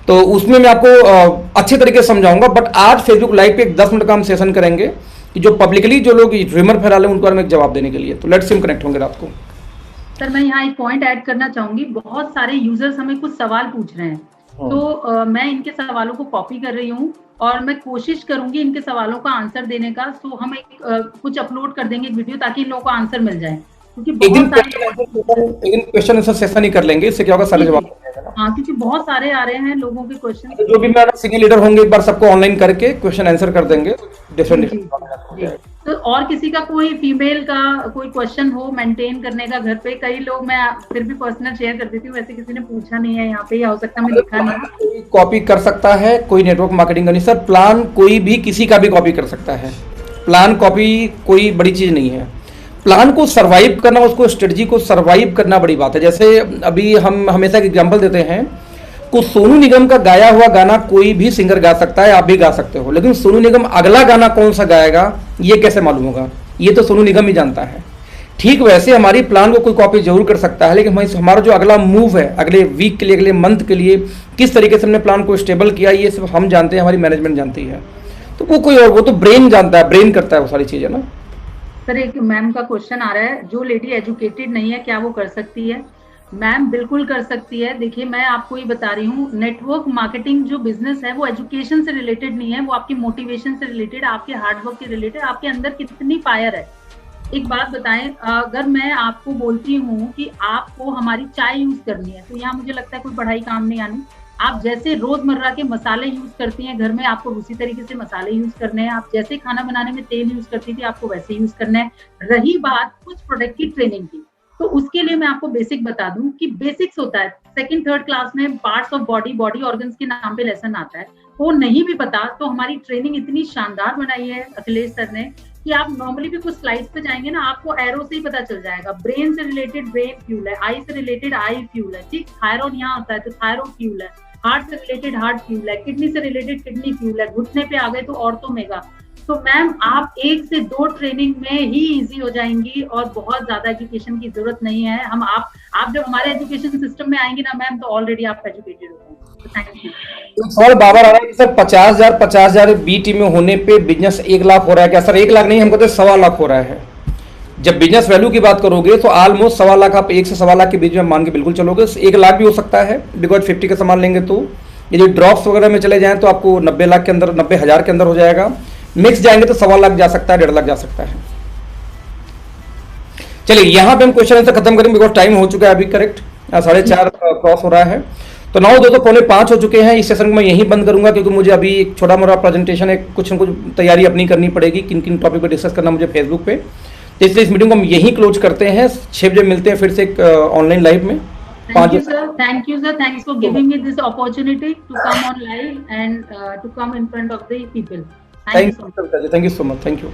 तो उसमें मैं आपको अच्छे तरीके से समझाऊंगा। बट आज फेसबुक लाइव पे एक 10 मिनट का हम सेशन करेंगे कि जो पब्लिकली जो लोग रिमर फैला रहे हैं उनको मैं एक जवाब देने के लिए। तो लेट्स सिम कनेक्ट होंगे रात को। सर मैं यहाँ एक पॉइंट ऐड करना चाहूंगी, बहुत सारे यूजर्स हमें कुछ सवाल पूछ रहे हैं, तो मैं इनके सवालों को कॉपी कर रही हूँ और मैं कोशिश करूंगी इनके सवालों का आंसर देने का। तो हम कुछ अपलोड कर देंगे एक वीडियो ताकि इन लोगों को आंसर मिल जाए, क्योंकि बहुत सारे क्वेश्चन आंसर सेशन ही कर लेंगे, इससे क्या होगा सारे जवाब। हाँ, क्योंकि बहुत सारे आ रहे हैं लोगों के क्वेश्चन। जो भी मेरा सीनियर लीडर होंगे एक बार सबको ऑनलाइन करके क्वेश्चन आंसर कर देंगे, डिफरेंट। तो और किसी का कोई फीमेल का कोई क्वेश्चन हो मेंटेन करने का घर पे, कई लोग, मैं फिर भी पर्सनल शेयर कर देती हूँ, वैसे किसी ने पूछा नहीं है यहाँ पे, या हो सकता है मैं लिखा नहीं। कोई कॉपी कर सकता है, कोई नेटवर्क मार्केटिंग का नहीं सर, प्लान कोई भी किसी का भी कॉपी कर सकता है। प्लान कॉपी कोई बड़ी चीज नहीं है, प्लान को सरवाइव करना, उसको स्ट्रेटजी को सरवाइव करना बड़ी बात है। जैसे अभी हम हमेशा एक एग्जाम्पल देते हैं, कुछ सोनू निगम का गाया हुआ गाना कोई भी सिंगर गा सकता है, आप भी गा सकते हो, लेकिन सोनू निगम अगला गाना कौन सा गाएगा ये कैसे मालूम होगा, ये तो सोनू निगम ही जानता है। ठीक वैसे हमारी प्लान को कोई कॉपी जरूर कर सकता है, लेकिन हमारा जो अगला मूव है, अगले वीक के लिए, अगले मंथ के लिए किस तरीके से हमने प्लान को स्टेबल किया, ये सब हम जानते हैं, हमारी मैनेजमेंट जानती है। तो वो कोई और, वो तो ब्रेन जानता है, ब्रेन करता है वो सारी चीजें ना। सर एक मैम का क्वेश्चन आ रहा है, जो लेडी एजुकेटेड नहीं है क्या वो कर सकती है? मैम बिल्कुल कर सकती है। देखिए मैं आपको ये बता रही हूँ, नेटवर्क मार्केटिंग जो बिजनेस है वो एजुकेशन से रिलेटेड नहीं है, वो आपकी मोटिवेशन से रिलेटेड, आपके हार्डवर्क के रिलेटेड, आपके अंदर कितनी फायर है। एक बात बताएं, अगर मैं आपको बोलती हूँ कि आपको हमारी चाय यूज करनी है, तो यहाँ मुझे लगता है कोई पढ़ाई काम नहीं आनी। आप जैसे रोजमर्रा के मसाले यूज करती हैं घर में, आपको उसी तरीके से मसाले यूज करने हैं। आप जैसे खाना बनाने में तेल यूज करती थी, आपको वैसे यूज करना है। रही बात कुछ प्रोडक्ट की ट्रेनिंग की, तो उसके लिए मैं आपको बेसिक बता दूं कि बेसिक्स होता है, 2nd-3rd क्लास में parts of body, body organs के नाम पे लेसन आता है। वो नहीं भी पता तो हमारी ट्रेनिंग इतनी शानदार बनाई है अखिलेश सर ने कि आप नॉर्मली भी कुछ स्लाइड्स पे जाएंगे ना, आपको एरो से ही पता चल जाएगा। ब्रेन से रिलेटेड ब्रेन फ्यूल है, आई से रिलेटेड आई फ्यूल है, ठीक, थायरॉइड यहाँ होता है तो थायरॉइड फ्यूल है, हार्ट से रिलेटेड हार्ट फ्यूल है, किडनी से रिलेटेड किडनी फ्यूल है, घुटने पे आ गए तो ऑर्थोमेगा। तो मैम आप 1 से 2 ट्रेनिंग में ही इजी हो जाएंगी और बहुत ज्यादा एजुकेशन की जरूरत नहीं है। हम आप जब हमारे एजुकेशन सिस्टम में आएंगे ना मैम, तो ऑलरेडी आप एजुकेटेड हो। Thank you. सवाल बाबर आ रहा है कि सर 50,000 बीटी में होने पे बिजनेस 1 लाख हो रहा है क्या? सर 1 लाख नहीं, हमको तो 1.25 लाख हो रहा है। जब बिजनेस वैल्यू की बात करोगे तो ऑलमोस्ट 1.25 लाख, आप 1 से 1.25 लाख के बीच में मान के बिल्कुल चलोगे। 1 लाख भी हो सकता है, बिकॉज 50 का सामान लेंगे तो। यदि ड्रॉप्स वगैरह में चले जाएं तो आपको 90 लाख के अंदर, 90,000 के अंदर हो जाएगा। मिक्स जाएंगे तो 1.25 लाख जा सकता है, 1.5 लाख जा सकता है। चलिए यहाँ पे हम क्वेश्चन आंसर खत्म करेंगे, बिकॉज टाइम हो चुका है अभी, करेक्ट 4:30 क्रॉस हो रहा है। तो 9 2 तो 4:45 हो चुके हैं। इस सेशन को मैं यहीं बंद करूंगा, क्योंकि मुझे अभी एक छोटा मोटा प्रेजेंटेशन है, कुछ न कुछ तैयारी अपनी करनी पड़ेगी, किन किन टॉपिक पर डिस्कस करना मुझे फेसबुक पे। तो इसलिए इस मीटिंग को हम यहीं क्लोज करते हैं। 6 बजे मिलते हैं फिर से एक ऑनलाइन लाइव में। Thank you sir, thanks for giving me this opportunity to come on live and to come in front of the people. Thank you so much. Thank you so much. Thank you.